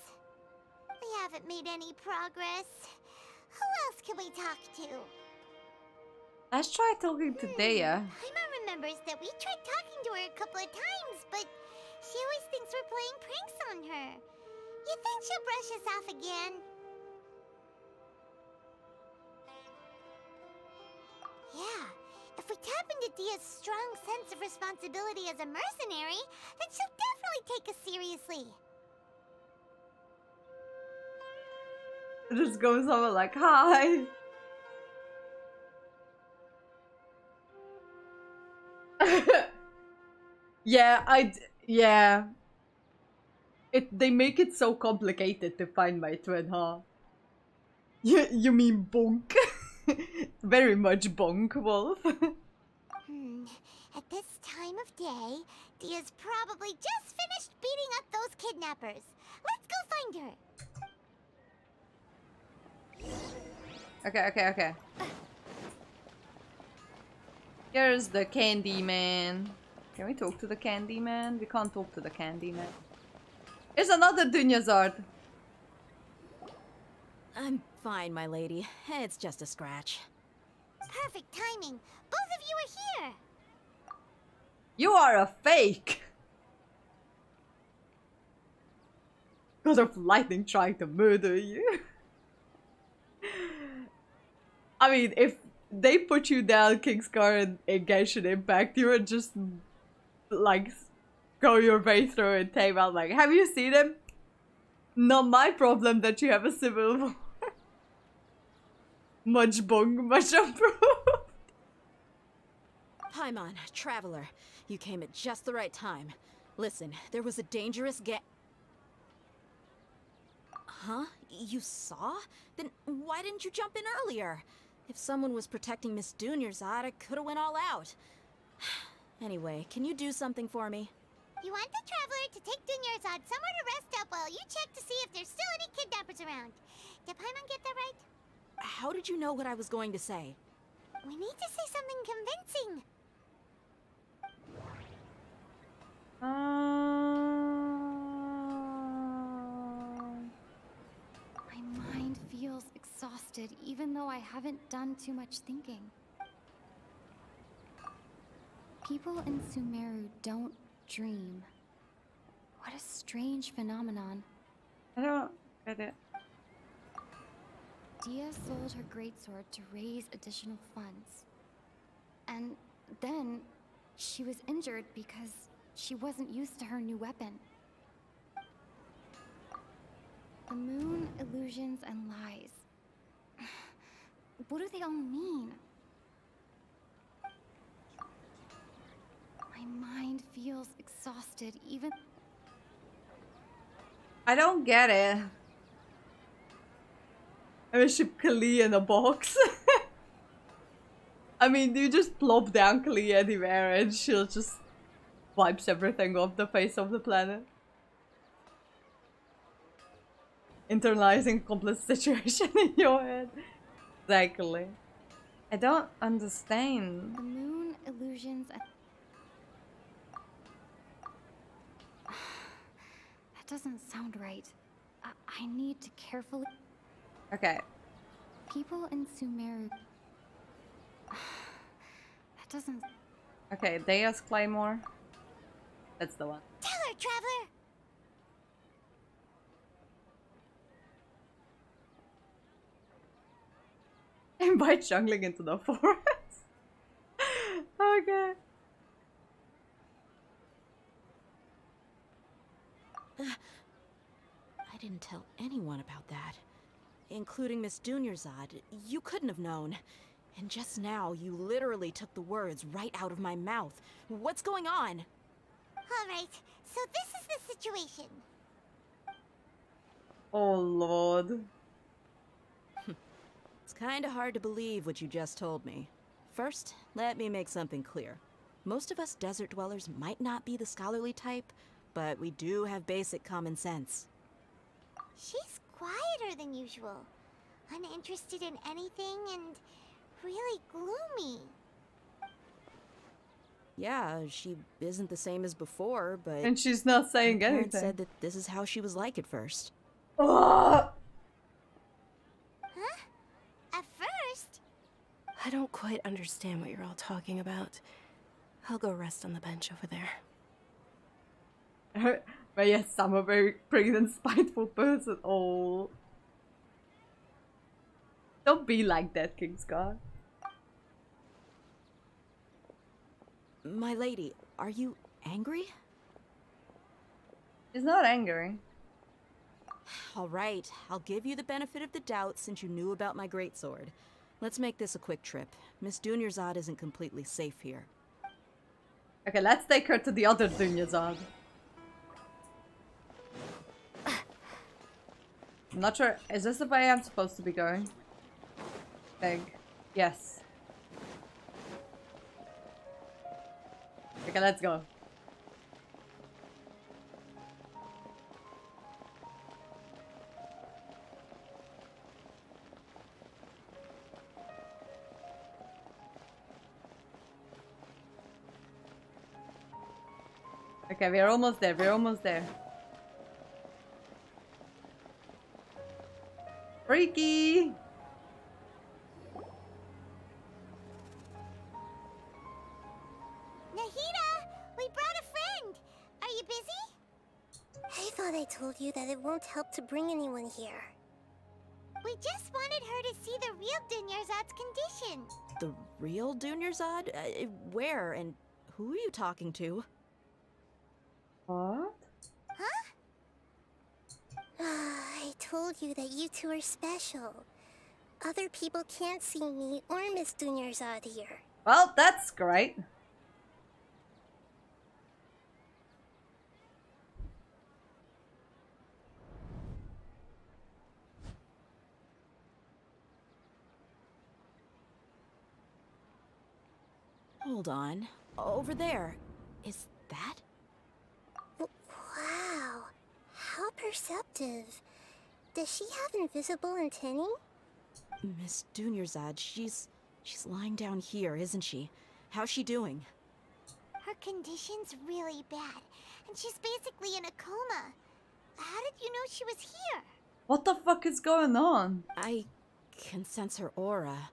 We haven't made any progress. Who else can we talk to? Let's try talking to Dea. Paimon remembers that we tried talking to her a couple of times, but she always thinks we're playing pranks on her. You think she'll brush us off again? Yeah, if we tap into Dia's strong sense of responsibility as a mercenary, then she'll definitely take us seriously. It just goes over like, hi! Yeah. They make it so complicated to find my twin, huh? You mean bonk? Very much bonk, Wolf. At this time of day, Dia's probably just finished beating up those kidnappers. Let's go find her. Okay. Here's the candy man. Can we talk to the candy man? We can't talk to the candy man. Here's another Dunyazard. I'm fine, my lady. It's just a scratch. Perfect timing. Both of you are here. You are a fake. God of lightning trying to murder you. I mean, if they put you down, Kingsguard in Genshin Impact, you would just like go your way through and tame out. Like, have you seen him? Not my problem that you have a civil war. Much bung, much approved. Paimon, Traveler, you came at just the right time. Listen, there was a dangerous Huh? You saw? Then why didn't you jump in earlier? If someone was protecting Miss Dunyarzad, I could've went all out. Anyway, can you do something for me? You want the Traveler to take Dunyarzad somewhere to rest up while you check to see if there's still any kidnappers around. Did Paimon get that right? How did you know what I was going to say? We need to say something convincing. My mind feels exhausted, even though I haven't done too much thinking. People in Sumeru don't dream. What a strange phenomenon. I don't get it. Dia sold her greatsword to raise additional funds. And then she was injured because she wasn't used to her new weapon. The moon, illusions, and lies. What do they all mean? My mind feels exhausted, even... I don't get it. I wish ship Kali in a box. I mean, you just plop down Kali anywhere and she'll just wipes everything off the face of the planet. Internalizing complex situation in your head. Exactly. I don't understand. The moon, illusions, and... That doesn't sound right. I need to carefully... Okay. People in Sumeru... That doesn't... Okay, Deus Claymore. That's the one. Tell her, Traveler! Invite jungling into the forest. Okay. I didn't tell anyone about that. Including Miss Dunyarzad. You couldn't have known. And just now, you literally took the words right out of my mouth. What's going on? Alright, so this is the situation. Oh lord. It's kinda hard to believe what you just told me. First, let me make something clear. Most of us desert dwellers might not be the scholarly type, but we do have basic common sense. She's quieter than usual. Uninterested in anything and really gloomy. Yeah, she isn't the same as before, but... And she's not saying her parents anything. said that this is how she was like at first. Oh! Huh? At first? I don't quite understand what you're all talking about. I'll go rest on the bench over there. But yes, I'm a very pregnant, spiteful person. Oh. Don't be like that, Kingsguard. My lady, are you angry? She's not angry. All right, I'll give you the benefit of the doubt since you knew about my greatsword. Let's make this a quick trip. Miss Dunyarzad isn't completely safe here. Okay, let's take her to the other Dunyazad. I'm not sure. Is this the way I'm supposed to be going? Think. Yes. Okay, let's go. Okay, we're almost there. We're almost there. Freaky! Nahida, we brought a friend. Are you busy? I thought I told you that it won't help to bring anyone here. We just wanted her to see the real Dunyarzad's condition. The real Dunyarzad? Where and who are you talking to? What? Huh? I told you that you two are special. Other people can't see me or Miss Dunyarzad here. Well, that's great. Hold on. Over there. Is that? Wow, how perceptive. Does she have invisible antennae? Miss Dunyarzad, she's lying down here, isn't she? How's she doing? Her condition's really bad, and she's basically in a coma. How did you know she was here? What the fuck is going on? I can sense her aura.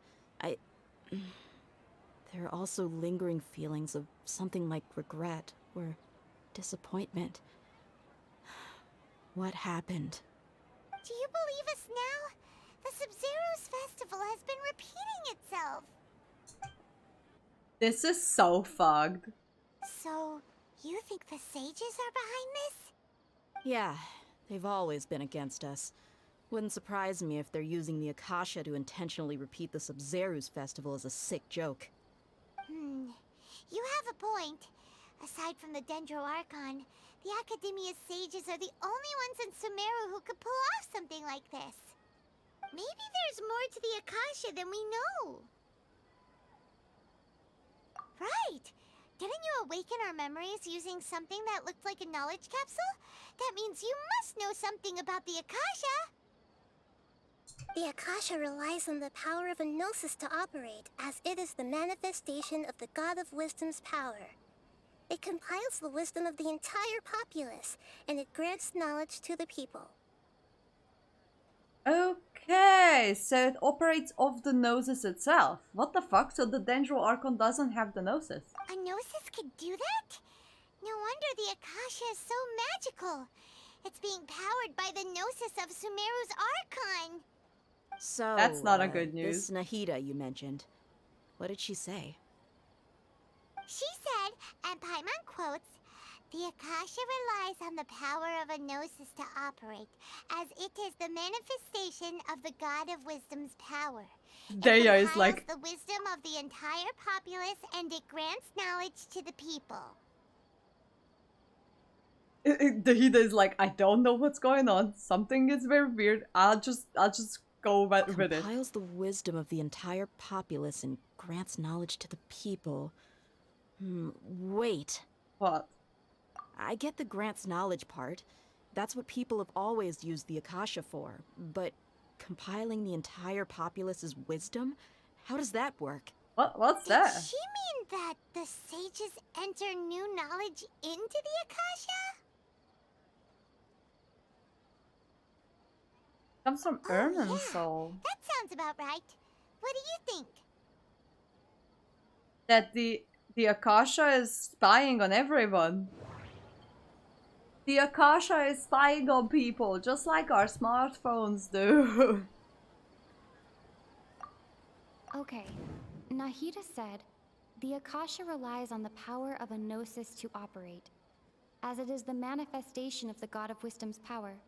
There are also lingering feelings of something like regret or disappointment. What happened? Do you believe us now? The Sub-Zero's festival has been repeating itself. This is so fucked. So, you think the sages are behind this? Yeah, they've always been against us. Wouldn't surprise me if they're using the Akasha to intentionally repeat the Sub-Zero's festival as a sick joke. You have a point. Aside from the Dendro Archon, the Academia's sages are the only ones in Sumeru who could pull off something like this. Maybe there's more to the Akasha than we know. Right! Didn't you awaken our memories using something that looked like a knowledge capsule? That means you must know something about the Akasha! The Akasha relies on the power of a gnosis to operate, as it is the manifestation of the God of Wisdom's power. It compiles the wisdom of the entire populace, and it grants knowledge to the people. Okay, so it operates off the Gnosis itself. What the fuck? So the Dendro Archon doesn't have the Gnosis. A Gnosis could do that? No wonder the Akasha is so magical. It's being powered by the Gnosis of Sumeru's Archon. So, that's not a good news. This Nahida you mentioned. What did she say? She said, and Paimon quotes, "The Akasha relies on the power of a Gnosis to operate, as it is the manifestation of the God of Wisdom's power. Deya is like, the wisdom of the entire populace, and it grants knowledge to the people." Dahida is like, I don't know what's going on. Something is very weird. I'll just go with it. Compiles the wisdom of the entire populace and grants knowledge to the people. Wait. What? I get the grants knowledge part. That's what people have always used the Akasha for. But compiling the entire populace's wisdom? How does that work? What's that? Did she mean that the sages enter new knowledge into the Akasha? Comes from Ermin's soul. That sounds about right. What do you think? That the Akasha is spying on everyone. The Akasha is spying on people, just like our smartphones do. Okay, Nahida said, the Akasha relies on the power of a gnosis to operate, as it is the manifestation of the God of Wisdom's power.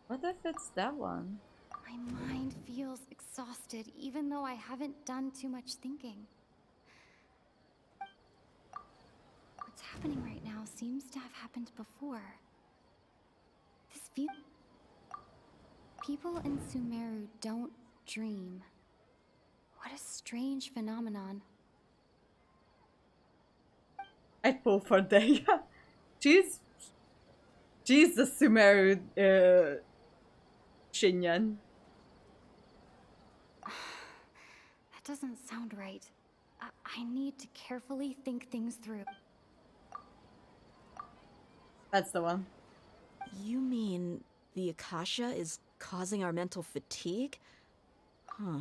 What if it's that one? My mind feels exhausted, even though I haven't done too much thinking. What's happening right now seems to have happened before. People in Sumeru don't dream. What a strange phenomenon. I'd pull for Deya. She's the Sumeru Shinyan. That doesn't sound right. I need to carefully think things through. That's the one. You mean the Akasha is causing our mental fatigue? Huh.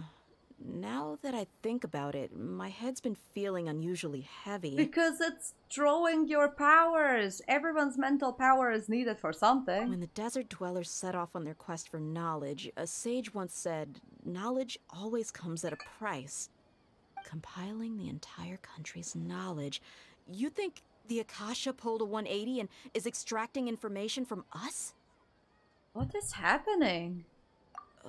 Now that I think about it, my head's been feeling unusually heavy. Because it's drawing your powers. Everyone's mental power is needed for something. When the desert dwellers set off on their quest for knowledge, a sage once said, knowledge always comes at a price. Compiling the entire country's knowledge. You think the Akasha pulled a 180 and is extracting information from us? What is happening?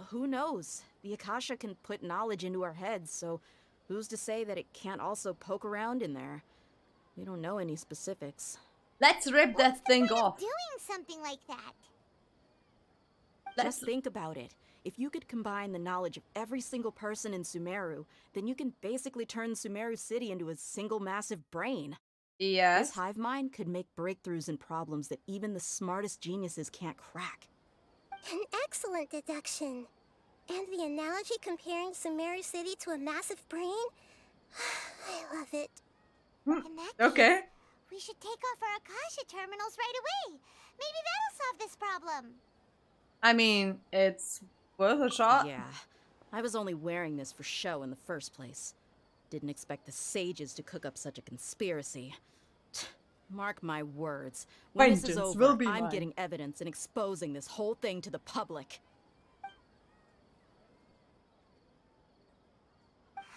Who knows? The Akasha can put knowledge into our heads, so who's to say that it can't also poke around in there? We don't know any specifics. Let's rip that thing off. Doing something like that. Just think about it. If you could combine the knowledge of every single person in Sumeru, then you can basically turn Sumeru City into a single massive brain. Yes. This hive mind could make breakthroughs in problems that even the smartest geniuses can't crack. An excellent deduction. And the analogy comparing Sumeru City to a massive brain? I love it. In that Okay. case, we should take off our Akasha terminals right away. Maybe that'll solve this problem. I mean, it's worth a shot. Yeah, I was only wearing this for show in the first place. Didn't expect the sages to cook up such a conspiracy. Mark my words. When this is Vengeance over, will be I'm mine. getting evidence and exposing this whole thing to the public.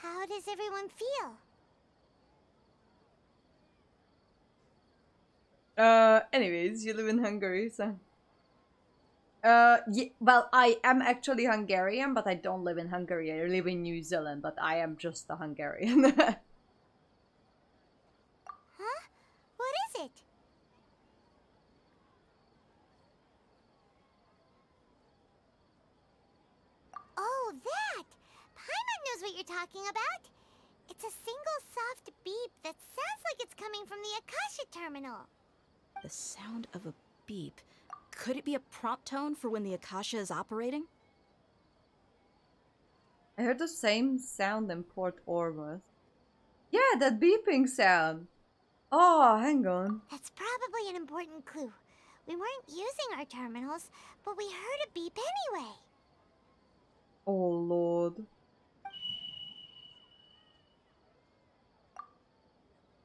How does everyone feel? Anyways, you live in Hungary, so... yeah, well, I am actually Hungarian, but I don't live in Hungary. I live in New Zealand, but I am just a Hungarian. Huh? What is it? Oh, that! Paimon knows what you're talking about. It's a single soft beep that sounds like it's coming from the Akasha terminal. The sound of a beep. Could it be a prompt tone for when the Akasha is operating? I heard the same sound in Port Ormuz. Yeah, that beeping sound. Oh, hang on. That's probably an important clue. We weren't using our terminals, but we heard a beep anyway. Oh, Lord.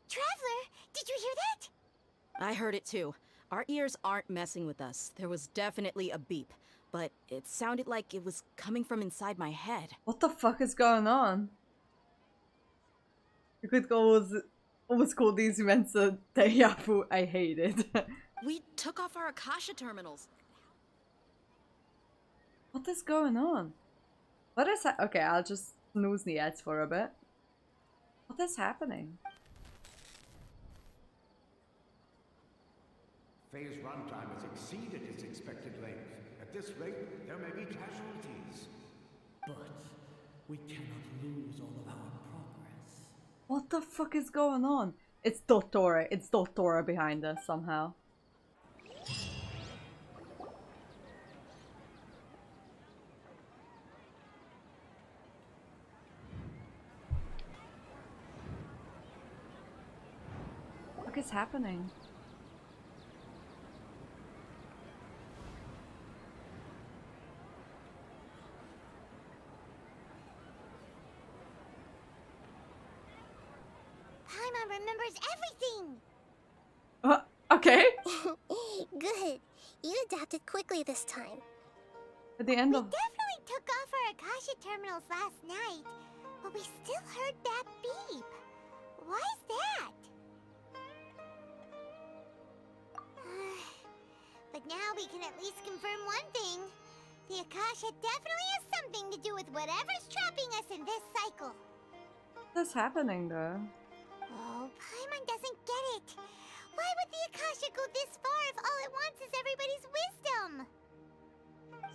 Traveler, did you hear that? I heard it too. Our ears aren't messing with us. There was definitely a beep, but it sounded like it was coming from inside my head. What the fuck is going on? You could almost call these events a deja vu. I hate it. We took off our Akasha terminals. What is going on? What is that? Okay, I'll just snooze the ads for a bit. What is happening? Phase runtime has exceeded its expected length. At this rate, there may be casualties. But we cannot lose all of our progress. What the fuck is going on? It's Dottora. It's Dottora behind us somehow. What is happening? Paimon remembers everything! Okay. Good. You adapted quickly this time. At the end We of... definitely took off our Akasha terminals last night, but we still heard that beep. Why is that? But now we can at least confirm one thing. The Akasha definitely has something to do with whatever's trapping us in this cycle. What's happening though? Oh, Paimon doesn't get it. Why would the Akasha go this far if all it wants is everybody's wisdom?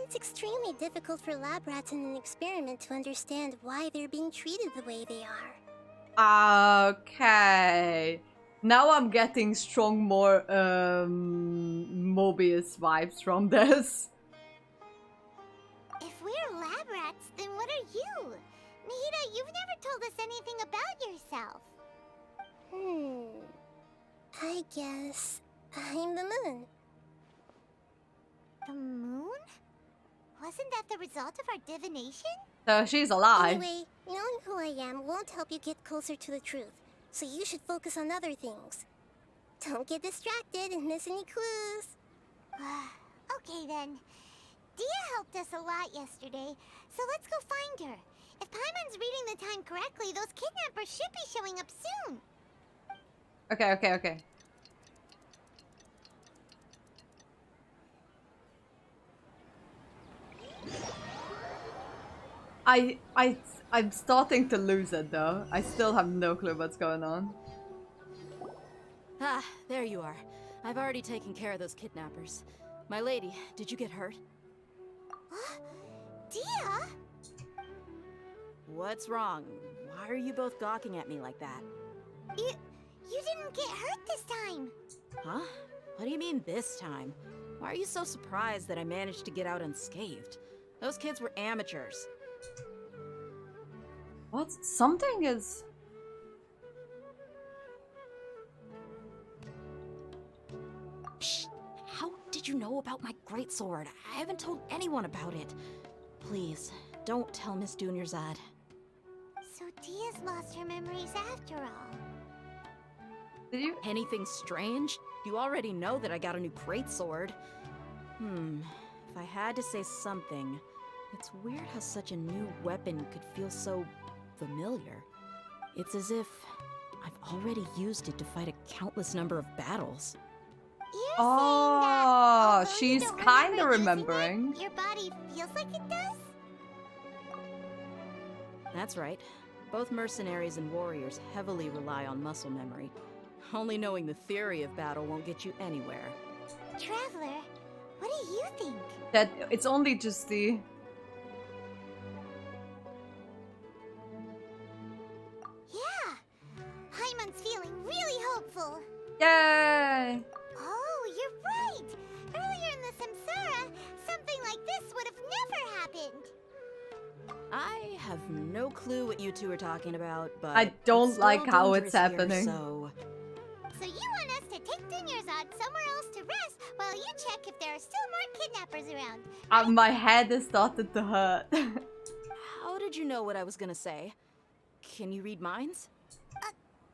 It's extremely difficult for lab rats in an experiment to understand why they're being treated the way they are. Okay. Now I'm getting strong more Mobius vibes from this. If we're lab rats, then what are you? Nahida, you've never told us anything about yourself. I guess I'm the moon. The moon? Wasn't that the result of our divination? So she's alive. Anyway, knowing who I am won't help you get closer to the truth, so you should focus on other things. Don't get distracted and miss any clues. Okay then. Dia helped us a lot yesterday, so let's go find her. If Paimon's reading the time correctly, those kidnappers should be showing up soon. Okay. I'm starting to lose it though. I still have no clue what's going on. Ah, there you are. I've already taken care of those kidnappers. My lady, did you get hurt? Dia? What's wrong? Why are you both gawking at me like that? You didn't get hurt this time. Huh? What do you mean this time? Why are you so surprised that I managed to get out unscathed? Those kids were amateurs. What? Something is... Shh! How did you know about my greatsword? I haven't told anyone about it. Please, don't tell Miss Dunyarzad. So Dia's lost her memories after all. Did you? Anything strange? You already know that I got a new greatsword. If I had to say something, it's weird how such a new weapon could feel so familiar. It's as if I've already used it to fight a countless number of battles. Oh, she's kind of remembering. Your body feels like it does? That's right. Both mercenaries and warriors heavily rely on muscle memory. Only knowing the theory of battle won't get you anywhere. Traveler, what do you think? That it's only just the... Yeah, Paimon's feeling really hopeful. Yay! Oh, you're right. Earlier in the Samsara, something like this would have never happened. I have no clue what you two are talking about, but I don't it's like still how it's dangerous here, happening. So you want us to take Dunyarzad somewhere else to rest while you check if there are still more kidnappers around? My head is starting to hurt. How did you know what I was gonna say? Can you read minds?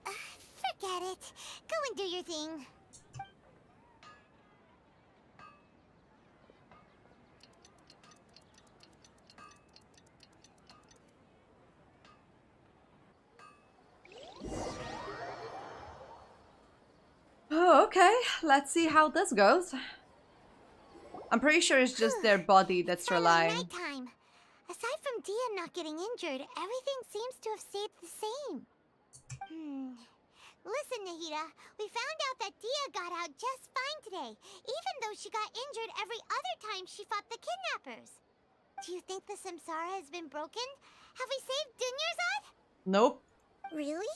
Forget it. Go and do your thing. Oh, okay. Let's see how this goes. I'm pretty sure it's just their body that's relying. Nighttime. Aside from Dia not getting injured, everything seems to have stayed the same. Listen, Nahida, we found out that Dia got out just fine today, even though she got injured every other time she fought the kidnappers. Do you think the Samsara has been broken? Have we saved Dunyarzad? Nope. Really?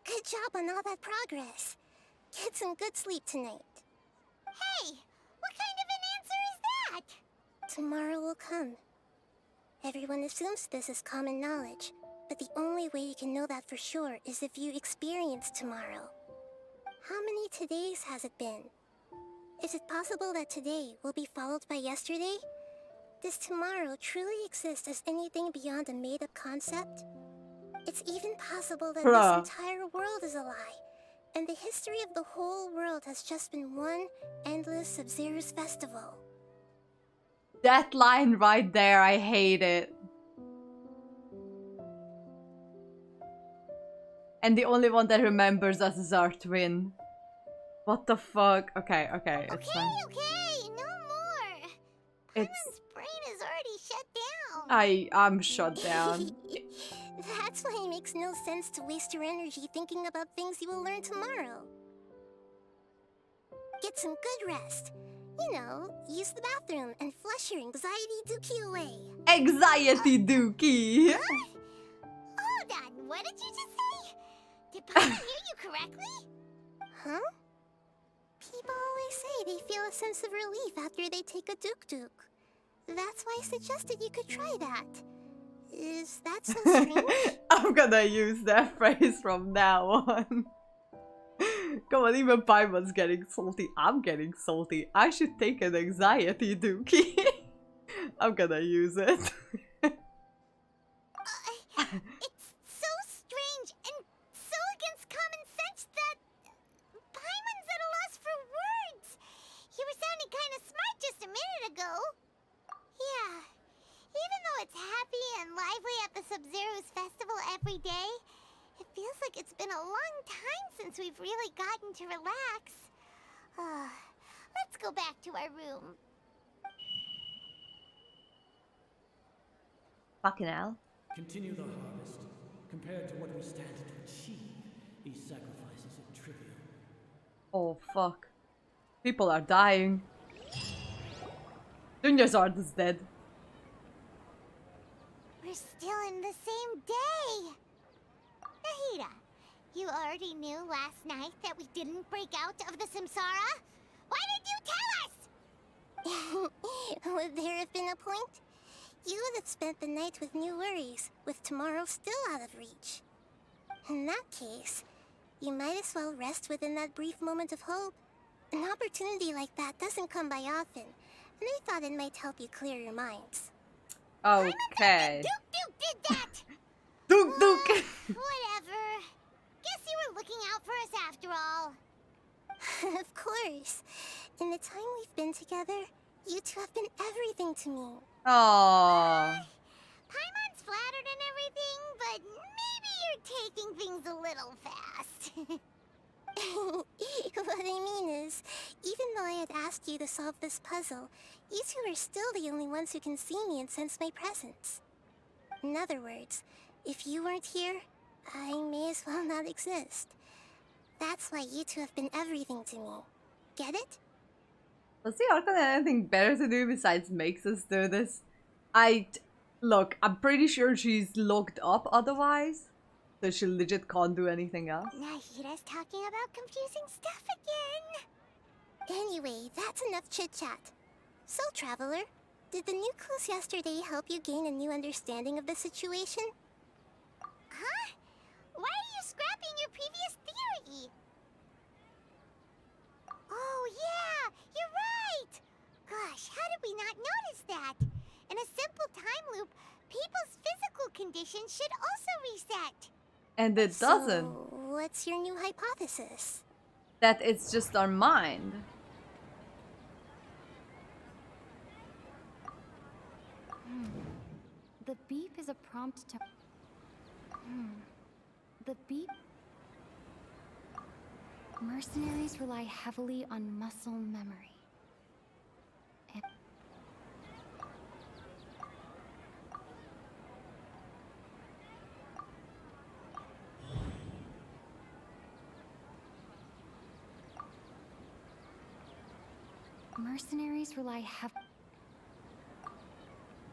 Good job on all that progress. Get some good sleep tonight. Hey, what kind of an answer is that? Tomorrow will come. Everyone assumes this is common knowledge, but the only way you can know that for sure is if you experience tomorrow. How many todays has it been? Is it possible that today will be followed by yesterday? Does tomorrow truly exist as anything beyond a made-up concept? It's even possible that this entire world is a lie, and the history of the whole world has just been one endless Sub-Zero's festival. That line right there, I hate it. And the only one that remembers us is our twin. What the fuck? Okay, it's fine. Okay, no more. Paimon's brain is already shut down. I'm shut down. That's why it makes no sense to waste your energy thinking about things you will learn tomorrow. Get some good rest. You know, use the bathroom and flush your anxiety dookie away. Anxiety dookie. Hold on, what did you just say? Did Paimon hear you correctly? Huh? People always say they feel a sense of relief after they take a duk-duk. That's why I suggested you could try that. Is that so strange? I'm gonna use that phrase from now on. Come on, even Paimon's getting salty. I'm getting salty. I should take an anxiety dookie. I'm gonna use it. It's so strange and so against common sense that Paimon's at a loss for words. You were sounding kind of smart just a minute ago. Yeah, even though it's happy and lively at the Sub-Zero's festival every day, it feels like it's been a long time since we've really gotten to relax. Let's go back to our room. Fucking hell. Continue the harvest. Compared to what we stand to achieve, these sacrifices are trivial. Oh fuck. People are dying. Dunyarzad is dead. We're still in the same day. Nahida, you already knew last night that we didn't break out of the Samsara? Why did you tell us? Would there have been a point? You would have spent the night with new worries, with tomorrow still out of reach. In that case, you might as well rest within that brief moment of hope. An opportunity like that doesn't come by often, and I thought it might help you clear your minds. Okay. Duke did that! Duke! Whatever. Guess you were looking out for us after all. Of course. In the time we've been together, you two have been everything to me. Aww. Paimon's flattered and everything, but maybe you're taking things a little fast. What I mean is, even though I had asked you to solve this puzzle, you two are still the only ones who can see me and sense my presence. In other words, if you weren't here, I may as well not exist. That's why you two have been everything to me. Get it? Does the Archon have anything better to do besides makes us do this? Look, I'm pretty sure she's locked up otherwise. So she legit can't do anything else. Nahida's talking about confusing stuff again. Anyway, that's enough chit-chat. So, Traveler, did the new clues yesterday help you gain a new understanding of the situation? Huh? Why are you scrapping your previous theory? Oh yeah, you're right! Gosh, how did we not notice that? In a simple time loop, people's physical condition should also reset. And it doesn't. So, what's your new hypothesis? That it's just our mind. The beep is a prompt to... The beep... Mercenaries rely heavily on muscle memory. And... Mercenaries rely heavily...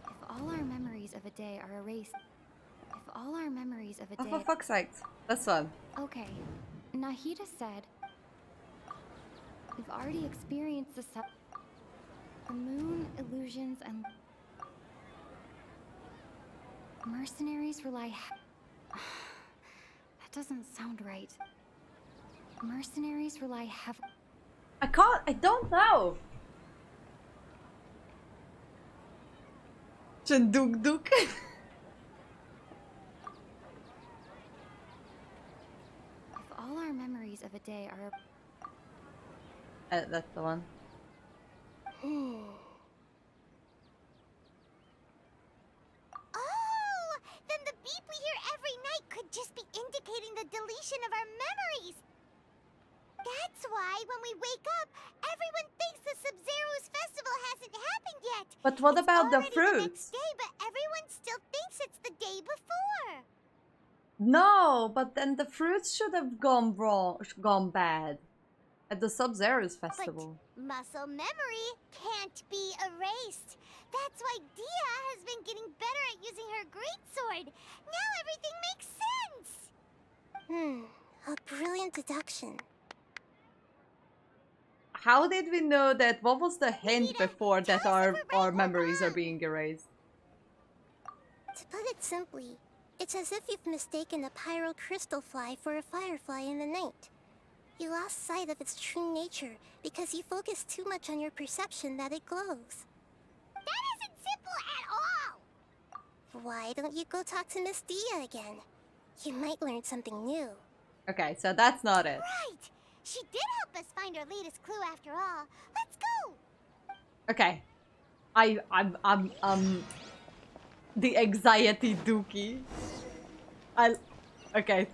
If all our memories of a day are erased... If all our memories of a day... Oh, for fuck's sake. This one. Okay. Nahida said... We've already experienced the moon, illusions, and... Mercenaries rely... That doesn't sound right. Mercenaries rely heavily... I don't know. Chanduk. If all our memories of a day are... That's the one. Oh! Then the beep we hear every night could just be indicating the deletion of our memories. That's why when we wake up, everyone thinks the Sub-Zero's festival hasn't happened yet. But what about the The next fruits? day, but everyone still thinks it's the day before. No, but then the fruits should have gone wrong, gone bad at the Sub-Zero's festival. But muscle memory can't be erased. That's why Dia has been getting better at using her greatsword. Now everything makes sense. A brilliant deduction. How did we know that? What was the hint before that our memories are being erased? To put it simply, it's as if you've mistaken a pyro crystal fly for a firefly in the night. You lost sight of its true nature because you focused too much on your perception that it glows. That isn't simple at all! Why don't you go talk to Miss Dia again? You might learn something new. Okay, so that's not it. Right! She did help us find our latest clue after all. Let's go! Okay. I'm the anxiety dookie. Okay.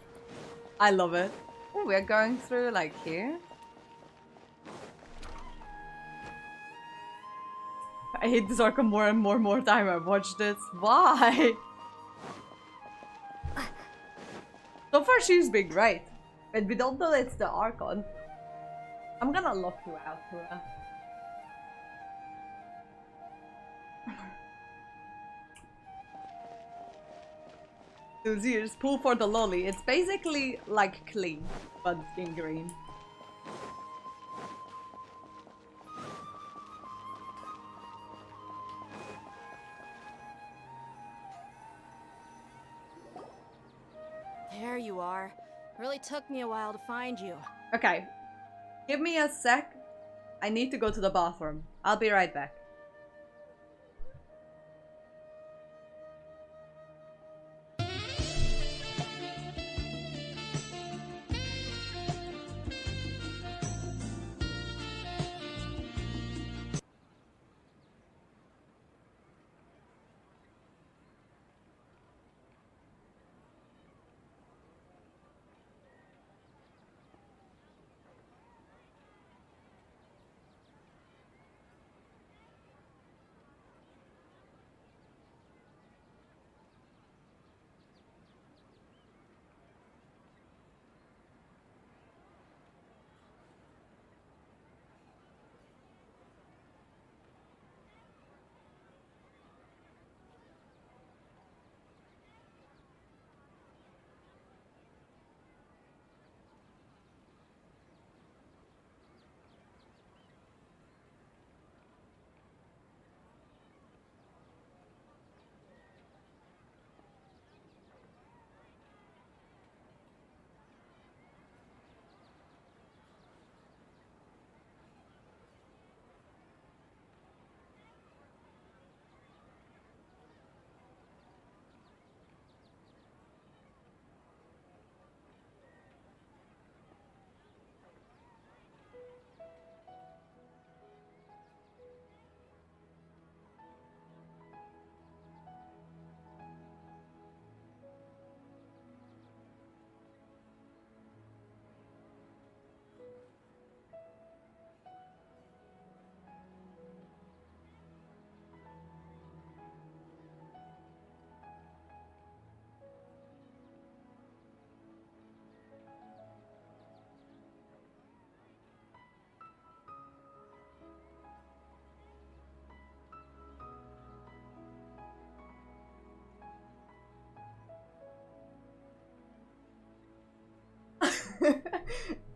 I love it. Oh, we're going through like here. I hate this Arkham more and more time I watch this. Why? So far she's being right. But we don't know it's the Archon. I'm gonna lock you out, Tura. Those ears, pull for the lolly. It's basically like clean, but in green. There you are. Really took me a while to find you. Okay. Give me a sec. I need to go to the bathroom. I'll be right back.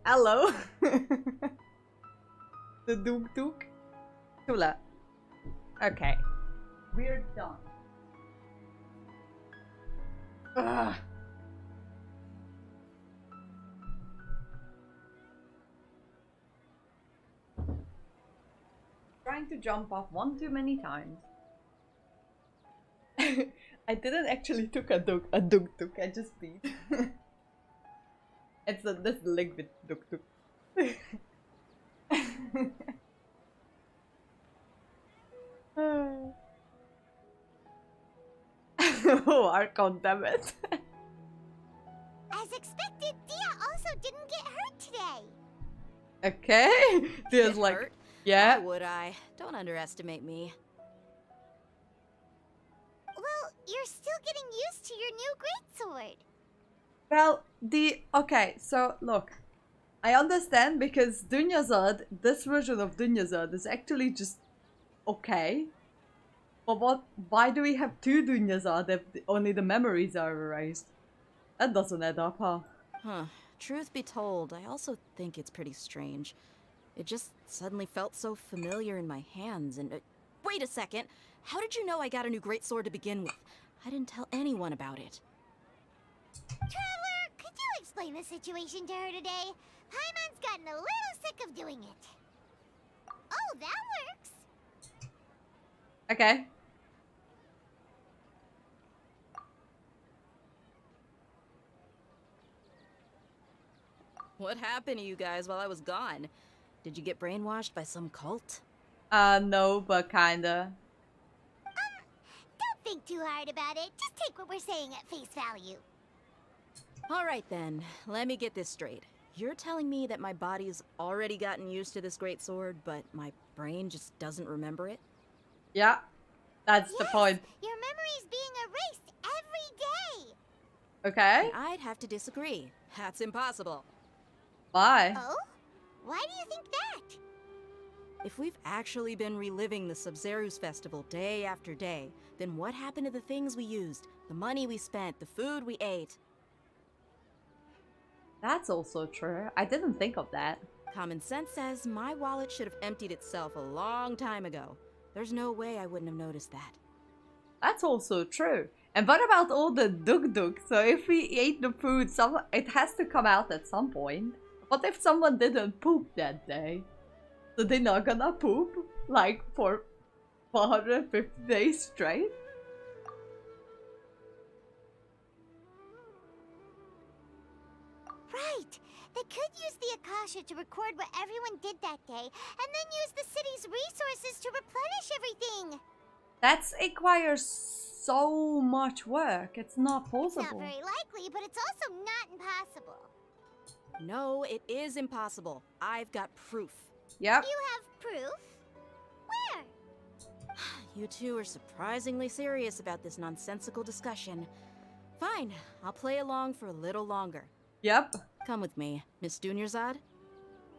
Hello. The Duke Duke. Tula. Okay. We're done. Ugh. Trying to jump off one too many times. I didn't actually took a duk I just beat. It's this link with duk. Oh, Archon, damn it. As expected, Dia also didn't get hurt today. Okay. Dia's Get like, hurt? yeah. Why would I? Don't underestimate me. Well, you're still getting used to your new greatsword. Well, okay, so look. I understand because Dunyazad, this version of Dunyazad is actually just okay. But why do we have two Dunyazad if only the memories are erased? That doesn't add up, huh? Huh. Truth be told, I also think it's pretty strange. It just suddenly felt so familiar in my hands and... wait a second! How did you know I got a new greatsword to begin with? I didn't tell anyone about it. Traveler, could you explain the situation to her today? Paimon's gotten a little sick of doing it. Oh, that works. Okay. What happened to you guys while I was gone? Did you get brainwashed by some cult? No, but kinda. Don't think too hard about it. Just take what we're saying at face value. All right then, let me get this straight. You're telling me that my body's already gotten used to this great sword, but my brain just doesn't remember it? Yeah, that's the point. Your memory's being erased every day. Okay. I'd have to disagree. That's impossible. Why? Oh? Why do you think that? If we've actually been reliving the Sub-Zeru's festival day after day, then what happened to the things we used, the money we spent, the food we ate? That's also true. I didn't think of that. Common sense says my wallet should have emptied itself a long time ago. There's no way I wouldn't have noticed that. That's also true. And what about all the duk-duk? So if we ate the food, it has to come out at some point. What if someone didn't poop that day? So they're not gonna poop? Like for 450 days straight? Right. They could use the Akasha to record what everyone did that day, and then use the city's resources to replenish everything. That requires so much work. It's not possible. It's not very likely, but it's also not impossible. No, it is impossible. I've got proof. Yep. You have proof? Where? You two are surprisingly serious about this nonsensical discussion. Fine, I'll play along for a little longer. Yep. Come with me, Miss Dunyarzad.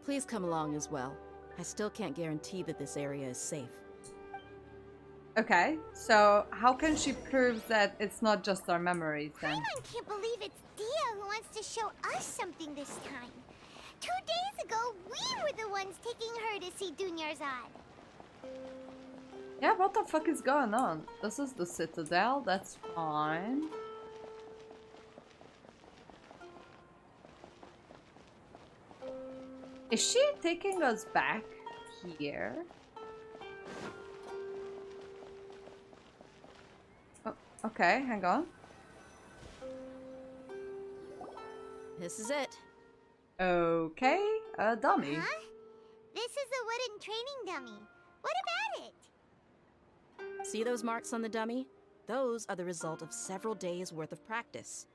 Please come along as well. I still can't guarantee that this area is safe. Okay, so how can she prove that it's not just our memories then? Paimon can't believe it's Dia who wants to show us something this time. 2 days ago, we were the ones taking her to see Dunyarzad. Yeah, what the fuck is going on? This is the Citadel, that's fine. Is she taking us back here? Oh, okay, hang on. This is it. Okay, a dummy. Huh? This is a wooden training dummy. What about it? See those marks on the dummy? Those are the result of several days' worth of practice.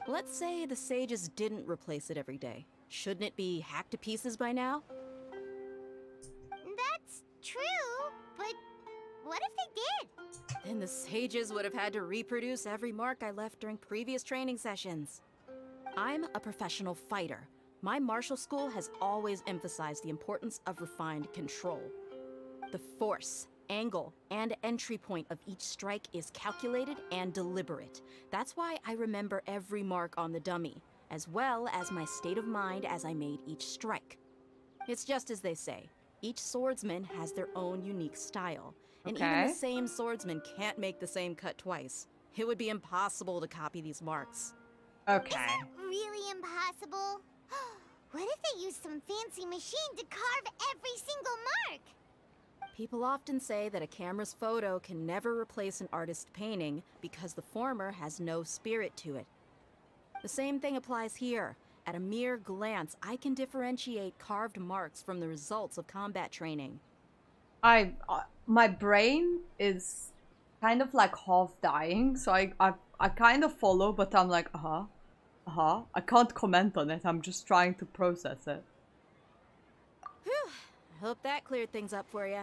Let's say the sages didn't replace it every day. Shouldn't it be hacked to pieces by now? That's true, but what if they did? Then the sages would have had to reproduce every mark I left during previous training sessions. I'm a professional fighter. My martial school has always emphasized the importance of refined control. The force, angle, and entry point of each strike is calculated and deliberate. That's why I remember every mark on the dummy, as well as my state of mind as I made each strike. It's just as they say, each swordsman has their own unique style, and even the same swordsman can't make the same cut twice. It would be impossible to copy these marks. Okay. Is it really impossible? What if they used some fancy machine to carve every single mark? People often say that a camera's photo can never replace an artist's painting because the former has no spirit to it. The same thing applies here. At a mere glance, I can differentiate carved marks from the results of combat training. My brain is kind of like half dying, so I kind of follow, but I'm like, I can't comment on it. I'm just trying to process it. Whew. Hope that cleared things up for you.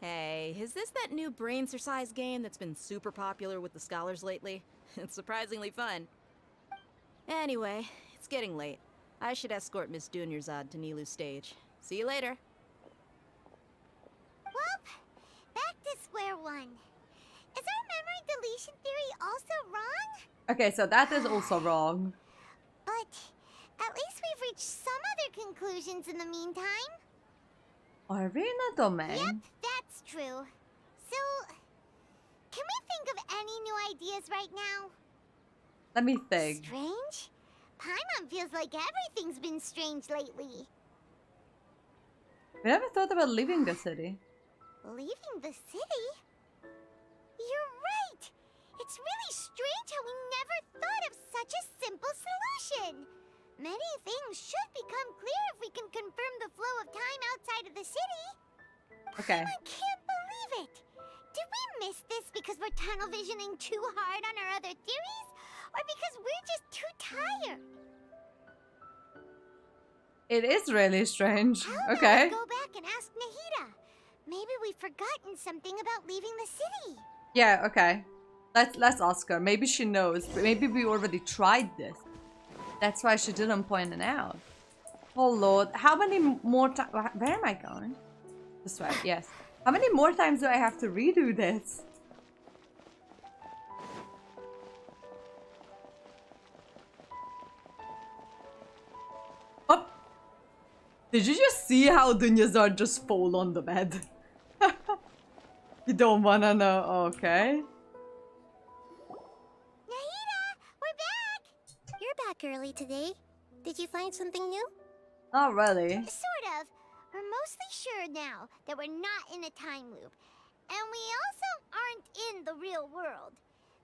Hey, is this that new brain exercise game that's been super popular with the scholars lately? It's surprisingly fun. Anyway, it's getting late. I should escort Miss Dunyarzad to Nilu's stage. See you later. Well, back to square one. Is our memory deletion theory also wrong? Okay, so that is also wrong. But at least we've reached some other conclusions in the meantime. Arena domain? Yep, that's true. So, can we think of any new ideas right now? Let me think. Strange? Paimon feels like everything's been strange lately. We never thought about leaving the city. Leaving the city? You're right! It's really strange how we never thought of such a simple solution! Many things should become clear if we can confirm the flow of time outside of the city. Okay. I can't believe it! Did we miss this because we're tunnel visioning too hard on our other theories? Or because we're just too tired? It is really strange. How Okay. about we go back and ask Nahida? Maybe we've forgotten something about leaving the city. Yeah, okay. Let's ask her. Maybe she knows. But maybe we already tried this. That's why she didn't point it out. Oh lord. How many more times? Where am I going? This way, yes. How many more times do I have to redo this? Oh! Did you just see how Dunyazar just fall on the bed? You don't wanna know, okay. Nahida, we're back! You're back early today. Did you find something new? Not really. Sort of. We're mostly sure now that we're not in a time loop. And we also aren't in the real world.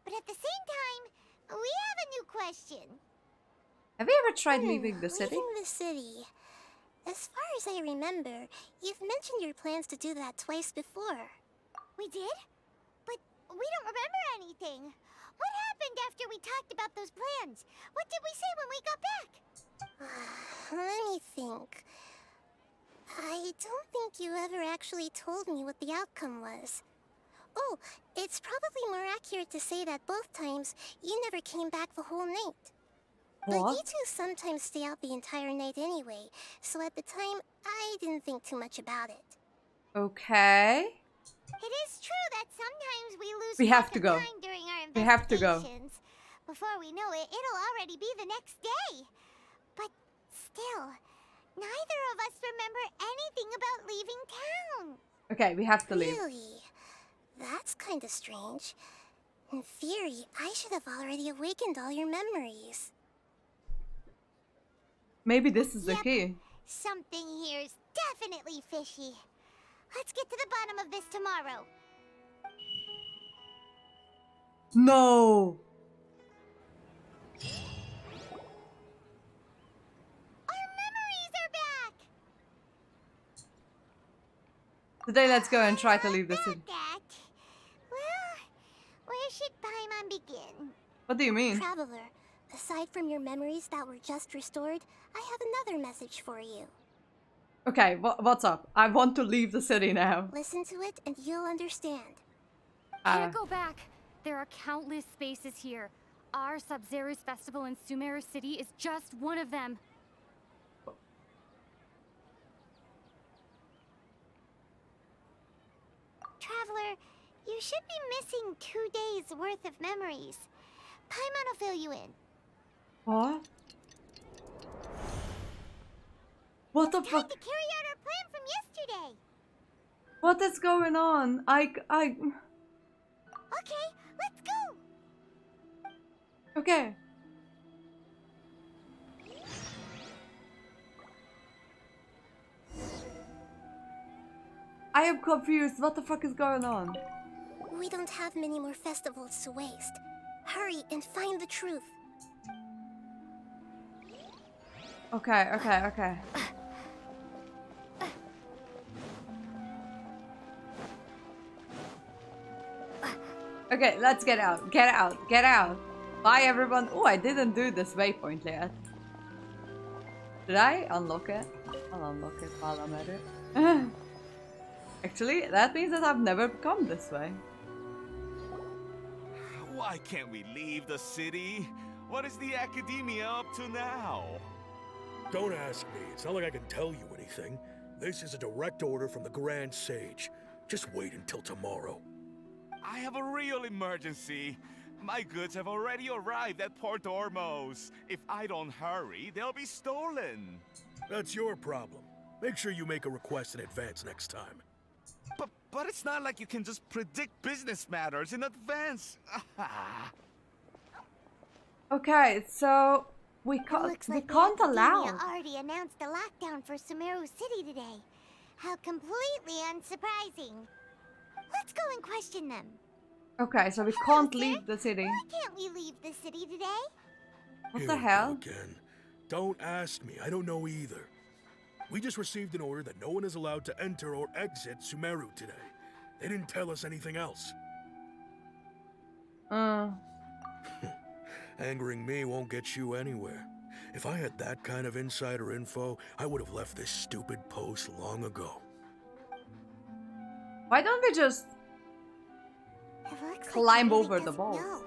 But at the same time, we have a new question. Have you ever tried leaving the city? Leaving the city. As far as I remember, you've mentioned your plans to do that twice before. We did? But we don't remember anything. What happened after we talked about those plans? What did we say when we got back? Let me think. I don't think you ever actually told me what the outcome was. Oh, it's probably more accurate to say that both times you never came back the whole night. But you two sometimes stay out the entire night anyway, so at the time, I didn't think too much about it. Okay. It is true that sometimes we lose We have track to of go. time during our We have to go. investigations. Before we know it, it'll already be the next day. But still, neither of us remember anything about leaving town. Okay, we have to leave. Really? That's kind of strange. In theory, I should have already awakened all your memories. Maybe this is the key. Something here's definitely fishy. Let's get to the bottom of this tomorrow. No. Our memories are back. Today, let's go and try to leave the city. That. Well, where should Paimon begin? What do you mean? Traveler, aside from your memories that were just restored, I have another message for you. Okay, what's up? I want to leave the city now. Listen to it and you'll understand. Can't go back. There are countless spaces here. Our Sub-Zero's festival in Sumeru City is just one of them. Traveler, you should be missing 2 days worth of memories. Paimon will fill you in. What? What the Time fuck? to carry out our plan from yesterday. What is going on? Okay, let's go. Okay. I am confused. What the fuck is going on? We don't have many more festivals to waste. Hurry and find the truth. Okay, okay, okay. Okay, let's get out. Get out. Get out. Bye, everyone. Oh, I didn't do this waypoint yet. Did I unlock it? I'll unlock it while I'm at it. Actually, that means that I've never come this way. Why can't we leave the city? What is the academia up to now? Don't ask me. It's not like I can tell you anything. This is a direct order from the Grand Sage. Just wait until tomorrow. I have a real emergency. My goods have already arrived at Port Ormos. If I don't hurry, they'll be stolen. That's your problem. Make sure you make a request in advance next time. But it's not like you can just predict business matters in advance. Okay, so We It can't. looks We like the can't Academia allow. already announced a lockdown for Sumeru City today. How completely unsurprising. Let's go and question them. Okay, so we Hello, can't sir. leave the city. Why can't we leave the city today? What Here the we hell? go again. Don't ask me. I don't know either. We just received an order that no one is allowed to enter or exit Sumeru today. They didn't tell us anything else. Angering me won't get you anywhere. If I had that kind of insider info, I would have left this stupid post long ago. Why don't we just climb over the ball? balls?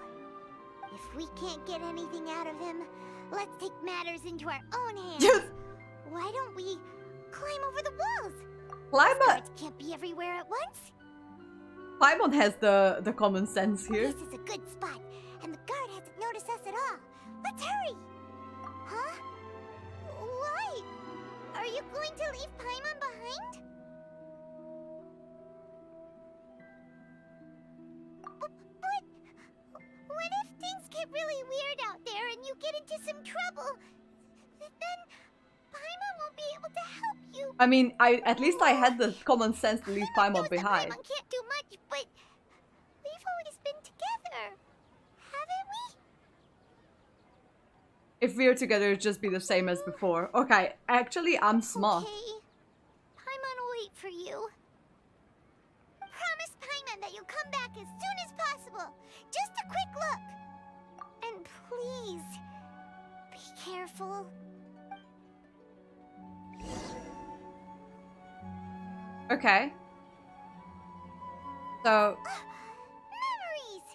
If we can't get anything out of him, let's take matters into our own hands. Yes. Why don't we climb over the walls? Climb These it. guards can't be everywhere at once. Paimon has the common sense here. This is a good spot, and the guard hasn't noticed us at all. Let's hurry! Huh? Why? Are you going to leave Paimon behind? But what if things get really weird out there and you get into some trouble? Then Paimon won't be able to help you. I mean, at least I had the common sense to leave Paimon behind. Paimon can't do much, but we've always been together, haven't we? If we're together, it'd just be the same as before. Okay, actually, I'm smart. Okay. Paimon will wait for you. Promise Paimon that you'll come back as soon as possible. Just a quick look. And please, be careful. Okay. So, Memories!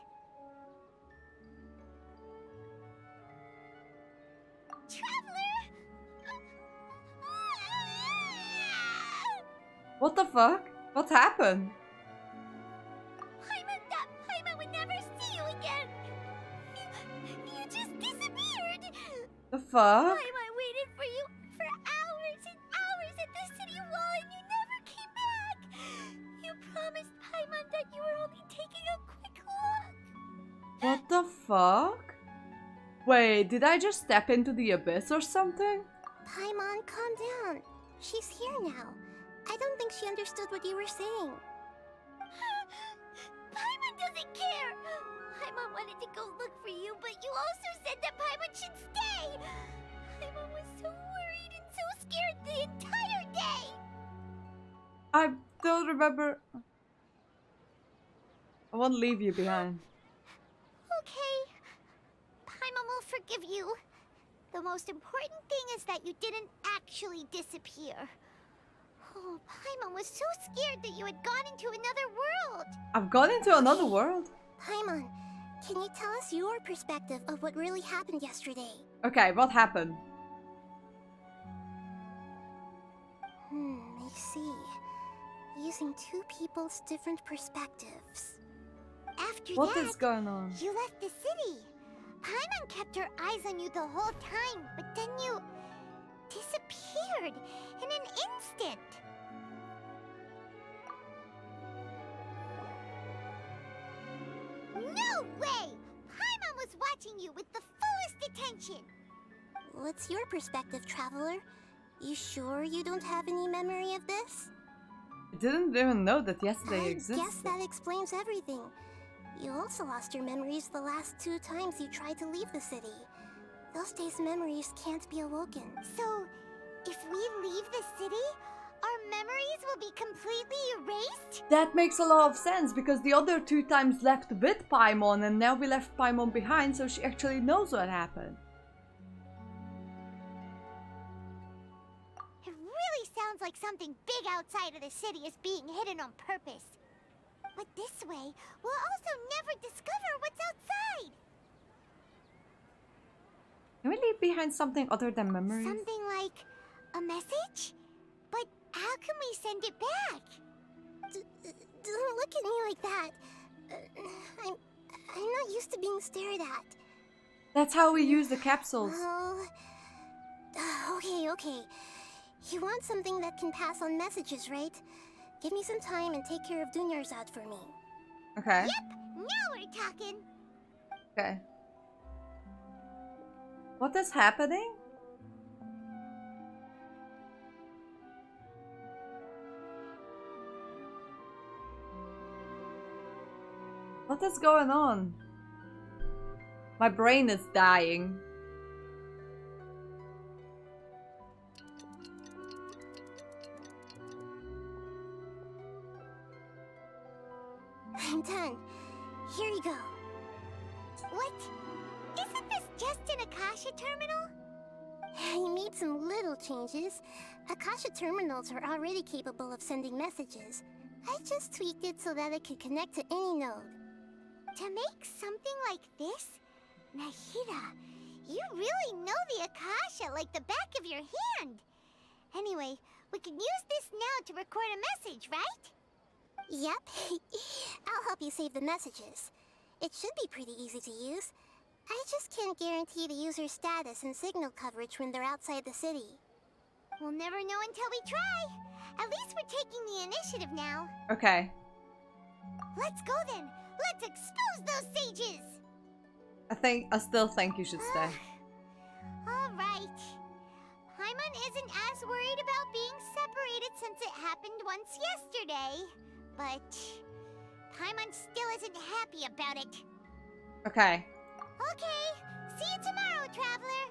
Traveler! what the fuck? What happened? Paimon thought Paimon would never see you again. You just disappeared. The fuck? Paimon waited for you for hours and hours at the city wall and you never came back. You promised Paimon that you were only taking a quick look. What the fuck? Wait, did I just step into the abyss or something? Paimon, calm down. She's here now. I don't think she understood what you were saying. Paimon doesn't care. Paimon wanted to go look for you, but you also said that Paimon should stay. Paimon was so worried and so scared the entire day. I don't remember. I won't leave you behind. Okay. Paimon will forgive you. The most important thing is that you didn't actually disappear. Oh, Paimon was so scared that you had gone into another world. I've gone into another world? Paimon, can you tell us your perspective of what really happened yesterday? Okay, what happened? I see. Using two people's different perspectives. After What that, is going on? you left the city. Paimon kept her eyes on you the whole time, but then you disappeared in an instant. No way! Paimon was watching you with the fullest attention. What's your perspective, Traveler? You sure you don't have any memory of this? I didn't even know that yesterday I existed. guess that explains everything. You also lost your memories the last 2 times you tried to leave the city. Those days' memories can't be awoken. So, if we leave the city, our memories will be completely erased? That makes a lot of sense because the other 2 times left with Paimon and now we left Paimon behind so she actually knows what happened. It really sounds like something big outside of the city is being hidden on purpose. But this way, we'll also never discover what's outside. Can we leave behind something other than memories? Something like a message? But how can we send it back? Don't look at me like that. I'm not used to being stared at. That's how we use the capsules. Oh, okay. You want something that can pass on messages, right? Give me some time and take care of Dunyarzad for me. Okay. Yep, now we're talking. Okay. What is happening? What is going on? My brain is dying. I'm done. Here you go. What? Isn't this just an Akasha terminal? I made some little changes. Akasha terminals are already capable of sending messages. I just tweaked it so that it could connect to any node. To make something like this? Nahida, you really know the Akasha like the back of your hand. Anyway, we can use this now to record a message, right? Yep. I'll help you save the messages. It should be pretty easy to use. I just can't guarantee the user's status and signal coverage when they're outside the city. We'll never know until we try. At least we're taking the initiative now. Okay. Let's go then. Let's expose those sages. I still think you should stay. All right. Paimon isn't as worried about being separated since it happened once yesterday. But Paimon still isn't happy about it. Okay. Okay. See you tomorrow, Traveler.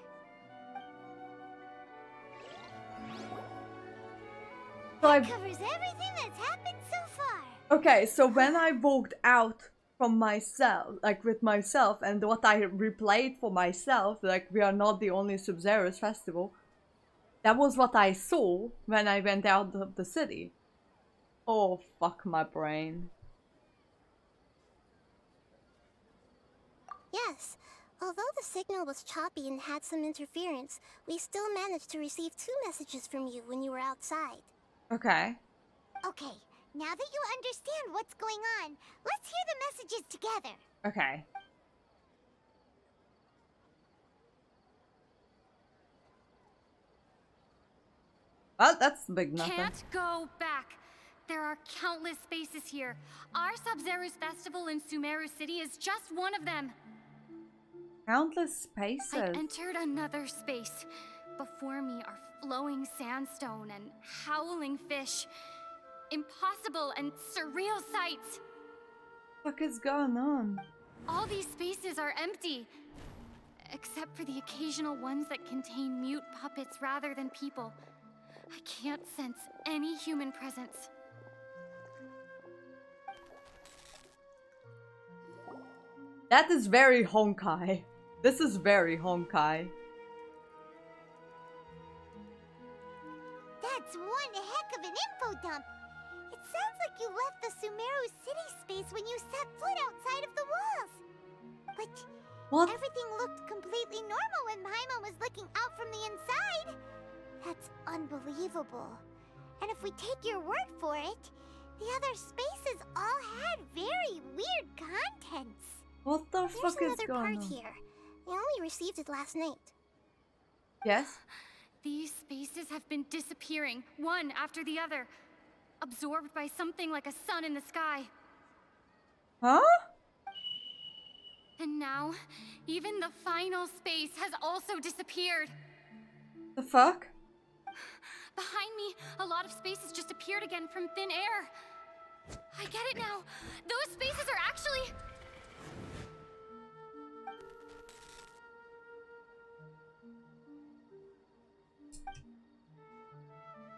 So That covers everything that's happened so far. Okay, so when I walked out from myself, like with myself, and what I replayed for myself, like we are not the only Sub-Zero's festival, that was what I saw when I went out of the city. Oh, fuck my brain. Yes. Although the signal was choppy and had some interference, we still managed to receive 2 messages from you when you were outside. Okay. Okay, now that you understand what's going on, let's hear the messages together. Okay. Well, that's big nothing. Can't go back. There are countless spaces here. Our Sub-Zero's festival in Sumeru City is just one of them. Countless spaces. I've entered another space. Before me are flowing sandstone and howling fish. Impossible and surreal sights. What is going on? All these spaces are empty. Except for the occasional ones that contain mute puppets rather than people. I can't sense any human presence. That is very Honkai. This is very Honkai. That's one heck of an info dump. It sounds like you left the Sumeru city space when you set foot outside of the walls. But what? Everything looked completely normal when Paimon was looking out from the inside. That's unbelievable. And if we take your word for it, the other spaces all had very weird contents. What the fuck is There's another going part on? here. We only received it last night. Yes? These spaces have been disappearing, one after the other. Absorbed by something like a sun in the sky. Huh? And now, even the final space has also disappeared. The fuck? Behind me, a lot of spaces just appeared again from thin air. I get it now. Those spaces are actually...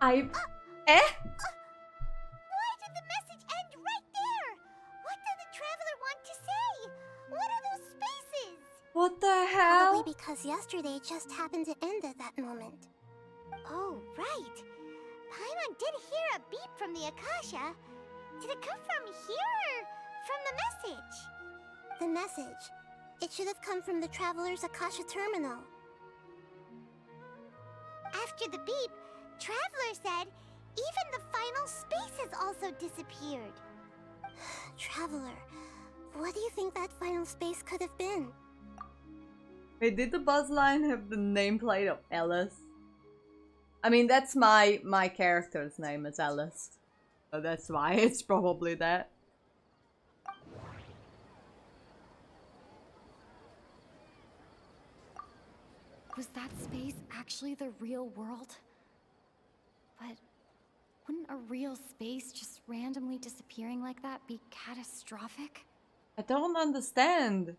Eh? Why did the message end right there? What did the traveler want to say? What are those spaces? What the hell? Probably because yesterday just happened to end at that moment. Oh, right. Paimon did hear a beep from the Akasha. Did it come from here or from the message? The message. It should have come from the Traveler's Akasha terminal. After the beep, Traveler said even the final space has also disappeared. Traveler, what do you think that final space could have been? Wait, did the buzz line have the nameplate of Alice? I mean, that's my character's name is Alice. So that's why it's probably that. Was that space actually the real world? But wouldn't a real space just randomly disappearing like that be catastrophic? I don't understand.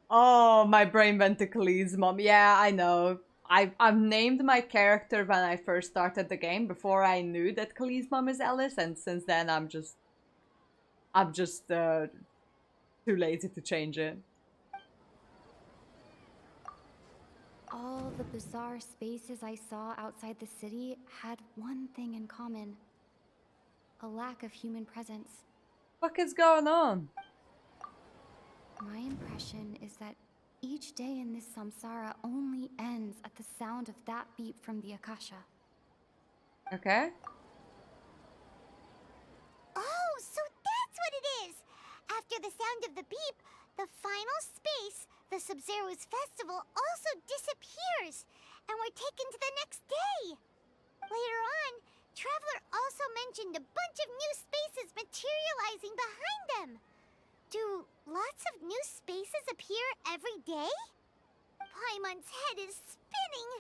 Oh, my brain went to Kalee's mom. Yeah, I know. I've named my character when I first started the game before I knew that Kalee's mom is Alice, and since then I'm just too lazy to change it. All the bizarre spaces I saw outside the city had one thing in common. A lack of human presence. What is going on? My impression is that each day in this samsara only ends at the sound of that beep from the Akasha. Okay. Oh, so that's what it is! After the sound of the beep, the final space, the Sub-Zero's festival, also disappears, and we're taken to the next day. Later on, Traveler also mentioned a bunch of new spaces materializing behind them. Do lots of new spaces appear every day? Paimon's head is spinning.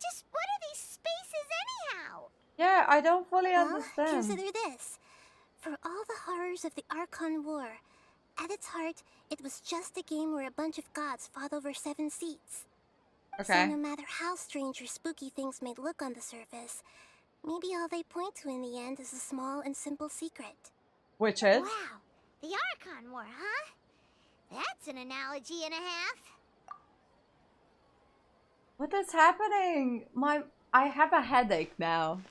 Just what are these spaces anyhow? Yeah, I don't fully Well, understand. consider this. For all the horrors of the Archon War, at its heart, it was just a game where a bunch of gods fought over 7 seats. Okay. So no matter how strange or spooky things may look on the surface, maybe all they point to in the end is a small and simple secret. Which is? Wow, the Archon War, huh? That's an analogy and a half. What is happening? I have a headache now.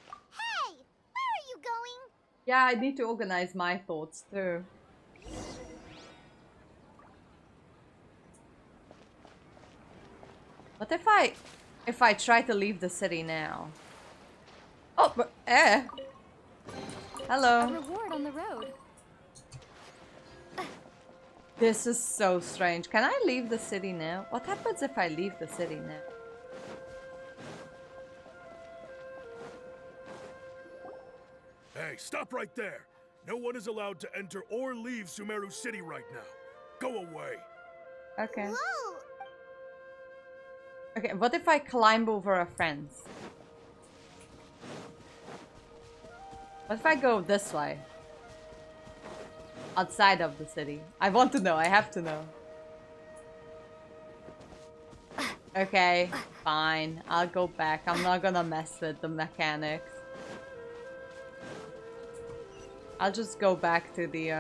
Hey, where are you going? Yeah, I need to organize my thoughts too. What if I try to leave the city now? Oh, but hello. A reward on the road. This is so strange. Can I leave the city now? What happens if I leave the city now? Hey, stop right there! No one is allowed to enter or leave Sumeru City right now. Go away. Okay. Whoa! Okay, what if I climb over a fence? What if I go this way? Outside of the city. I want to know. I have to know. Okay, fine. I'll go back. I'm not gonna mess with the mechanics. I'll just go back to the,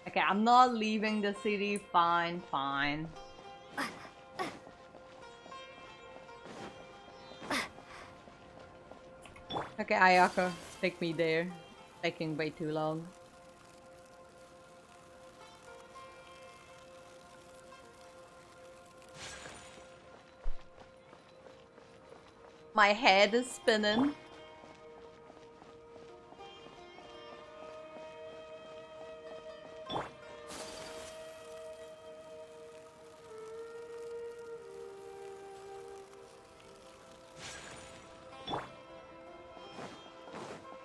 Okay, I'm not leaving the city. Fine, fine. Okay, Ayaka, take me there. Taking way too long. My head is spinning.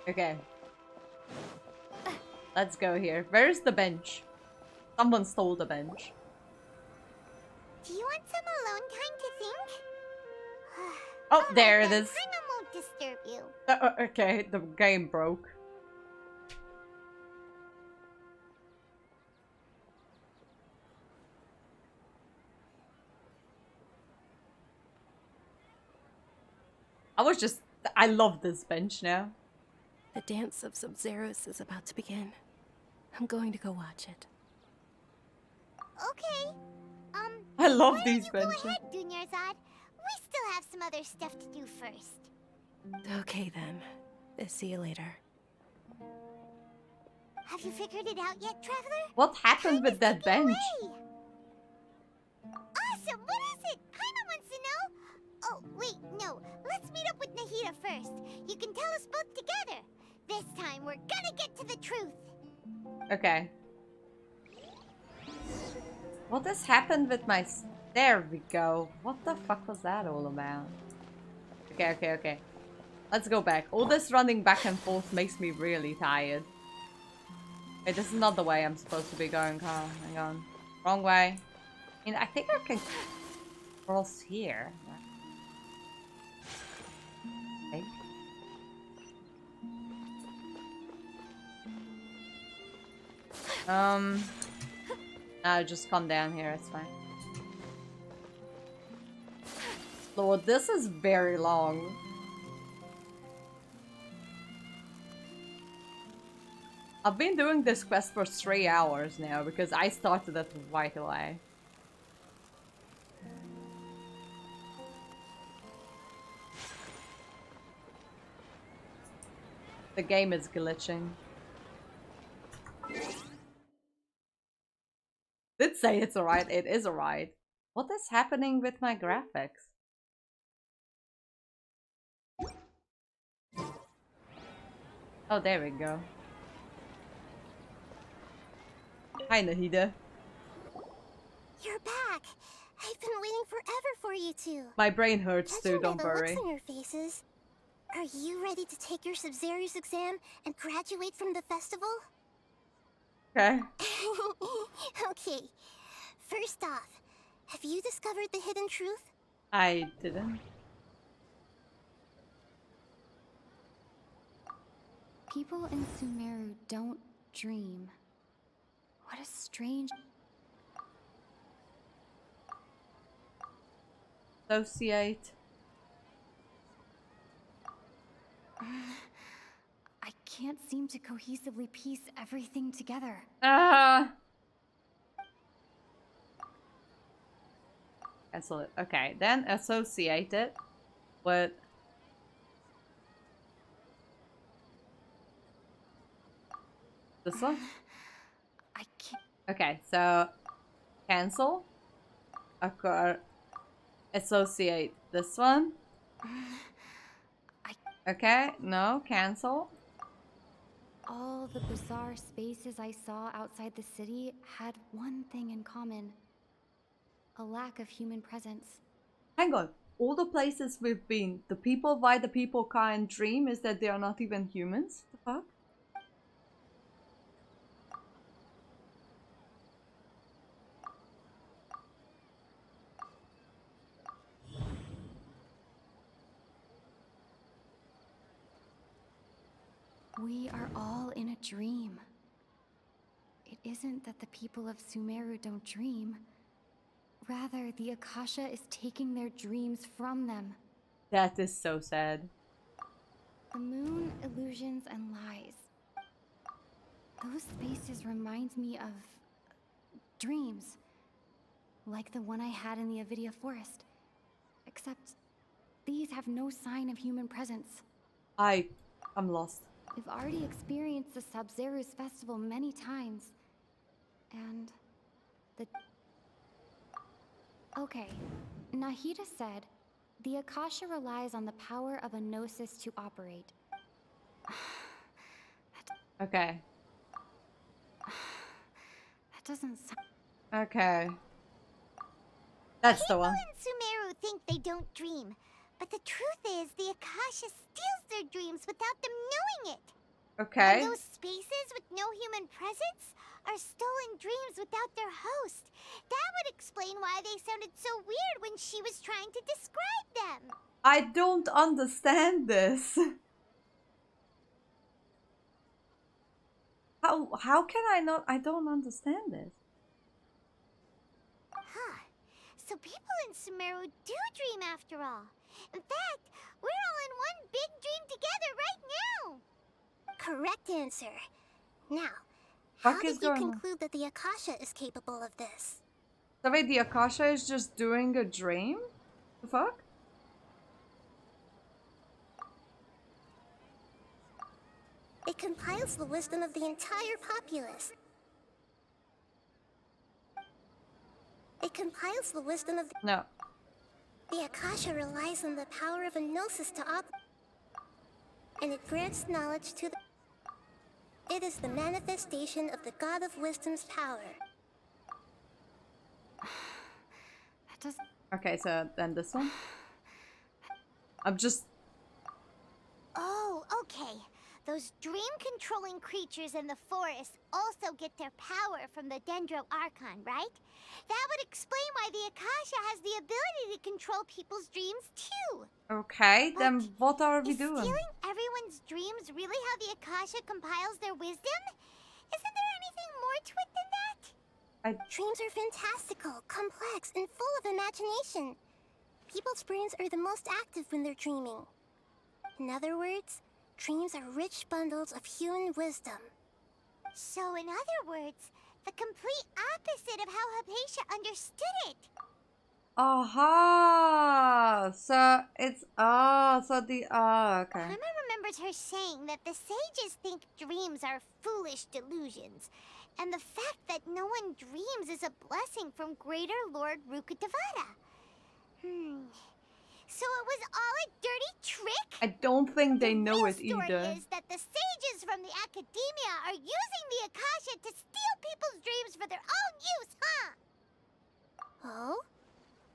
Okay. Let's go here. Where's the bench? Someone stole the bench. Do you want some alone time to think? Oh, there it is. Paimon won't disturb you. Okay, the game broke. I love this bench now. The dance of Sub-Zeros is about to begin. I'm going to go watch it. Okay. I love why these don't you benches. Go ahead, Dunyarzad. We still have some other stuff to do first. Okay then. See you later. Have you figured it out yet, Traveler? What happened with that bench? Awesome! What is it? Paimon wants to know. Oh, wait, no. Let's meet up with Nahida first. You can tell us both together. This time, we're gonna get to the truth. Okay. What has happened with my... There we go. What the fuck was that all about? Okay. Let's go back. All this running back and forth makes me really tired. Okay, this is not the way I'm supposed to be going, Carl. Hang on. Wrong way. I mean, I think I can cross here. Okay. No, just come down here, it's fine. Lord, this is very long. I've been doing this quest for 3 hours now because I started it right away. The game is glitching. Did say it's alright, it is alright. What is happening with my graphics? Oh, there we go. Hi, Nahida. You're back. I've been waiting forever for you two. My brain hurts too, Judging by don't the worry. looks on your faces, are you ready to take your Sub-Zero's exam and graduate from the festival? Okay. Okay. First off, have you discovered the hidden truth? I didn't. People in Sumeru don't dream. What a strange... Associate. I can't seem to cohesively piece everything together. Cancel it. Okay, then associate it with... this one? I can't... Okay, so cancel. Associate this one. Okay, no, cancel. All the bizarre spaces I saw outside the city had one thing in common. A lack of human presence. Hang on. All the places we've been, the people why the people can't dream is that they are not even humans? The fuck? We are all in a dream. It isn't that the people of Sumeru don't dream. Rather, the Akasha is taking their dreams from them. That is so sad. The moon, illusions, and lies. Those spaces remind me of... dreams. Like the one I had in the Avidia Forest. Except, these have no sign of human presence. I'm lost. We've already experienced the Sub-Zero's festival many times. And... the... Okay, Nahida said, the Akasha relies on the power of a gnosis to operate. Okay. That doesn't sound... Okay. That's the one. People in Sumeru think they don't dream, but the truth is the Akasha steals their dreams without them knowing it. Okay. And those spaces with no human presence are stolen dreams without their host. That would explain why they sounded so weird when she was trying to describe them. I don't understand this. How can I not? I don't understand this. Huh. So people in Sumeru do dream after all. In fact, we're all in one big dream together right now. Correct answer. Now, What how is did you going on? conclude that the Akasha is capable of this? So wait, the Akasha is just doing a dream? The fuck? It compiles the wisdom of the entire populace. It compiles the wisdom of the... No. The Akasha relies on the power of a gnosis to operate. And it grants knowledge to the... It is the manifestation of the God of Wisdom's power. That does... Okay, so then this one? I'm just... Oh, okay. those dream-controlling creatures in the forest also get their power from the Dendro Archon, right? That would explain why the Akasha has the ability to control people's dreams too. Okay, then what are we doing? Stealing everyone's dreams really how the Akasha compiles their wisdom? Isn't there anything more to it than that? Dreams are fantastical, complex, and full of imagination. People's brains are the most active when they're dreaming. In other words, dreams are rich bundles of human wisdom. So in other words, the complete opposite of how Hypatia understood it. Aha! So it's okay. Paimon remembers her saying that the sages think dreams are foolish delusions, and the fact that no one dreams is a blessing from Greater Lord Rukkhadevata. So it was all a dirty trick? I don't think they know it The either. story is that the sages from the academia are using the Akasha to steal people's dreams for their own use, huh? Oh?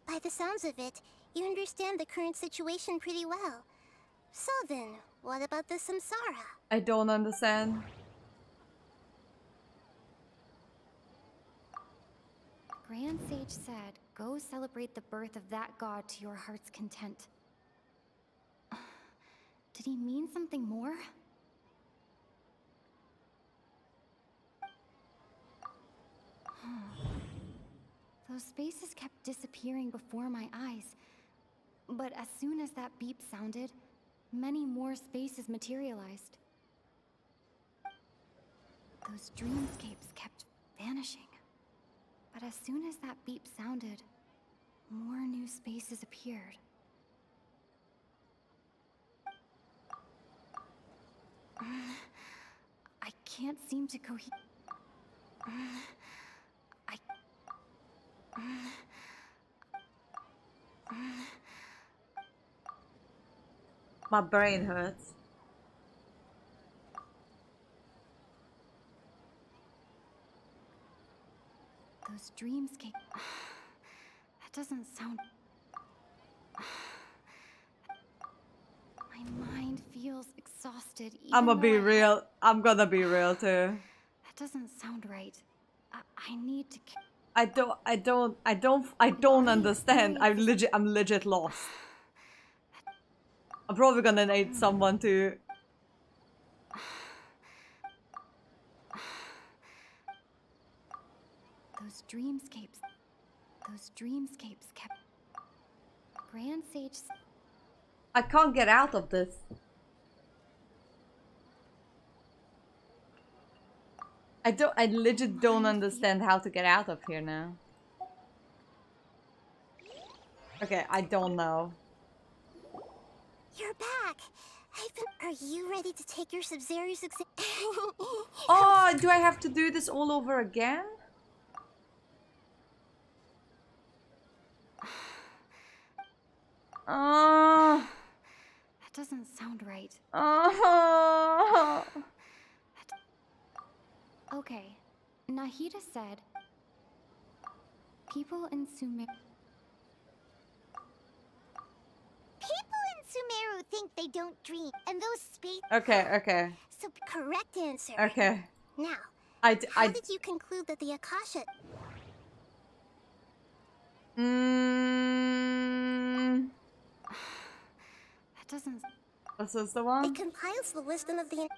By the sounds of it, you understand the current situation pretty well. So then, what about the samsara? I don't understand. Grand Sage said, go celebrate the birth of that god to your heart's content. Did he mean something more? Those spaces kept disappearing before my eyes. But as soon as that beep sounded, many more spaces materialized. Those dreamscapes kept vanishing. But as soon as that beep sounded, more new spaces appeared. I can't seem to My brain hurts. Those dreamscapes. That doesn't sound. My mind feels exhausted. I'm gonna even be though real. I'm gonna be real too. That doesn't sound right. I need to. I don't understand. I'm legit lost. I'm probably gonna need someone to. Those dreamscapes kept. Grand Sage. I can't get out of this. I legit don't understand how to get out of here now. Okay, I don't know. You're back! Are you ready to take your Sub-Zero's exam? Oh, do I have to do this all over again? That doesn't sound right. Okay, Nahida said, people in Sumeru think they don't dream, and those space. Okay. So correct answer. Okay. Now, how did you conclude that the Akasha? That doesn't. This is the one. It compiles the wisdom of the.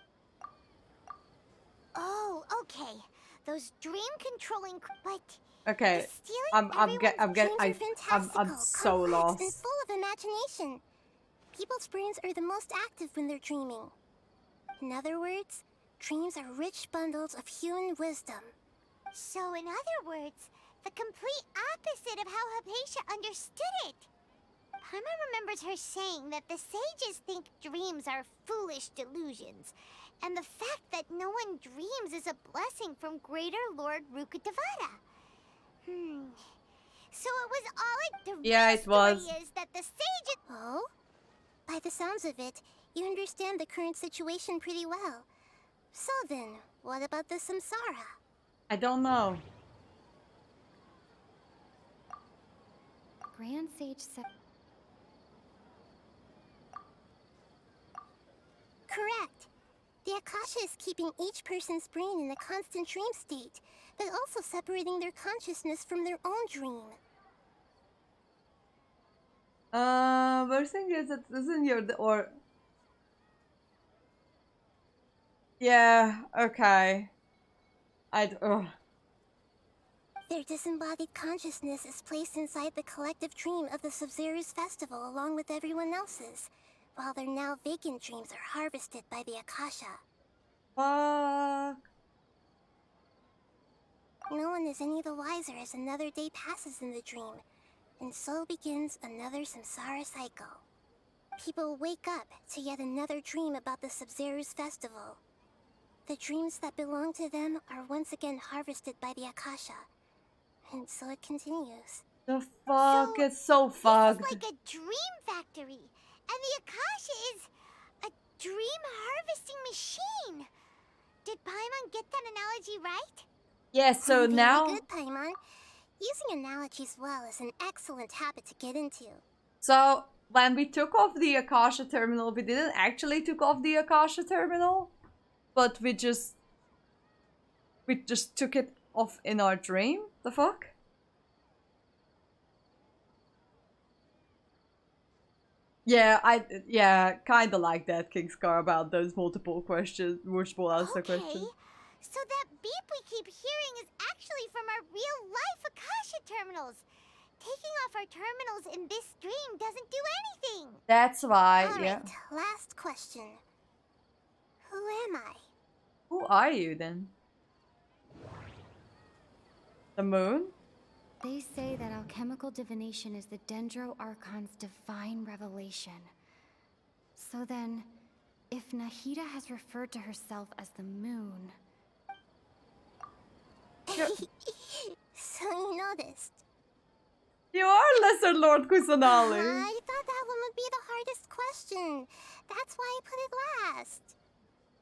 Oh, okay. Those dream-controlling, but. Okay. I'm so lost. And full of imagination. People's brains are the most active when they're dreaming. In other words, dreams are rich bundles of human wisdom. So in other words, the complete opposite of how Hypatia understood it. Paimon remembers her saying that the sages think dreams are foolish delusions, and the fact that no one dreams is a blessing from Greater Lord Rukkhadevata. So it was all the real story is that the sages. Oh? By the sounds of it, you understand the current situation pretty well. So then, what about the samsara? I don't know. Grand Sage said. Correct. Akasha is keeping each person's brain in a constant dream state, but also separating their consciousness from their own dream. Worst thing is it isn't your or. Yeah. Okay. Their disembodied consciousness is placed inside the collective dream of the Sub-Zero's festival along with everyone else's, while their now vacant dreams are harvested by the Akasha. Fuck. No one is any the wiser as another day passes in the dream, and so begins another samsara cycle. People wake up to yet another dream about the Sub-Zero's festival. The dreams that belong to them are once again harvested by the Akasha. And so it continues. The fuck? It's so fucked. It's like a dream factory, and the Akasha is a dream harvesting machine. Did Paimon get that analogy right? Yes, so Very now... good, Paimon. Using analogies well is an excellent habit to get into. So, when we took off the Akasha terminal, we didn't actually took off the Akasha terminal, but we just took it off in our dream? The fuck? Yeah, kinda like that, Kingscar, about those multiple answer questions. So that beep we keep hearing is actually from our real-life Akasha terminals. Taking off our terminals in this dream doesn't do anything. That's why, All yeah. right, last question. Who am I? Who are you, then? The moon? They say that alchemical divination is the Dendro Archon's divine revelation. So then, if Nahida has referred to herself as the moon... So you noticed. You are Lesser Lord Kusanali. I thought that one would be the hardest question. That's why I put it last.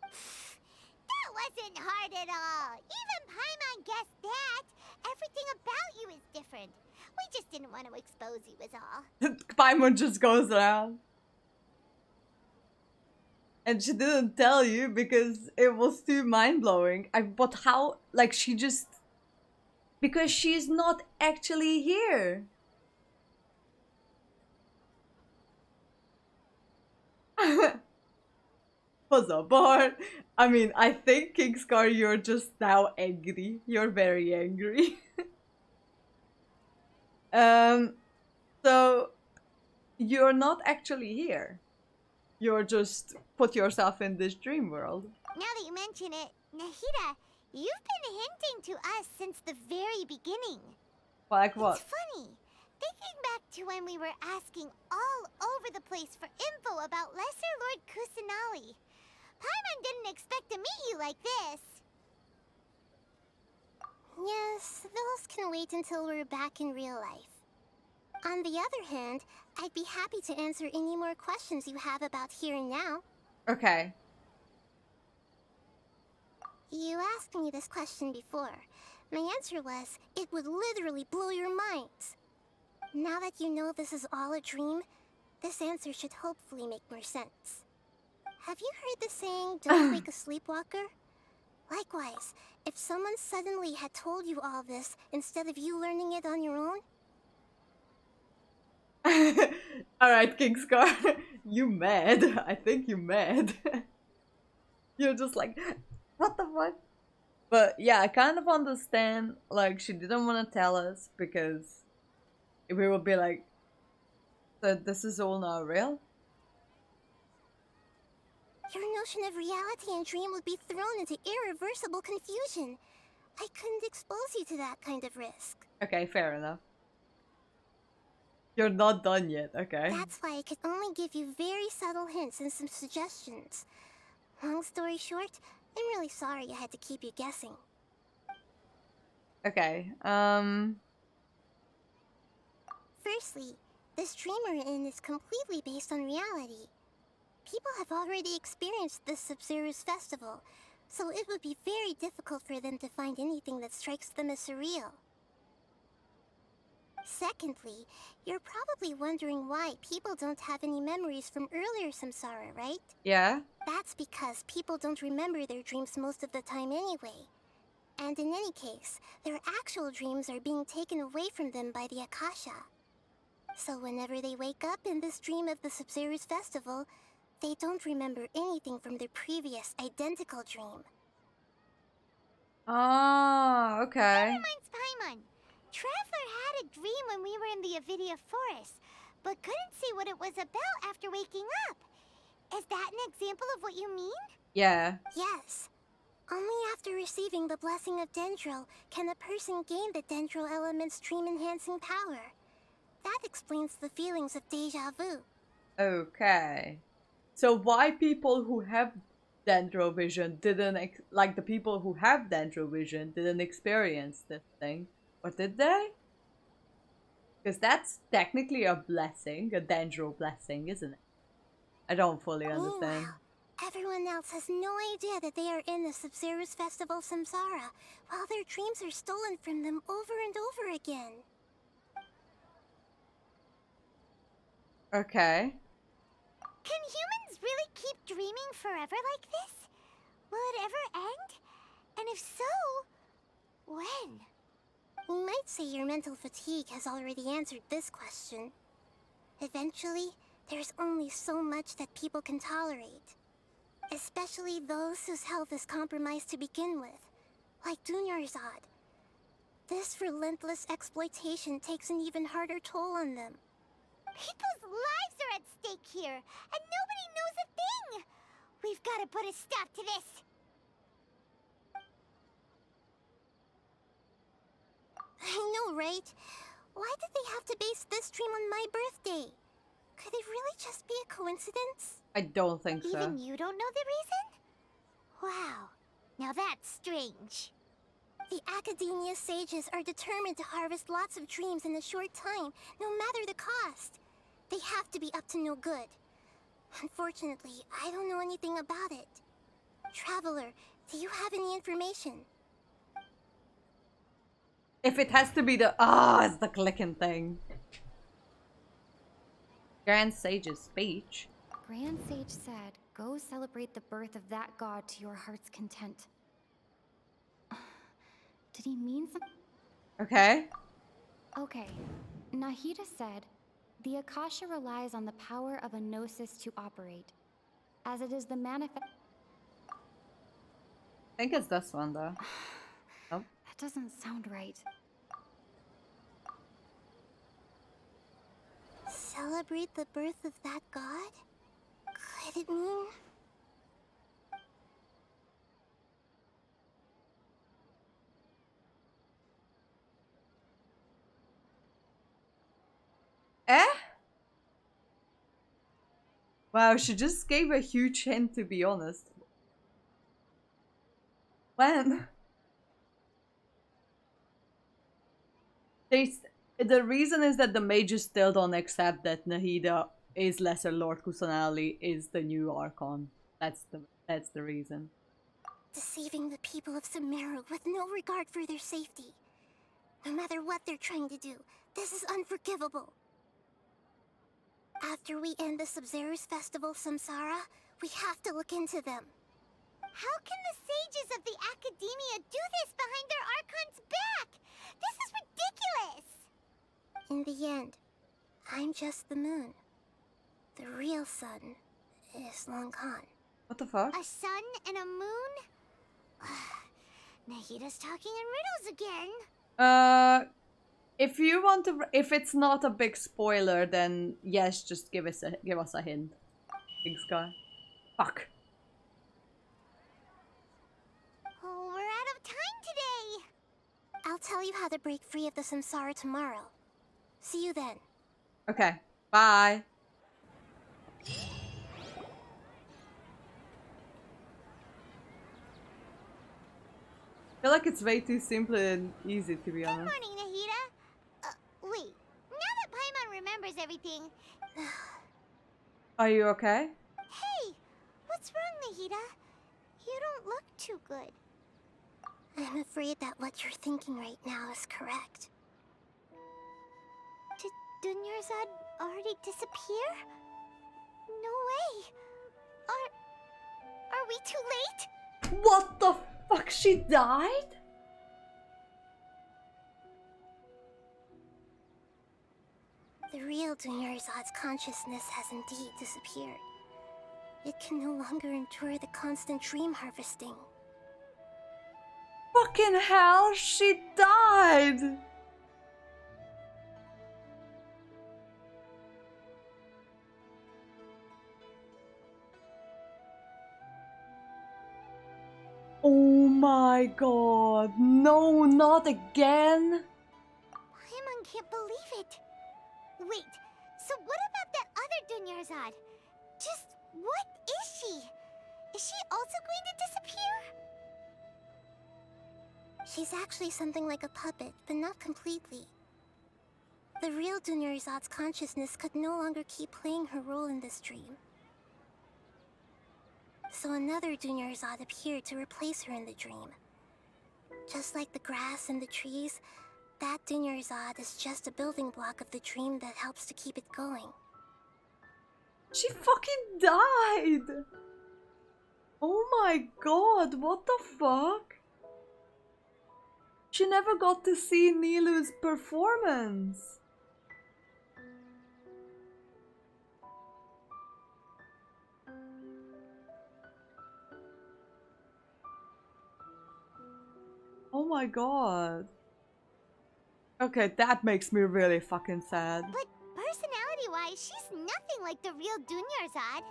That wasn't hard at all. Even Paimon guessed that. Everything about you is different. We just didn't want to expose you is all. Paimon just goes around. And she didn't tell you because it was too mind-blowing. But how, like, she just... Because she's not actually here. Was a bar. I mean, I think, Kingscar, you're just now angry. You're very angry. So you're not actually here. You're just put yourself in this dream world. Now that you mention it, Nahida, you've been hinting to us since the very beginning. Like what? It's funny. Thinking back to when we were asking all over the place for info about Lesser Lord Kusanali, Paimon didn't expect to meet you like this. Yes, those can wait until we're back in real life. On the other hand, I'd be happy to answer any more questions you have about here and now. Okay. You asked me this question before. My answer was, it would literally blow your minds. Now that you know this is all a dream, this answer should hopefully make more sense. Have you heard the saying, don't wake a sleepwalker? Likewise, if someone suddenly had told you all this instead of you learning it on your own... Alright, Kingscar. You mad. I think you mad. You're just like, what the fuck? But yeah, I kind of understand, like, she didn't want to tell us because we would be like, so this is all not real? Your notion of reality and dream would be thrown into irreversible confusion. I couldn't expose you to that kind of risk. Okay, fair enough. You're not done yet, okay. That's why I could only give you very subtle hints and some suggestions. Long story short, I'm really sorry I had to keep you guessing. Okay, Firstly, this dream we're in is completely based on reality. People have already experienced the Sub-Zero's festival, so it would be very difficult for them to find anything that strikes them as surreal. Secondly, you're probably wondering why people don't have any memories from earlier samsara, right? Yeah. That's because people don't remember their dreams most of the time anyway. And in any case, their actual dreams are being taken away from them by the Akasha. So whenever they wake up in this dream of the Sub-Zero's festival, they don't remember anything from their previous identical dream. Ah, That okay. reminds Paimon. Traveler had a dream when we were in the Avidia forest, but couldn't see what it was about after waking up. Is that an example of what you mean? Yeah. Yes. Only after receiving the blessing of Dendro can a person gain the Dendro element's dream-enhancing power. That explains the feelings of deja vu. Okay. So why people who have dendrovision didn't like the people who have dendrovision didn't experience this thing, or did they? Because that's technically a blessing, a dendro blessing, isn't it? I don't fully understand. Meanwhile, everyone else has no idea that they are in the Sub-Zero's festival Samsara, while their dreams are stolen from them over and over again. Okay. Can humans really keep dreaming forever like this? Will it ever end? And if so, when? We might say your mental fatigue has already answered this question. Eventually, there's only so much that people can tolerate. Especially those whose health is compromised to begin with, like Dunyarzad. This relentless exploitation takes an even harder toll on them. People's lives are at stake here, and nobody knows a thing! We've got to put a stop to this! I know, right? Why did they have to base this dream on my birthday? Could it really just be a coincidence? I don't think so. Even you don't know the reason? Wow, now that's strange. The Academia sages are determined to harvest lots of dreams in a short time, no matter the cost. They have to be up to no good. Unfortunately, I don't know anything about it. Traveler, do you have any information? If it has to be the it's the clicking thing. Grand Sage's speech. Grand Sage said, go celebrate the birth of that god to your heart's content. Did he mean something? Okay. Okay. Nahida said, the Akasha relies on the power of a gnosis to operate, as it is the manifest. I think it's this one though. Oh. That doesn't sound right. Celebrate the birth of that god? Could it mean... Eh? Wow, she just gave a huge hint, to be honest. When? The reason is that the mages still don't accept that Nahida is Lesser Lord Kusanali is the new Archon. That's the reason. Deceiving the people of Sumeru with no regard for their safety. No matter what they're trying to do, this is unforgivable. After we end the Sub-Zero's festival Samsara, we have to look into them. How can the sages of the Academia do this behind their Archon's back? This is ridiculous! In the end, I'm just the moon. The real sun is long gone. What the fuck? A sun and a moon? Nahida's talking in riddles again. If you want to, if it's not a big spoiler, then yes, just give us a hint. Big Sky. Fuck. Oh, we're out of time today. I'll tell you how to break free of the samsara tomorrow. See you then. Okay. Bye. I feel like it's way too simple and easy, to be honest. Good morning, Nahida. Wait. Now that Paimon remembers everything... Are you okay? Hey! What's wrong, Nahida? You don't look too good. I'm afraid that what you're thinking right now is correct. Dunyarzad already disappear? No way. Are we too late? What the fuck? She died? The real Dunyarzad's consciousness has indeed disappeared. It can no longer endure the constant dream harvesting. Fucking hell, she died! Oh my god, no, not again! Paimon can't believe it. Wait, so what about that other Dunyarzad? Just what is she? Is she also going to disappear? She's actually something like a puppet, but not completely. The real Dunyarzad's consciousness could no longer keep playing her role in this dream. So another Dunyarzad appeared to replace her in the dream. Just like the grass and the trees, that Dunyarzad is just a building block of the dream that helps to keep it going. She fucking died! Oh my god, what the fuck? She never got to see Nilu's performance. Oh my god. Okay, that makes me really fucking sad. But personality-wise, she's nothing like the real Dunyarzad.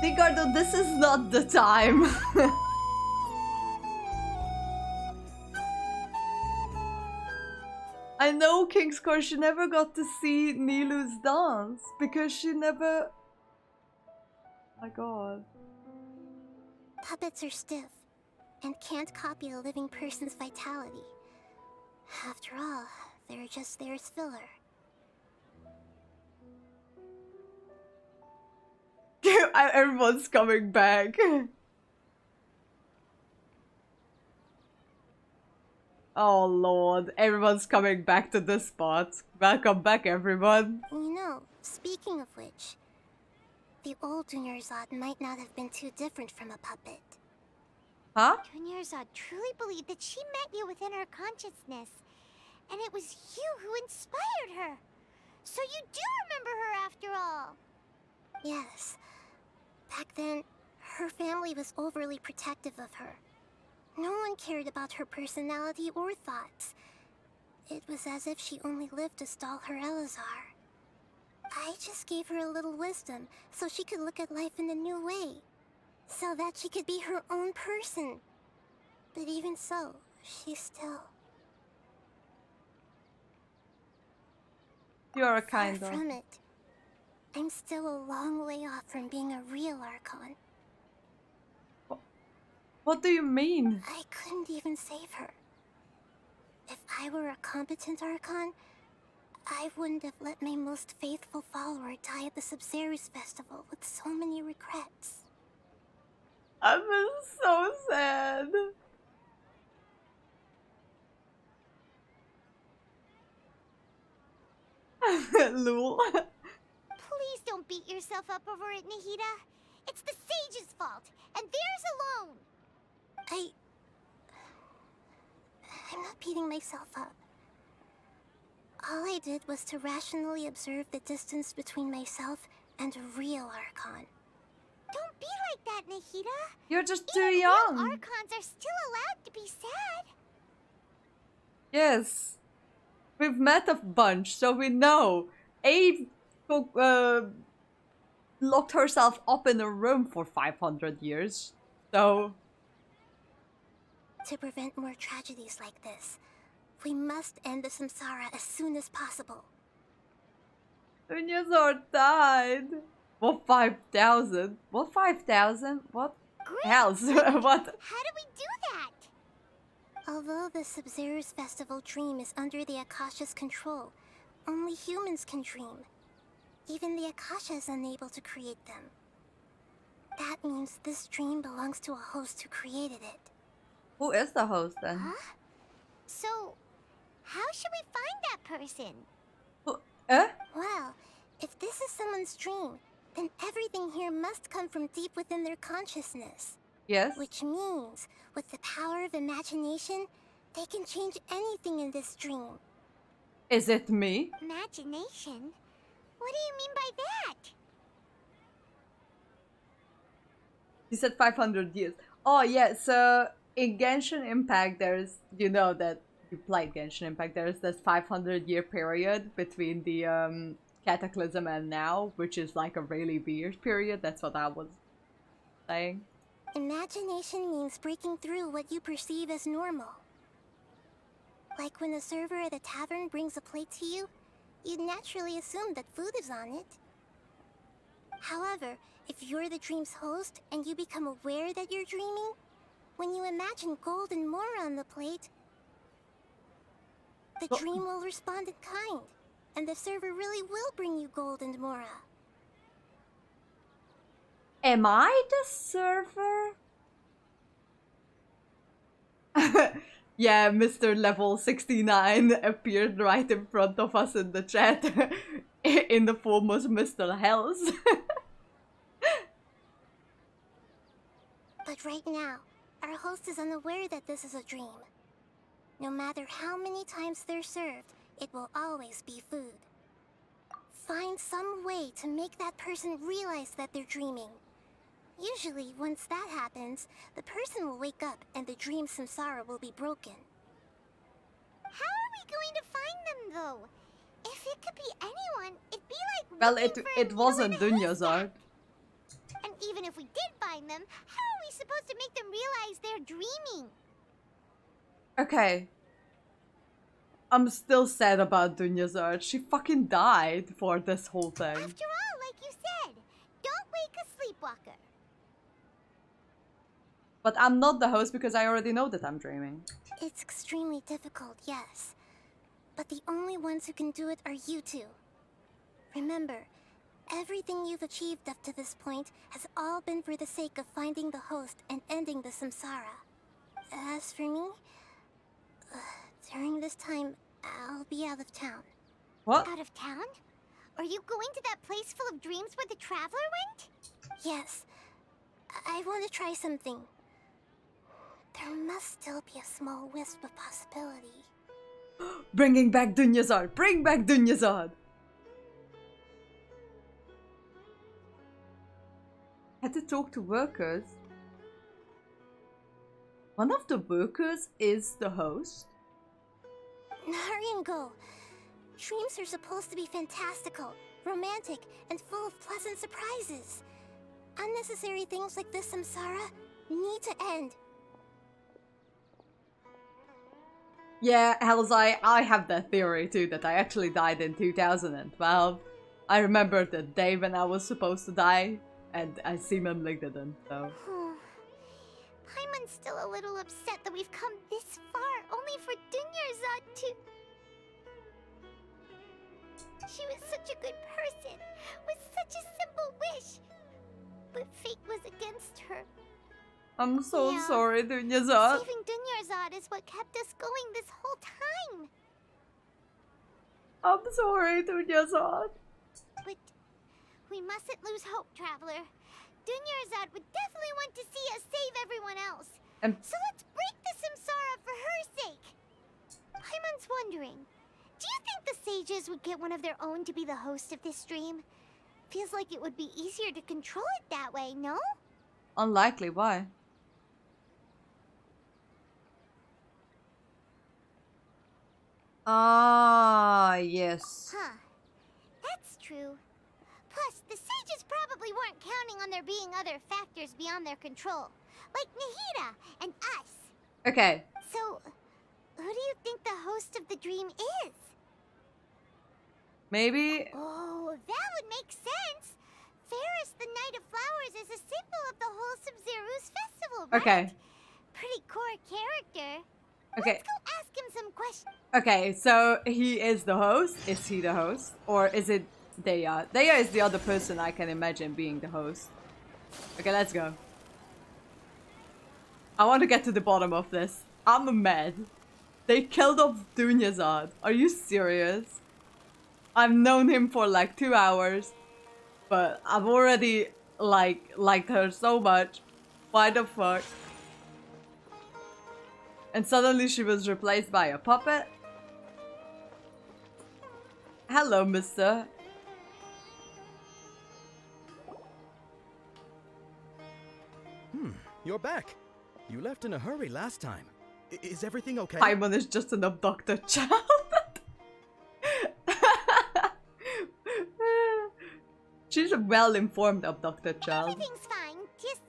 Ricardo, this is not the time. I know, King's Court, she never got to see Nilu's dance because she never... Oh my god. Puppets are stiff and can't copy a living person's vitality. After all, they're just there as filler. Everyone's coming back. Oh lord, everyone's coming back to this spot. Welcome back, everyone. You know, speaking of which, the old Dunyarzad might not have been too different from a puppet. Huh? Dunyarzad truly believed that she met you within her consciousness, and it was you who inspired her. So you do remember her after all. Yes. Back then, her family was overly protective of her. No one cared about her personality or thoughts. It was as if she only lived to stall her Elazar. I just gave her a little wisdom so she could look at life in a new way. So that she could be her own person. But even so, she's still... You're a Far kind of... from it. I'm still a long way off from being a real Archon. What do you mean? I couldn't even save her. If I were a competent Archon, I wouldn't have let my most faithful follower die at the Sub-Zerus festival with so many regrets. I've been so sad. Lul. Please don't beat yourself up over it, Nahida. It's the sage's fault, and theirs alone. I'm not beating myself up. All I did was to rationally observe the distance between myself and a real Archon. Don't be like that, Nahida. You're just too Even young. real Archons are still allowed to be sad. Yes. We've met a bunch, so we know. Ave locked herself up in a room for 500 years. So... To prevent more tragedies like this, we must end the samsara as soon as possible. Dunyazor died. What 5,000? What 5,000? What else? What? How do we do that? Although the Sub-Zerus Festival dream is under the Akasha's control, only humans can dream. Even the Akasha is unable to create them. That means this dream belongs to a host who created it. Who is the host then? Huh? So, how should we find that person? Well, if this is someone's dream, then everything here must come from deep within their consciousness. Yes. Which means, with the power of imagination, they can change anything in this dream. Is it me? Imagination? What do you mean by that? He said 500 years. Oh yeah, so in Genshin Impact there's, you know that you played Genshin Impact, there's this 500-year period between the Cataclysm and now, which is like a really weird period. That's what I was saying. Imagination means breaking through what you perceive as normal. Like when the server at a tavern brings a plate to you, you'd naturally assume that food is on it. However, if you're the dream's host and you become aware that you're dreaming, when you imagine gold and more on the plate, the dream will respond in kind, and the server really will bring you gold and mora. Am I the server? Yeah, Mr. Level 69 appeared right in front of us in the chat in the form of Mr. Hells. But right now, our host is unaware that this is a dream. No matter how many times they're served, it will always be food. Find some way to make that person realize that they're dreaming. Usually, once that happens, the person will wake up and the dream samsara will be broken. How are we going to find them, though? If it could be anyone, it'd be like Well, looking for a it needle wasn't in a haystack. Dunyazard. And even if we did find them, how are we supposed to make them realize they're dreaming? Okay. I'm still sad about Dunyazard. She fucking died for this whole thing. After all, like you said, don't wake a sleepwalker. But I'm not the host because I already know that I'm dreaming. It's extremely difficult, yes. But the only ones who can do it are you two. Remember, everything you've achieved up to this point has all been for the sake of finding the host and ending the samsara. As for me, during this time, I'll be out of town. What? Out of town? Are you going to that place full of dreams where the traveler went? Yes. I want to try something. There must still be a small wisp of possibility. Bringing back Dunyazard! Bring back Dunyazard! Had to talk to workers. One of the workers is the host? Hurry and go. Dreams are supposed to be fantastical, romantic, and full of pleasant surprises. Unnecessary things like this samsara need to end. Yeah, Hells, I have that theory too, that I actually died in 2012. I remember the day when I was supposed to die, and I seemingly didn't, so... Paimon's still a little upset that we've come this far only for Dunyarzad to... She was such a good person, with such a simple wish. But fate was against her. I'm so sorry, Dunyazad. Saving Dunyarzad is what kept us going this whole time. I'm sorry, Dunyazad. But we mustn't lose hope, Traveler. Dunyarzad would definitely want to see us save everyone else. So let's break the samsara for her sake. Paimon's wondering, do you think the sages would get one of their own to be the host of this dream? Feels like it would be easier to control it that way, no? Unlikely, why? Ah, yes. Huh. That's true. Plus, the sages probably weren't counting on there being other factors beyond their control. Like Nahida and us. Okay. So, who do you think the host of the dream is? Maybe... Oh, that would make sense. Ferris, the Knight of Flowers, is a symbol of the whole Sub-Zeru's festival, right? Okay. Pretty core character. Okay. Let's go ask him some questions. Okay, so he is the host? Is he the host? Or is it Deya? Deya is the other person I can imagine being the host. Okay, let's go. I want to get to the bottom of this. I'm mad. They killed off Dunyazad. Are you serious? I've known him for like 2 hours, but I've already liked her so much. Why the fuck? And suddenly she was replaced by a puppet? Hello, mister. You're back. You left in a hurry last time. Is everything okay? Paimon is just an abducted child. She's a well-informed abducted child. Everything's fine. Just,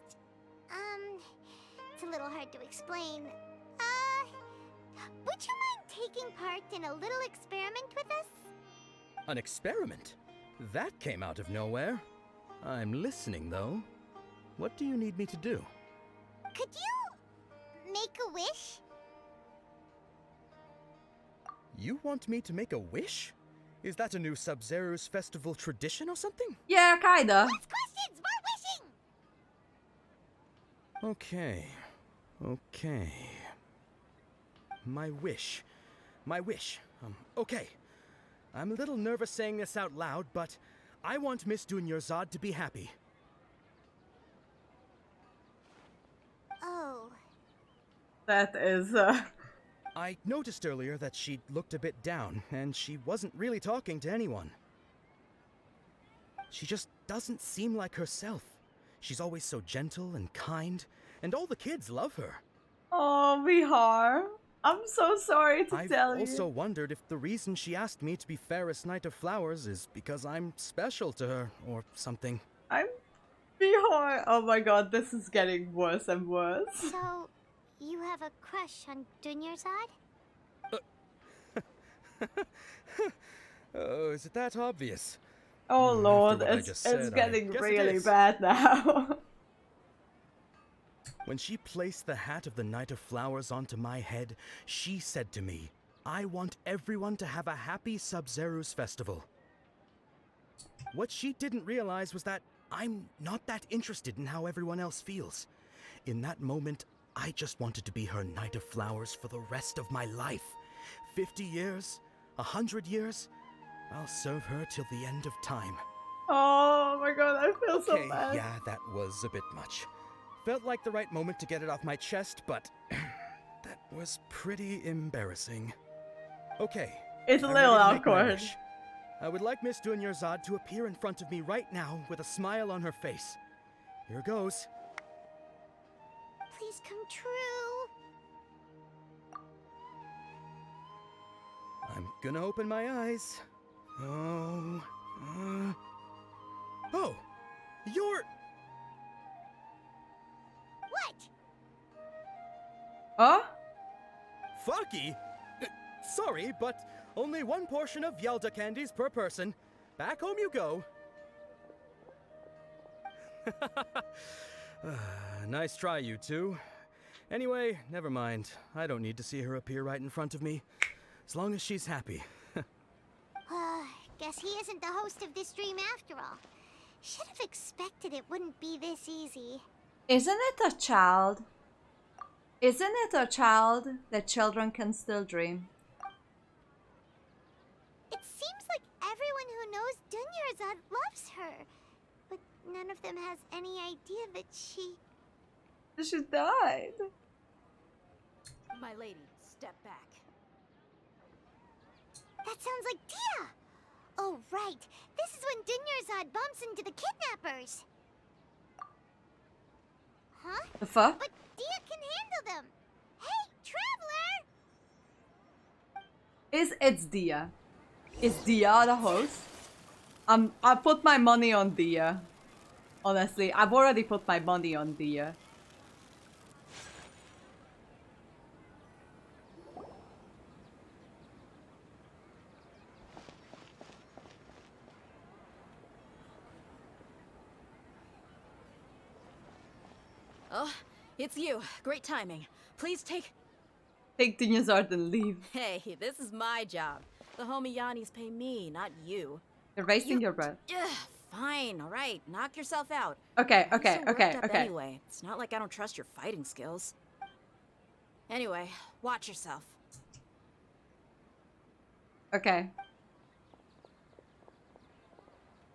it's a little hard to explain. Would you mind taking part in a little experiment with us? An experiment? That came out of nowhere. I'm listening, though. What do you need me to do? Could you make a wish? You want me to make a wish? Is that a new Sub-Zero's festival tradition or something? Yeah, kinda. Less questions, more wishing! Okay. My wish. Okay. I'm a little nervous saying this out loud, but I want Miss Dunyarzad to be happy. Oh. That is, I noticed earlier that she looked a bit down, and she wasn't really talking to anyone. She just doesn't seem like herself. She's always so gentle and kind, and all the kids love her. Oh, Vihar. I'm so sorry to tell you. I've also wondered if the reason she asked me to be Fairest Knight of Flowers is because I'm special to her, or something. I'm Vihar. Oh my god, this is getting worse and worse. So, you have a crush on Dunyarzad? Oh, is it that obvious? Oh lord, After what I it's just said, I getting guess it really is. bad now. When she placed the hat of the Knight of Flowers onto my head, she said to me, I want everyone to have a happy Sub-Zero's festival. What she didn't realize was that I'm not that interested in how everyone else feels. In that moment, I just wanted to be her Knight of Flowers for the rest of my life. 50 years, 100 years, I'll serve her till the end of time. Oh my god, I feel so Okay, bad. yeah, that was a bit much. Felt like the right moment to get it off my chest, but that was pretty embarrassing. Okay. It's a I'm little ready to make my awkward. wish. I would like Miss Dunyarzad to appear in front of me right now with a smile on her face. Here goes. Please come true. I'm gonna open my eyes. Oh, you're... What? Huh? Foggy? Sorry, but only one portion of Yelda candies per person. Back home you go. Nice try, you two. Anyway, never mind. I don't need to see her appear right in front of me. As long as she's happy. Guess he isn't the host of this stream after all. Should have expected it wouldn't be this easy. Isn't it a child? Isn't it a child that children can still dream? It seems like everyone who knows Dunyarzad loves her. But none of them has any idea that she died. My lady, step back. That sounds like Dia! Oh, right. This is when Dunyarzad bumps into the kidnappers. Huh? The fuck? But Dia can handle them. Hey, Traveler! It's Dia. Is Dia the host? I put my money on Dia. Honestly, I've already put my money on Dia. Oh, it's you. Great timing. Please take Dunyarzad and leave. Hey, this is my job. The Homiyanis pay me, not you. You're wasting your breath. Yeah, fine, alright. Knock yourself out. Okay, I'm okay, so worked okay, up okay. Anyway, it's not like I don't trust your fighting skills. Anyway, watch yourself. Okay.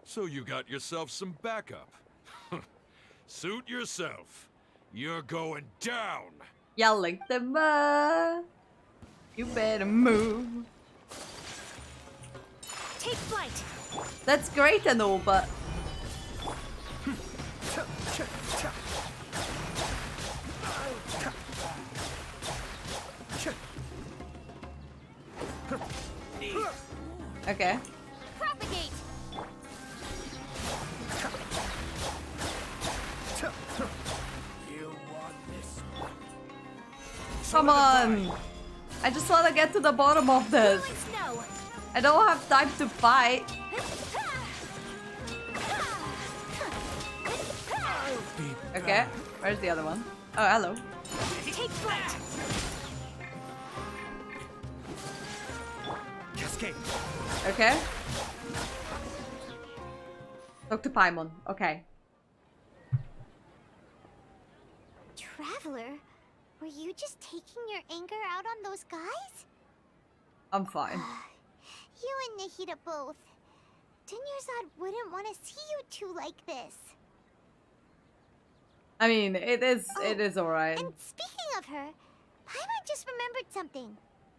So you got yourself some backup. Suit yourself. You're going down. Yelling timber. You better move. Take flight. That's great and all, but okay. Propagate. Come on. I just want to get to the bottom of this. I don't have time to fight. Okay, where's the other one? Oh, hello. Take flight. Cascade. Okay. Talk to Paimon. Okay. Traveler, were you just taking your anger out on those guys? I'm fine. You and Nahida both. Dunyarzad wouldn't want to see you two like this. I mean, it is alright. And speaking of her, Paimon just remembered something.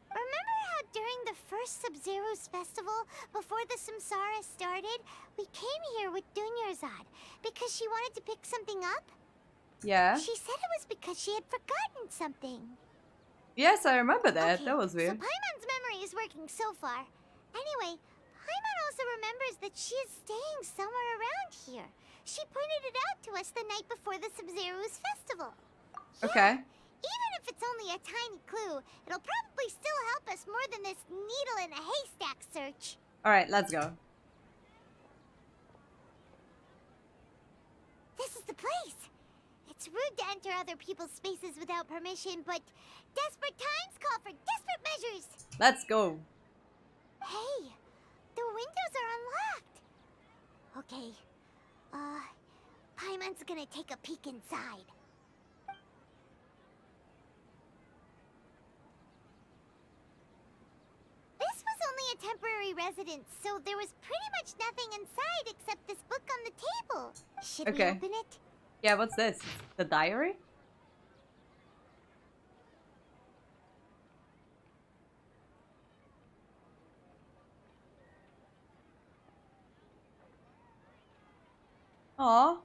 Remember how during the first Sub-Zero's festival, before the Samsara started, we came here with Dunyarzad because she wanted to pick something up? Yeah. She said it was because she had forgotten something. Yes, I remember that. Okay, That was so weird. Paimon's memory is working so far. Anyway, Paimon also remembers that she is staying somewhere around here. She pointed it out to us the night before the Sub-Zero's festival. Okay. Even if it's only a tiny clue, it'll probably still help us more than this needle in a haystack search. Alright, let's go. This is the place. It's rude to enter other people's spaces without permission, but desperate times call for desperate measures. Let's go. Hey, the windows are unlocked. Okay, Paimon's gonna take a peek inside. This was only a temporary residence, so there was pretty much nothing inside except this book on the table. Should we open it? Yeah, what's this? The diary? Aww.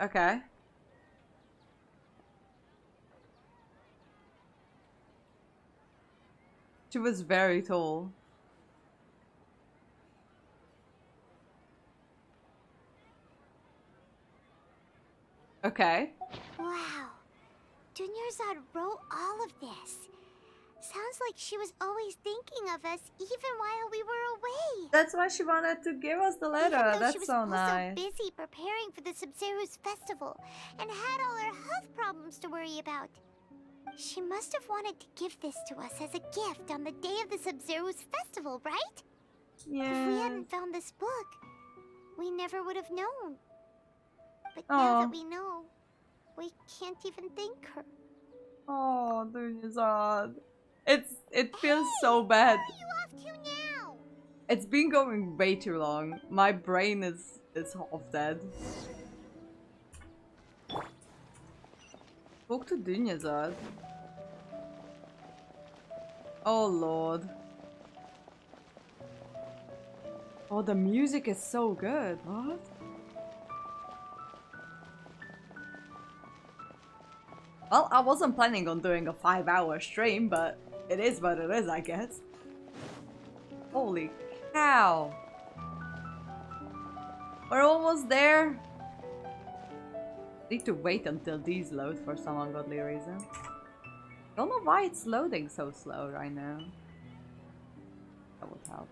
Okay. She was very tall. Okay. Wow. Dunyarzad wrote all of this. Sounds like she was always thinking of us even while we were away. That's why she wanted to give us the letter. Even though That's she was so nice. also busy preparing for the Sub-Zero's festival and had all her health problems to worry about. She must have wanted to give this to us as a gift on the day of the Sub-Zero's festival, right? Yeah. If we hadn't found this book, we never would have known. But now that we know, we can't even thank her. Oh, Dunyarzad. It feels so bad. Where are you off to now? It's been going way too long. My brain is half dead. Talk to Dunyarzad. Oh lord. Oh, the music is so good. What? Well, I wasn't planning on doing a 5-hour stream, but it is what it is, I guess. Holy cow. We're almost there. Need to wait until these load for some ungodly reason. Don't know why it's loading so slow right now. That would help.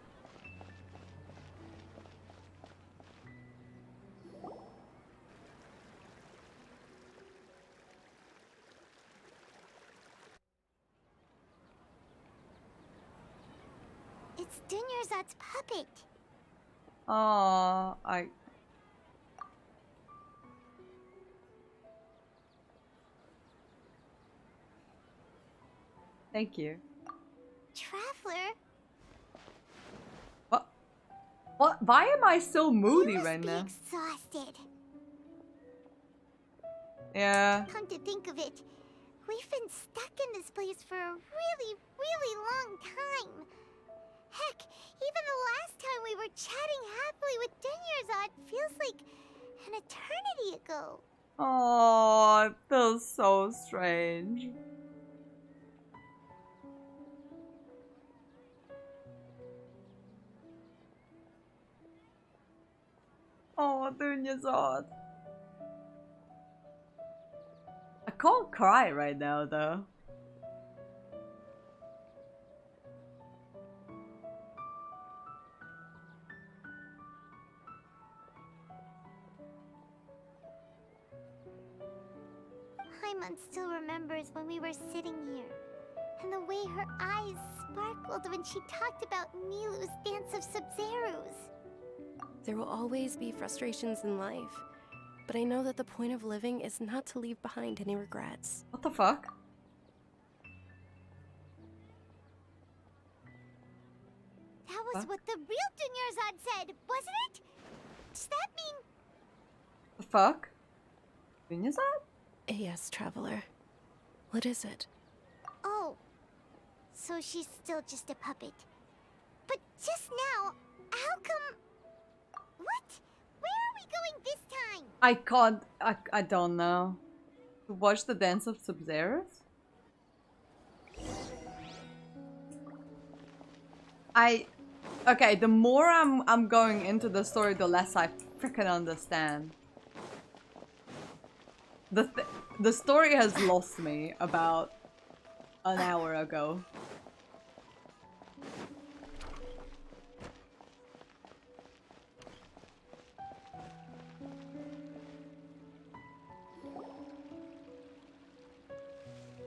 It's Dunyarzad's puppet. Oh, Thank you. Traveler? What? Why am I so moody right now? Exhausted. Yeah. Come to think of it, we've been stuck in this place for a really, really long time. Heck, even the last time we were chatting happily with Dunyarzad feels like an eternity ago. Oh, it feels so strange. Oh, Dunyarzad. I can't cry right now, though. Paimon still remembers when we were sitting here, and the way her eyes sparkled when she talked about Nilu's dance of Sub-Zerus. There will always be frustrations in life, but I know that the point of living is not to leave behind any regrets. What the fuck? That was what the real Dunyarzad said, wasn't it? Does that mean... The fuck? Dunyarzad? Yes, Traveler. What is it? Oh, so she's still just a puppet. But just now, how come... What? Where are we going this time? I can't. I don't know. To watch the dance of Sub-Zerus? Okay, the more I'm going into the story, the less I freaking understand. The story has lost me about an hour ago.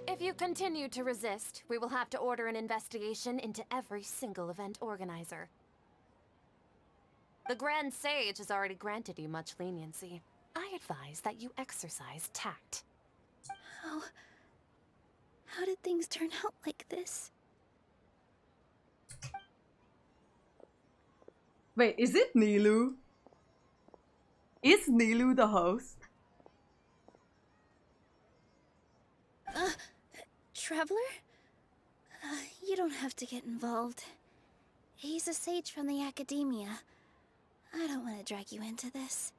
If you continue to resist, we will have to order an investigation into every single event organizer. The Grand Sage has already granted you much leniency. I advise that you exercise tact. How did things turn out like this? Wait, is it Nilu? Is Nilu the host? Traveler? You don't have to get involved. He's a sage from the academia. I don't want to drag you into this.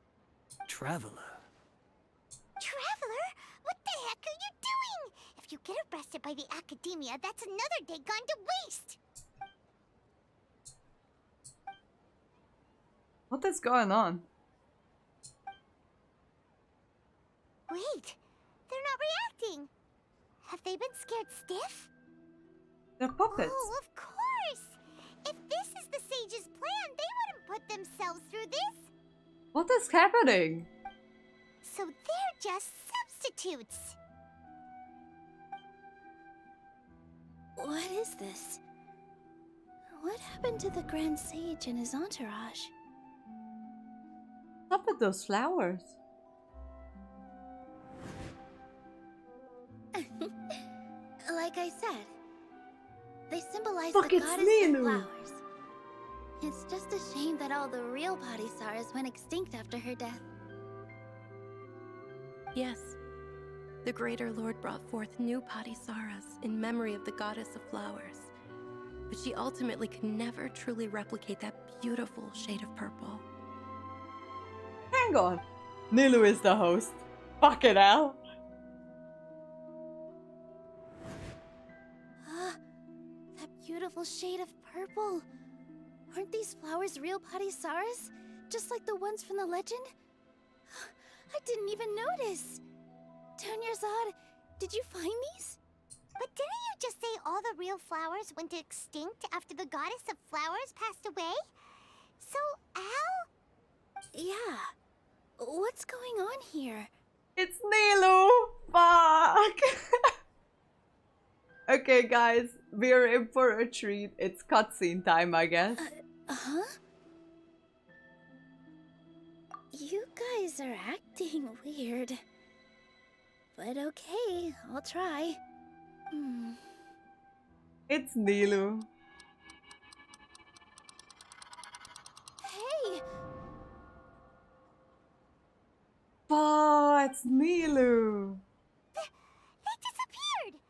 Traveler. Traveler? What the heck are you doing? If you get arrested by the academia, that's another day gone to waste. What is going on? Wait, they're not reacting. Have they been scared stiff? They're puppets. Oh, of course! If this is the sage's plan, they wouldn't put themselves through this. What is happening? So they're just substitutes. What is this? What happened to the Grand Sage and his entourage? Stop with those flowers. Like I said, they symbolize Fuck, the it's goddess Nilu. of flowers. It's just a shame that all the real Padisaras went extinct after her death. Yes. The Greater Lord brought forth new Padisaras in memory of the goddess of flowers. But she ultimately could never truly replicate that beautiful shade of purple. Hang on. Nilu is the host. Fuck it out. That beautiful shade of purple. Aren't these flowers real Padisaras? Just like the ones from the legend? I didn't even notice. Dunyarzad, did you find these? But didn't the real flowers went extinct after the goddess of flowers passed away? So, how? Yeah. What's going on here? It's Nilu! Fuck! Okay, guys, we're in for a treat. It's cutscene time, I guess. Huh? You guys are acting weird. But okay, I'll try. It's Nilu. Hey! Oh, it's Nilu. They disappeared!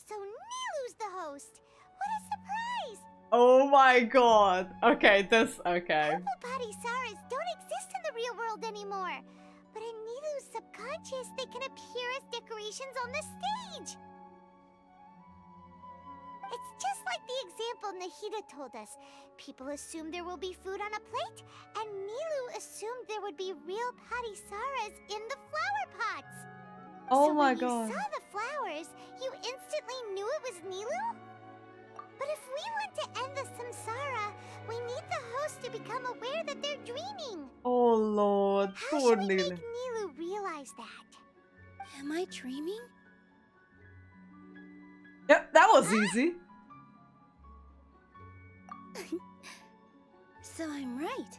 So Nilu's the host! What a surprise! Oh my god. Okay, okay. Purple Potty Saras don't exist in the real world anymore. But in Nilu's subconscious, they can appear as decorations on the stage. It's just like the example Nahida told us. People assume there will be food on a plate, and Nilu assumed there would be real Potty Saras in the flower pots. Oh so my when god. you saw the flowers, you instantly knew it was Nilu? But if we want to end the samsara, we need the host to become aware that they're dreaming. Oh lord, How poor should we Nilu. make Nilu realize that? Am I dreaming? Yep, that was easy. So I'm right.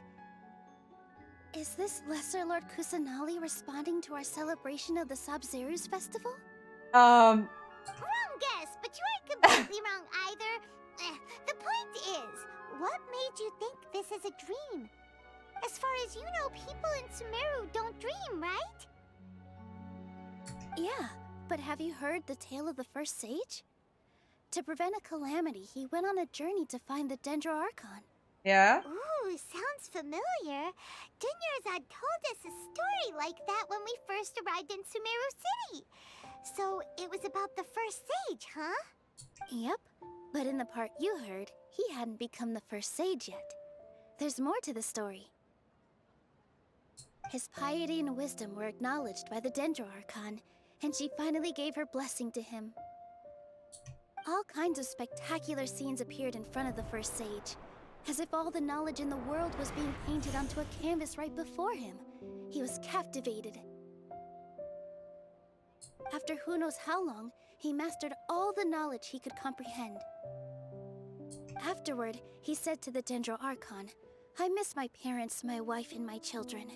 Is this Lesser Lord Kusanali responding to our celebration of the Sub-Zeru's festival? Wrong guess, but you aren't completely wrong either. The point is, what made you think this is a dream? As far as you know, people in Sumeru don't dream, right? Yeah, but have you heard the tale of the first sage? To prevent a calamity, he went on a journey to find the Dendro Archon. Yeah? Ooh, sounds familiar. Dunyarzad told us a story like that when we first arrived in Sumeru City. So it was about the first sage, huh? Yep, but in the part you heard, he hadn't become the first sage yet. There's more to the story. His piety and wisdom were acknowledged by the Dendro Archon, and she finally gave her blessing to him. All kinds of spectacular scenes appeared in front of the first sage, as if all the knowledge in the world was being painted onto a canvas right before him. He was captivated. After who knows how long, he mastered all the knowledge he could comprehend. Afterward, he said to the Dendro Archon, "I miss my parents, my wife, and my children.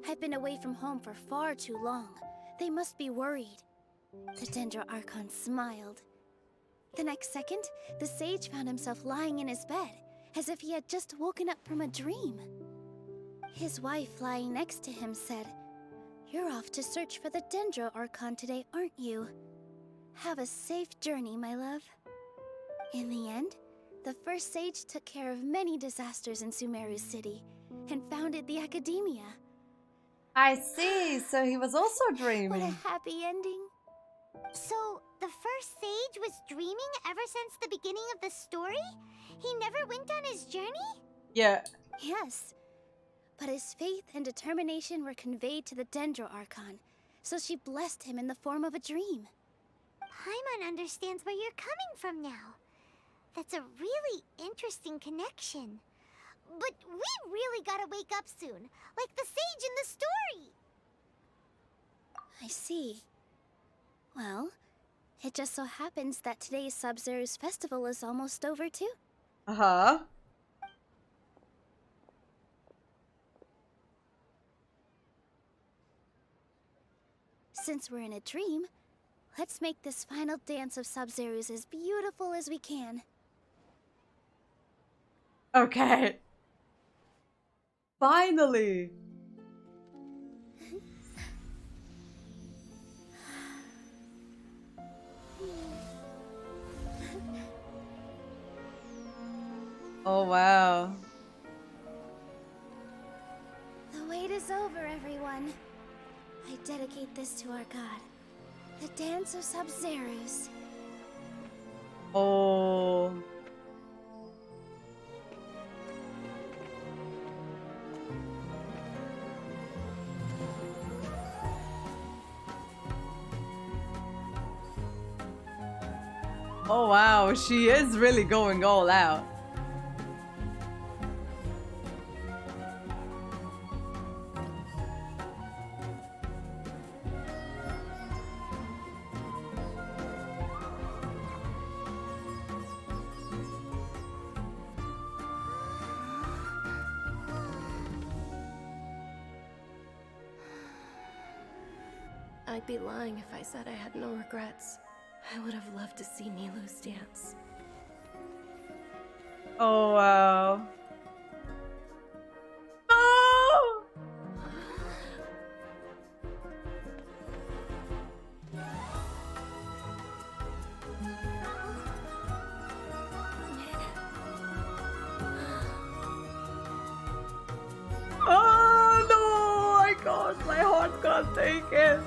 I've been away from home for far too long. They must be worried." The Dendro Archon smiled. The next second, the sage found himself lying in his bed, as if he had just woken up from a dream. His wife, lying next to him, said, "You're off to search for the Dendro Archon today, aren't you? Have a safe journey, my love." In the end, the first sage took care of many disasters in Sumeru City, and founded the Academia. I see, so he was also dreaming. What a happy ending. So, the first sage was dreaming ever since the beginning of the story? He never went on his journey? Yeah. Yes. But his faith and determination were conveyed to the Dendro Archon, so she blessed him in the form of a dream. Paimon understands where you're coming from now. That's a really interesting connection. But we really gotta wake up soon, like the sage in the story. I see. Well, it just so happens that today's Sub-Zeru's festival is almost over too. Uh-huh. Since we're in a dream, let's make this final dance of Sub-Zeru's as beautiful as we can. Okay. Finally. Oh wow. The wait is over, everyone. I dedicate this to our god, the dance of Sub-Zeru's. Oh. Oh wow, she is really going all out. I'd be lying if I said I had no regrets. I would have loved to see Nilou's dance. Oh wow. No! Oh no! I can't. My heart can't take it.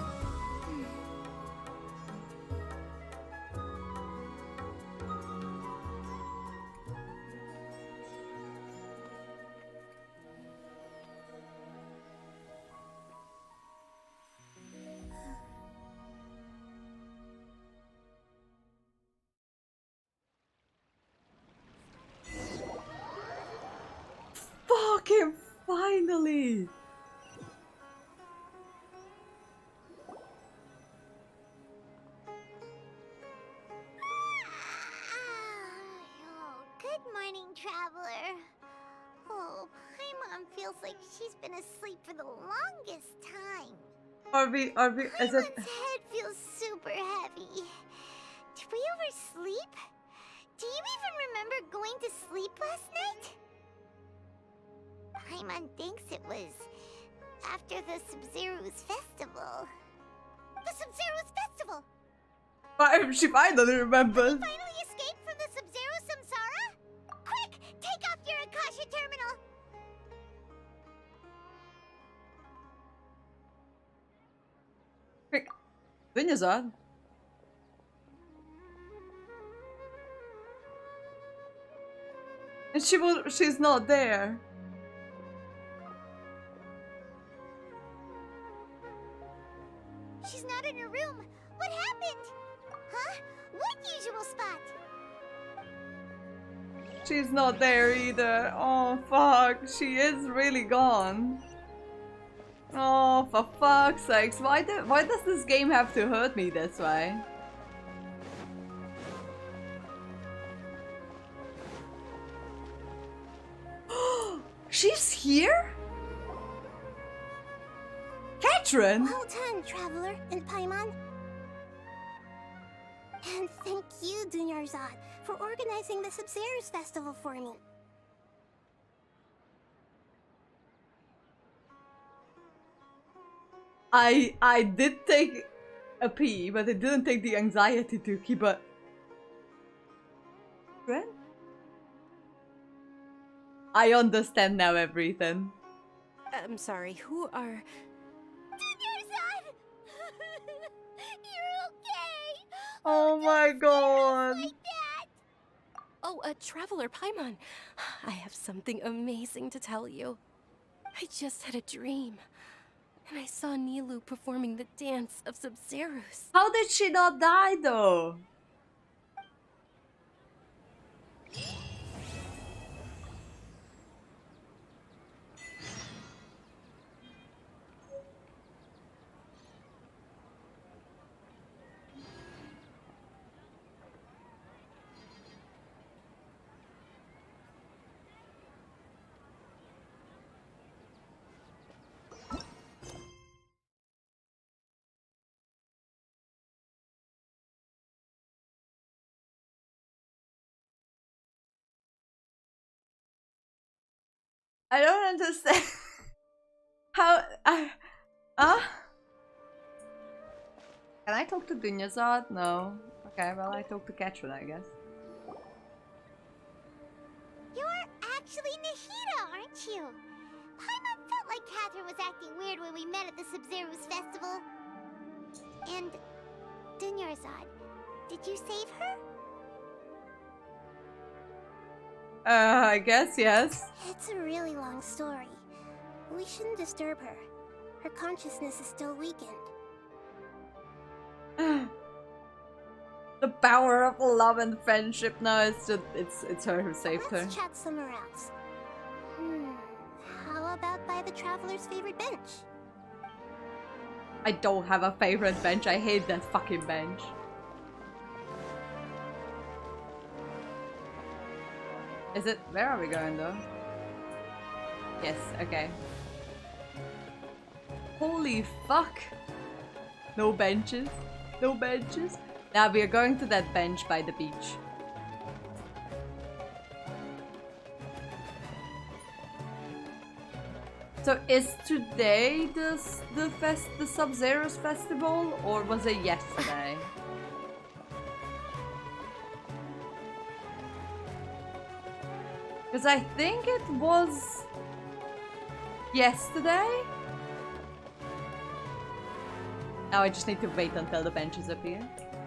Fucking finally! Oh, good morning, traveler. Oh, Paimon feels like she's been asleep for the longest time. Is it? Paimon's head feels super heavy. Did we oversleep? Do you even remember going to sleep last night? Paimon thinks it was after the Sub-Zero's festival. The Sub-Zero's festival! She finally remembers. Finally escaped from the Sub-Zero samsara? Quick! Take off your Akasha terminal! Quick. Vinyazad. And she's not there. She's not in her room. What happened? Huh? What usual spot? She's not there either. Oh fuck, she is really gone. Oh, for fuck's sakes, why does this game have to hurt me this way? She's here? Katrin? Well done, traveler and Paimon. And thank you, Dunyarzad, for organizing the Sub-Zero's festival for me. I did take a pee, but it didn't take the anxiety to keep a... Friend? I understand now everything. I'm sorry, who are... Dunyarzad! You're okay! Oh my god! Like that! Oh, Traveler Paimon. I have something amazing to tell you. I just had a dream. And I saw Nilou performing the dance of Sub-Zero's. How did she not die though? I don't understand. How... Can I talk to Dunyarzad? No. Okay, well I talk to Katrin, I guess. You're actually Nahida, aren't you? Paimon felt like Catherine was acting weird when we met at the Sub-Zero's festival. And... Dunyarzad, did you save her? I guess yes. It's a really long story. We shouldn't disturb her. Her consciousness is still weakened. The power of love and friendship. No, it's just it's her who saved her. Let's chat somewhere else. How about by the traveler's favorite bench? I don't have a favorite bench. I hate that fucking bench. Is it? Where are we going though? Yes, okay. Holy fuck! No benches. No benches. Now we are going to that bench by the beach. So is today the Sub-Zero's festival, or was it yesterday? Because I think it was yesterday. Now I just need to wait until the benches appear.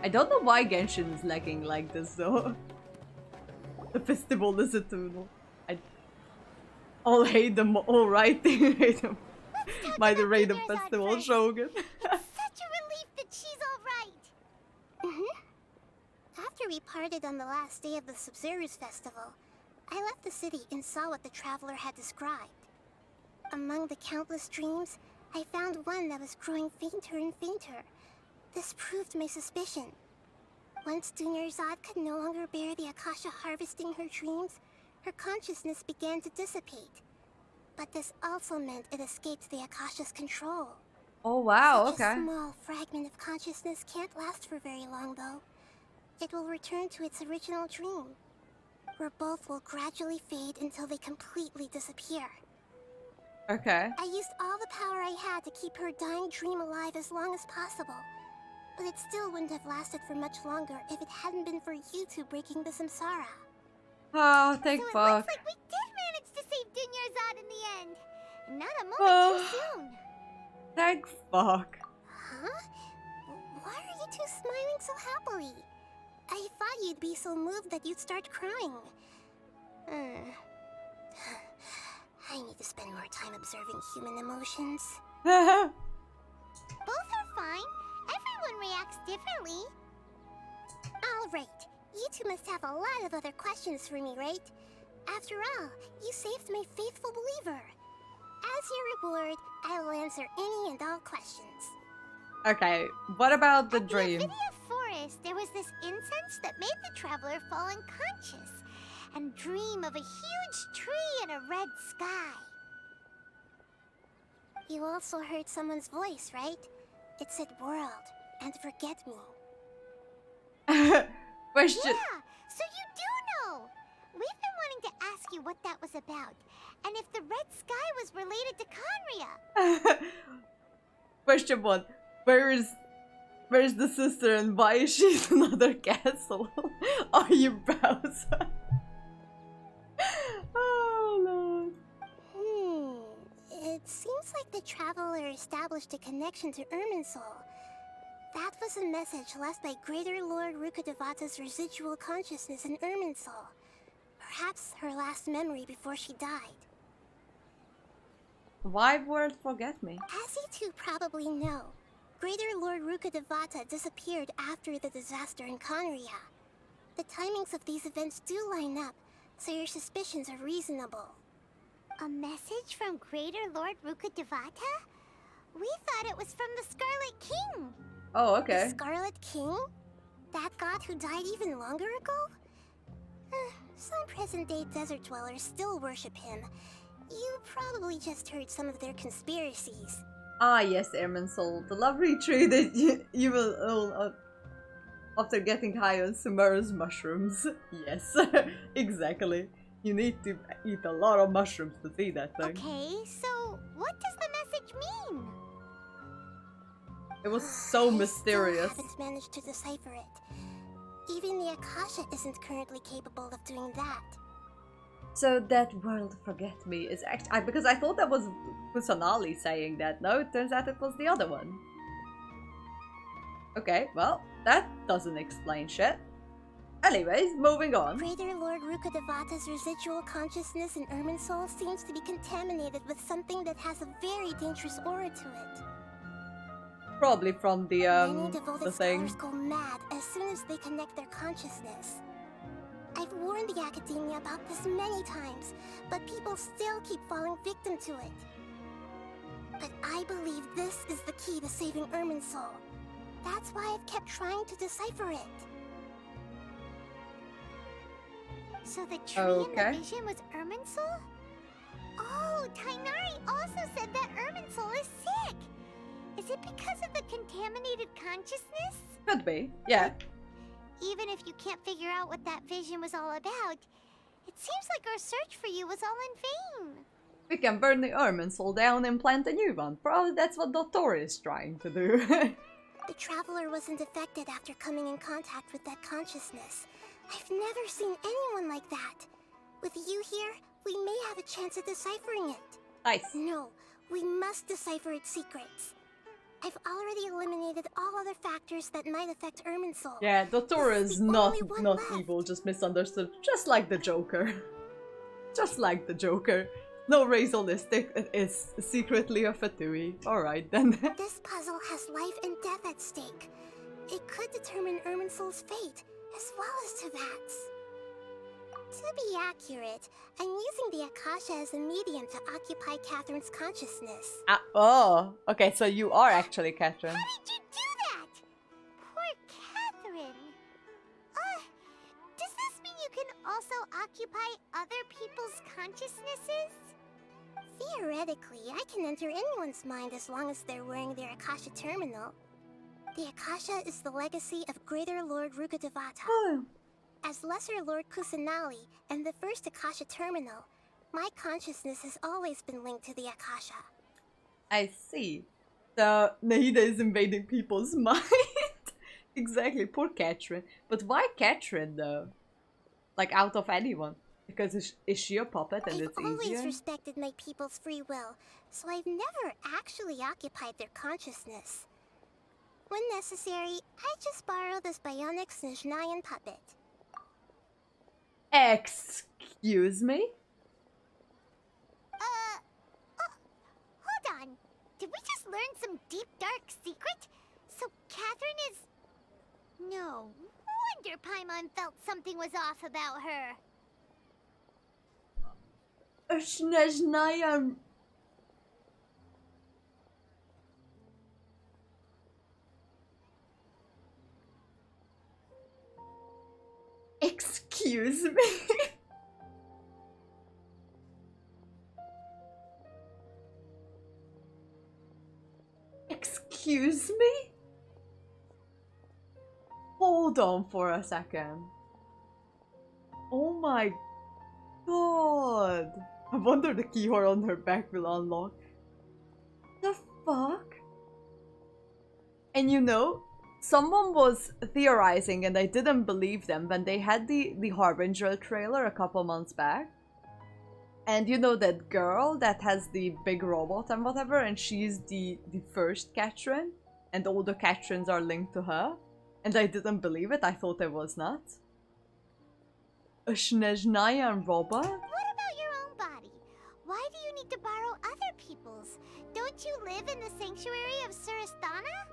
I don't know why Genshin is lagging like this though. The festival is eternal. I'll hate them all right. Hate them by the rate of festival Shogun. Such a relief that she's alright! After we parted on the last day of the Sub-Zero's festival, I left the city and saw what the traveler had described. Among the countless dreams, I found one that was growing fainter and fainter. This proved my suspicion. Once Dunyarzad could no longer bear the Akasha harvesting her dreams, her consciousness began to dissipate. But this also meant it escaped the Akasha's control. Oh wow, Such okay. a small fragment of consciousness can't last for very long though. It will return to its original dream, where both will gradually fade until they completely disappear. Okay. I used all the power I had to keep her dying dream alive as long as possible. But it still wouldn't have lasted for much longer if it hadn't been for you two breaking the samsara. Oh, thank So it fuck. looks like we did manage to save Dunyarzad in the end. Not a moment too soon. Thank fuck. Huh? Why are you two smiling so happily? I thought you'd be so moved that you'd start crying. I need to spend more time observing human emotions. Both are fine. Everyone reacts differently. Alright, you two must have a lot of other questions for me, right? After all, you saved my faithful believer. As your reward, I will answer any and all questions. Okay, what about the At dream? the Avidia Forest, there was this incense that made the traveler fall unconscious and dream of a huge tree and a red sky. You also heard someone's voice, right? It said world and forget me. Question. Yeah, so you do know. We've been wanting to ask you what that was about, and if the red sky was related to Conria. Question 1. Where's the sister and why is she in another castle? Are you Bowser? Oh lord. It seems like the traveler established a connection to Irminsul. That was a message left by Greater Lord Rukkhadevata's residual consciousness in Irminsul. Perhaps her last memory before she died. Why word forget me? As you two probably know, Greater Lord Rukkhadevata disappeared after the disaster in Conria. The timings of these events do line up, so your suspicions are reasonable. A message from Greater Lord Rukkhadevata? We thought it was from the Scarlet King. Oh, okay. The Scarlet King? That god who died even longer ago? Some present-day desert dwellers still worship him. You probably just heard some of their conspiracies. Ah yes, Irminsul, the lovely tree that you will own after getting high on Sumeru's mushrooms. Yes, exactly. You need to eat a lot of mushrooms to see that thing. Okay, so what does the message mean? It was so mysterious. I haven't managed to decipher it. Even the Akasha isn't currently capable of doing that. So that world forget me is actually because I thought that was Kusanali saying that. No, it turns out it was the other one. Okay, well, that doesn't explain shit. Anyways, moving on. Greater Lord Rukkhadevata's residual consciousness in Irminsul seems to be contaminated with something that has a very dangerous aura to it. Probably from Many the devoted thing. scholars go mad as soon as they connect their consciousness. I've warned the academia about this many times, but people still keep falling victim to it. But I believe this is the key to saving Irminsul. That's why I've kept trying to decipher it. So the tree in the vision was Irminsul? Oh, Tainari also said that Irminsul is sick. Is it because of the contaminated consciousness? Could be, yeah. Even if you can't figure out what that vision was all about, it seems like our search for you was all in vain. We can burn the Irminsul down and plant a new one. Probably that's what Dr. is trying to do. The traveler wasn't affected after coming in contact with that consciousness. I've never seen anyone like that. With you here, we may have a chance at deciphering it. Nice. No, we must decipher its secrets. I've already eliminated all other factors that might affect Irminsul. Yeah, Dr. is not evil, just misunderstood. Just like the Joker. Just like the Joker. No racialistic, it is secretly a Fatui. Alright then. This puzzle has life and death at stake. It could determine Irminsul's fate, as well as Tevat's. To be accurate, I'm using the Akasha as a medium to occupy Catherine's consciousness. Oh, okay, so you are actually Catherine. How did you do that? Poor Catherine. Does this mean you can also occupy other people's consciousnesses? Theoretically, I can enter anyone's mind as long as they're wearing their Akasha terminal. The Akasha is the legacy of Greater Lord Rukkhadevata. Oh. As Lesser Lord Kusanali and the first Akasha terminal, my consciousness has always been linked to the Akasha. I see. So Nahida is invading people's mind. Exactly, poor Catherine. But why Catherine though? Like out of anyone? Because is she a puppet and it's easier? I've always respected my people's free will, so I've never actually occupied their consciousness. When necessary, I just borrow this bionic Snezhnayan puppet. Excuse me? Hold on. Did we just learn some deep dark secret? So Catherine is... No wonder Paimon felt something was off about her. Snezhnayan. Excuse me? Excuse me? Hold on for a second. Oh my god. I wonder the keyhole on her back will unlock. The fuck? And you know, someone was theorizing and I didn't believe them when they had the Harbinger trailer a couple months back. And you know that girl that has the big robot and whatever, and she's the first Catherine, and all the Catherines are linked to her. And I didn't believe it, I thought it was not. A Snezhnayan robot? What about your own body? Why do you need to borrow other people's? Don't you live in the sanctuary of Surasthana?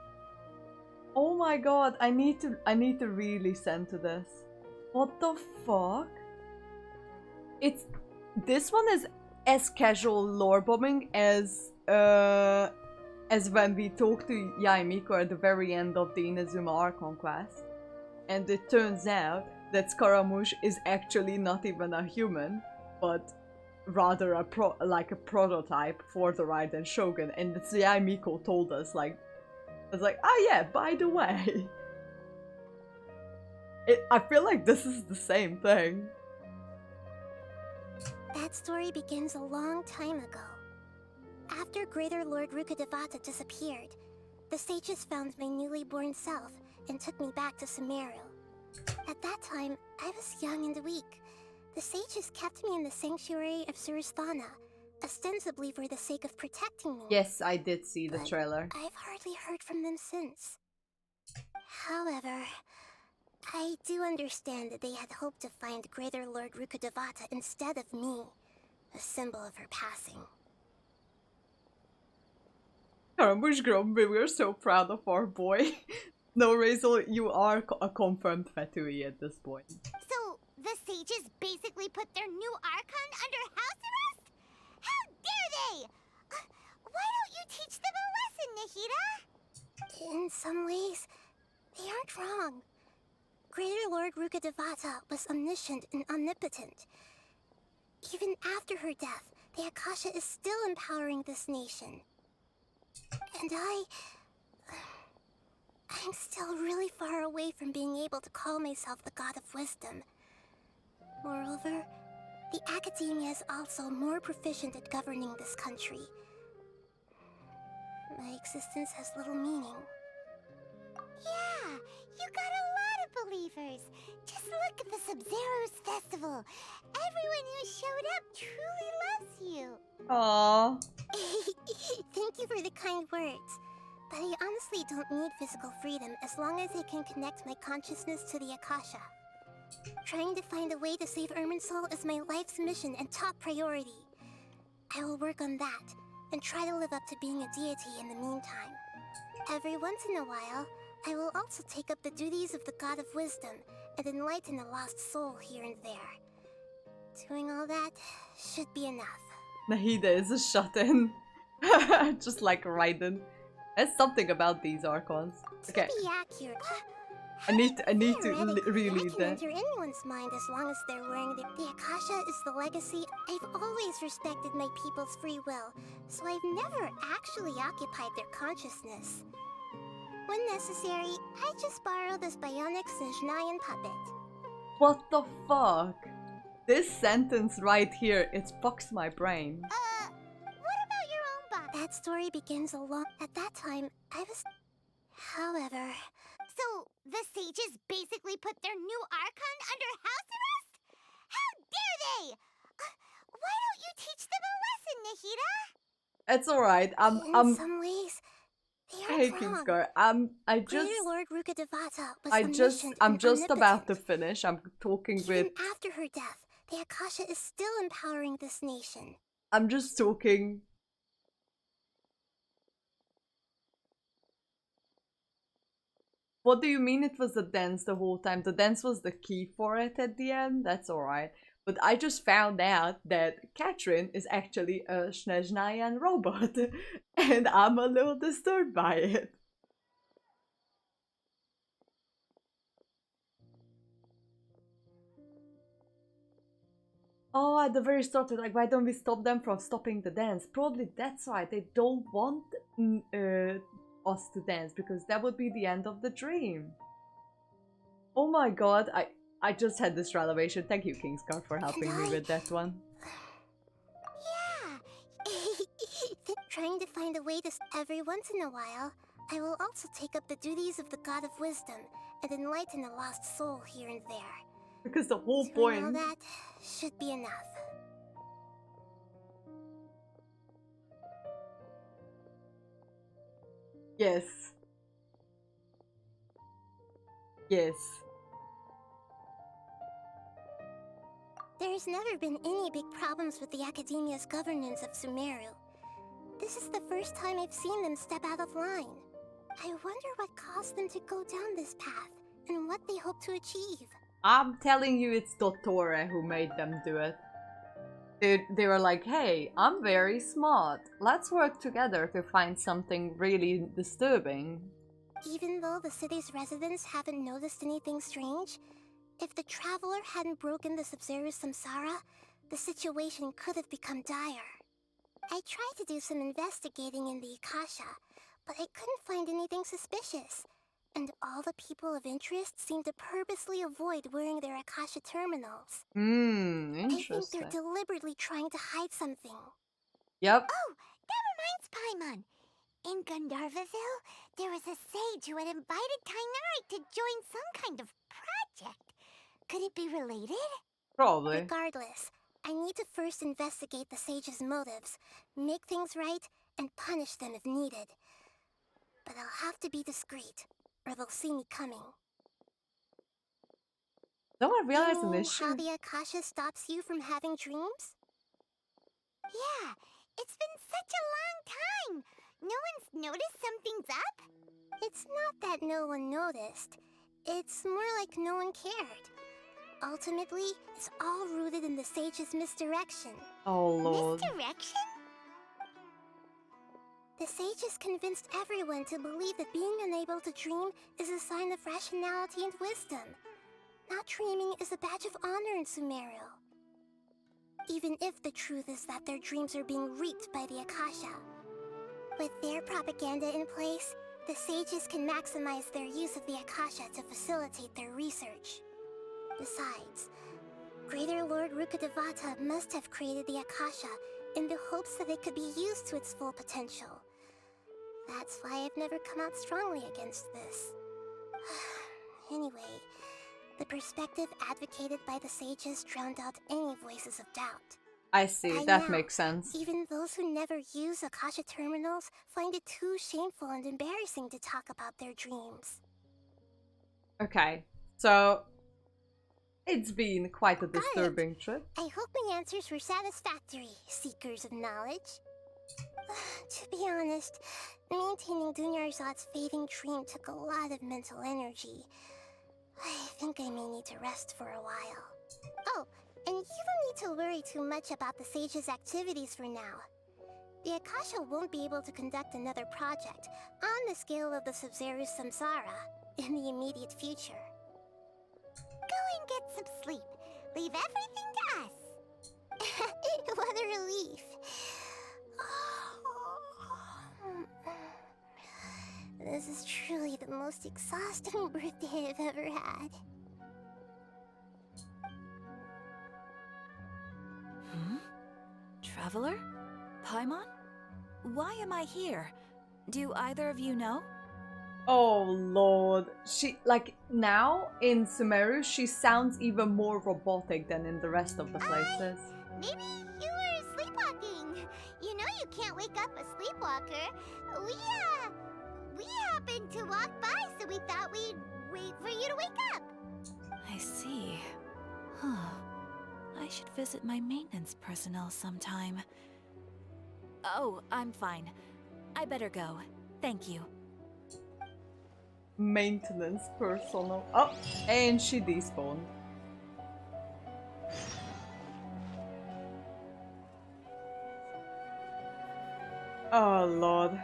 Oh my god, I need to really send to this. What the fuck? This one is as casual lore bombing as when we talked to Yaimiko at the very end of the Inazuma Archon Quest. And it turns out that Scaramouche is actually not even a human, but rather a prototype for the Raiden Shogun. And it's Yaimiko told us, like, I was like, oh yeah, by the way. I feel like this is the same thing. That story begins a long time ago. After Greater Lord Rukkhadevata disappeared, the sages found my newly born self and took me back to Sumeru. At that time, I was young and weak. The sages kept me in the sanctuary of Surasthana, ostensibly for the sake of protecting me. Yes, I did see the trailer. I've hardly heard from them since. However, I do understand that they had hoped to find Greater Lord Rukkhadevata instead of me, a symbol of her passing. Karambush Grumpy, we're so proud of our boy. No, Razel, you are a confirmed Fatui at this point. So, the sages basically put their new Archon under house arrest? How dare they! Why don't you teach them a lesson, Nahida? In some ways, they aren't wrong. Greater Lord Rukadevata was omniscient and omnipotent. Even after her death, the Akasha is still empowering this nation. And I'm still really far away from being able to call myself the God of Wisdom. Moreover, the Academia is also more proficient at governing this country. My existence has little meaning. Yeah, you got a lot of believers. Just look at the Sub-Zero's festival. Everyone who showed up truly loves you. Aww. Thank you for the kind words. But I honestly don't need physical freedom as long as I can connect my consciousness to the Akasha. Trying to find a way to save Irminsul is my life's mission and top priority. I will work on that, and try to live up to being a deity in the meantime. Every once in a while, I will also take up the duties of the God of Wisdom and enlighten a lost soul here and there. Doing all that should be enough. Nahida is a shut-in. Just like Raiden. There's something about these Archons. Okay. To be accurate, I need to reread I can that. enter anyone's mind as long as they're wearing the Akasha is the legacy. I've always respected my people's free will, so I've never actually occupied their consciousness. When necessary, I just borrow this bionic Snezhnayan puppet. What the fuck? This sentence right here, it fucks my brain. What about your own box? That story begins a long... At that time, I was... However... So, the sages basically put their new Archon under house arrest? How dare they! Why don't you teach them a lesson, Nahida? It's alright. In some ways, they Hey aren't wrong. Kingscar, I Greater just Lord Rukadevata was I'm omniscient and just about omnipotent. to finish. I'm talking Even with after her death, the Akasha is still empowering this nation. I'm just talking. What do you mean it was a dance the whole time? The dance was the key for it at the end? That's alright. But I just found out that Katrin is actually a Snezhnayan robot. And I'm a little disturbed by it. Oh, at the very start, they're like, why don't we stop them from stopping the dance? Probably that's why they don't want us to dance, because that would be the end of the dream. Oh my god, I just had this revelation. Thank you, Kingsguard, for helping me with that one. Yeah. Trying to find a way to... Every once in a while, I will also take up the duties of the God of Wisdom and enlighten a lost soul here and there. Because the whole Doing all point... that should be enough. Yes. Yes. There's never been any big problems with the Academia's governance of Sumeru. This is the first time I've seen them step out of line. I wonder what caused them to go down this path, and what they hope to achieve. I'm telling you, it's Dottore who made them do it. They were like, hey, I'm very smart. Let's work together to find something really disturbing. Even though the city's residents haven't noticed anything strange, if the traveler hadn't broken the Sub-Zero's samsara, the situation could have become dire. I tried to do some investigating in the Akasha, but I couldn't find anything suspicious. And all the people of interest seem to purposely avoid wearing their Akasha terminals. Interesting. I think they're deliberately trying to hide something. Yep. Oh, that reminds Paimon. In Gandharvaville, there was a sage who had invited Tainari to join some kind of project. Could it be related? Probably. Regardless, I need to first investigate the sage's motives, make things right, and punish them if needed. But I'll have to be discreet, or they'll see me coming. Don't I realize You an mean issue? how the Akasha stops you from having dreams? Yeah, it's been such a long time. No one's noticed something's up? It's not that no one noticed. It's more like no one cared. Ultimately, it's all rooted in the sage's misdirection. Oh lord. Misdirection? The sages convinced everyone to believe that being unable to dream is a sign of rationality and wisdom. Not dreaming is a badge of honor in Sumeru. Even if the truth is that their dreams are being reaped by the Akasha. With their propaganda in place, the sages can maximize their use of the Akasha to facilitate their research. Besides, Greater Lord Rukkhadevata must have created the Akasha in the hopes that it could be used to its full potential. That's why I've never come out strongly against this. Anyway, the perspective advocated by the sages drowned out any voices of doubt. I see, By that now, makes sense. Even those who never use Akasha terminals find it too shameful and embarrassing to talk about their dreams. Okay, so it's been quite a disturbing trip. I hope my answers were satisfactory, seekers of knowledge. To be honest, maintaining Dunyarzad's fading dream took a lot of mental energy. I think I may need to rest for a while. Oh, and you don't need to worry too much about the sage's activities for now. The Akasha won't be able to conduct another project on the scale of the Sub-Zero Samsara in the immediate future. Go and get some sleep. Leave everything to us. What a relief. This is truly the most exhausting birthday I've ever had. Traveler? Paimon? Why am I here? Do either of you know? Oh lord. She, like, now in Sumeru, she sounds even more robotic than in the rest of the places. Maybe you were sleepwalking. You know you can't wake up a sleepwalker. We happened to walk by, so we thought we'd wait for you to wake up. I see. Huh. I should visit my maintenance personnel sometime. Oh, I'm fine. I better go. Thank you. Maintenance personnel. Oh, and she despawned. Oh lord.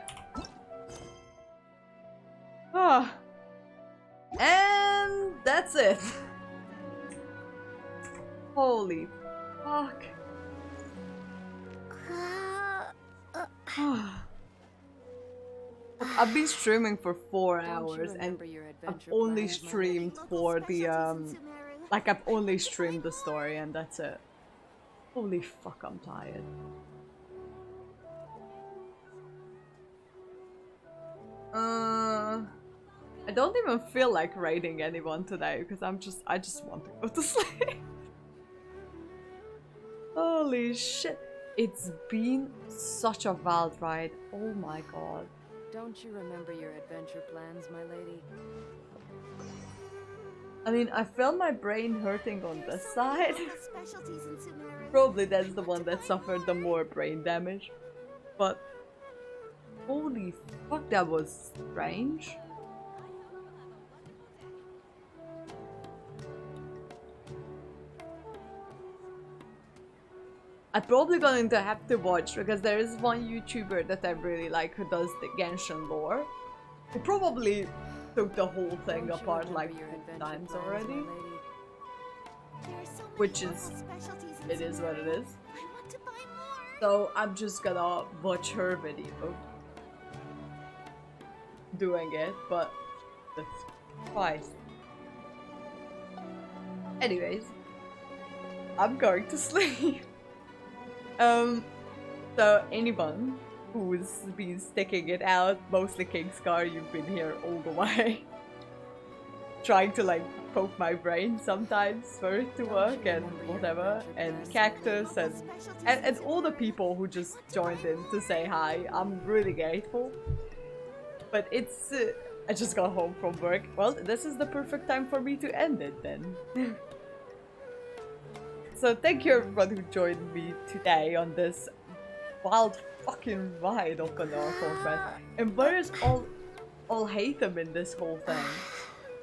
Ah. And that's it. Holy fuck. I've been streaming for 4 hours and I've only streamed for the like I've only streamed the story and that's it. Holy fuck, I'm tired. I don't even feel like raiding anyone today because I just want to go to sleep. Holy shit. It's been such a wild ride. Oh my god. Don't you remember your adventure plans, my lady? I mean, I felt my brain hurting on this side. Probably that's the one that suffered the more brain damage. But holy fuck, that was strange. I'm probably going to have to watch because there is one YouTuber that I really like who does the Genshin lore. Who probably took the whole thing apart like 3 times already. Which is, it is what it is. So I'm just gonna watch her video doing it, but that's Christ. Anyways, I'm going to sleep. So anyone who's been sticking it out, mostly Kingscar, you've been here all the way. Trying to like poke my brain sometimes for it to work and whatever, and Cactus and all the people who just joined in to say hi. I'm really grateful. But it's I just got home from work. Well, this is the perfect time for me to end it then. So thank you everyone who joined me today on this wild fucking ride up in Archon Quest. And players all hate him in this whole thing.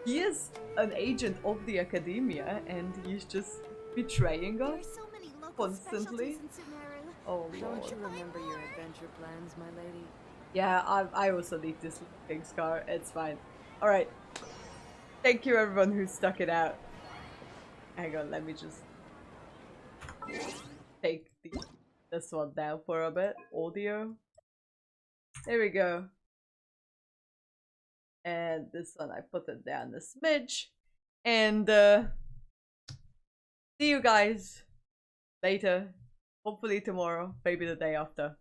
He is an agent of the academia and he's just betraying us constantly. Oh Don't lord. you remember your adventure plans, my lady? Yeah, I also need this King Scar. It's fine. Alright. Thank you everyone who stuck it out. Hang on, let me just take this one down for a bit. Audio. There we go. And this one I put it down a smidge. And see you guys later. Hopefully tomorrow, maybe the day after.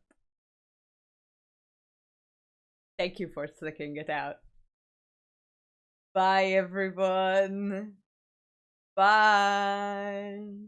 Thank you for sticking it out. Bye everyone. Bye.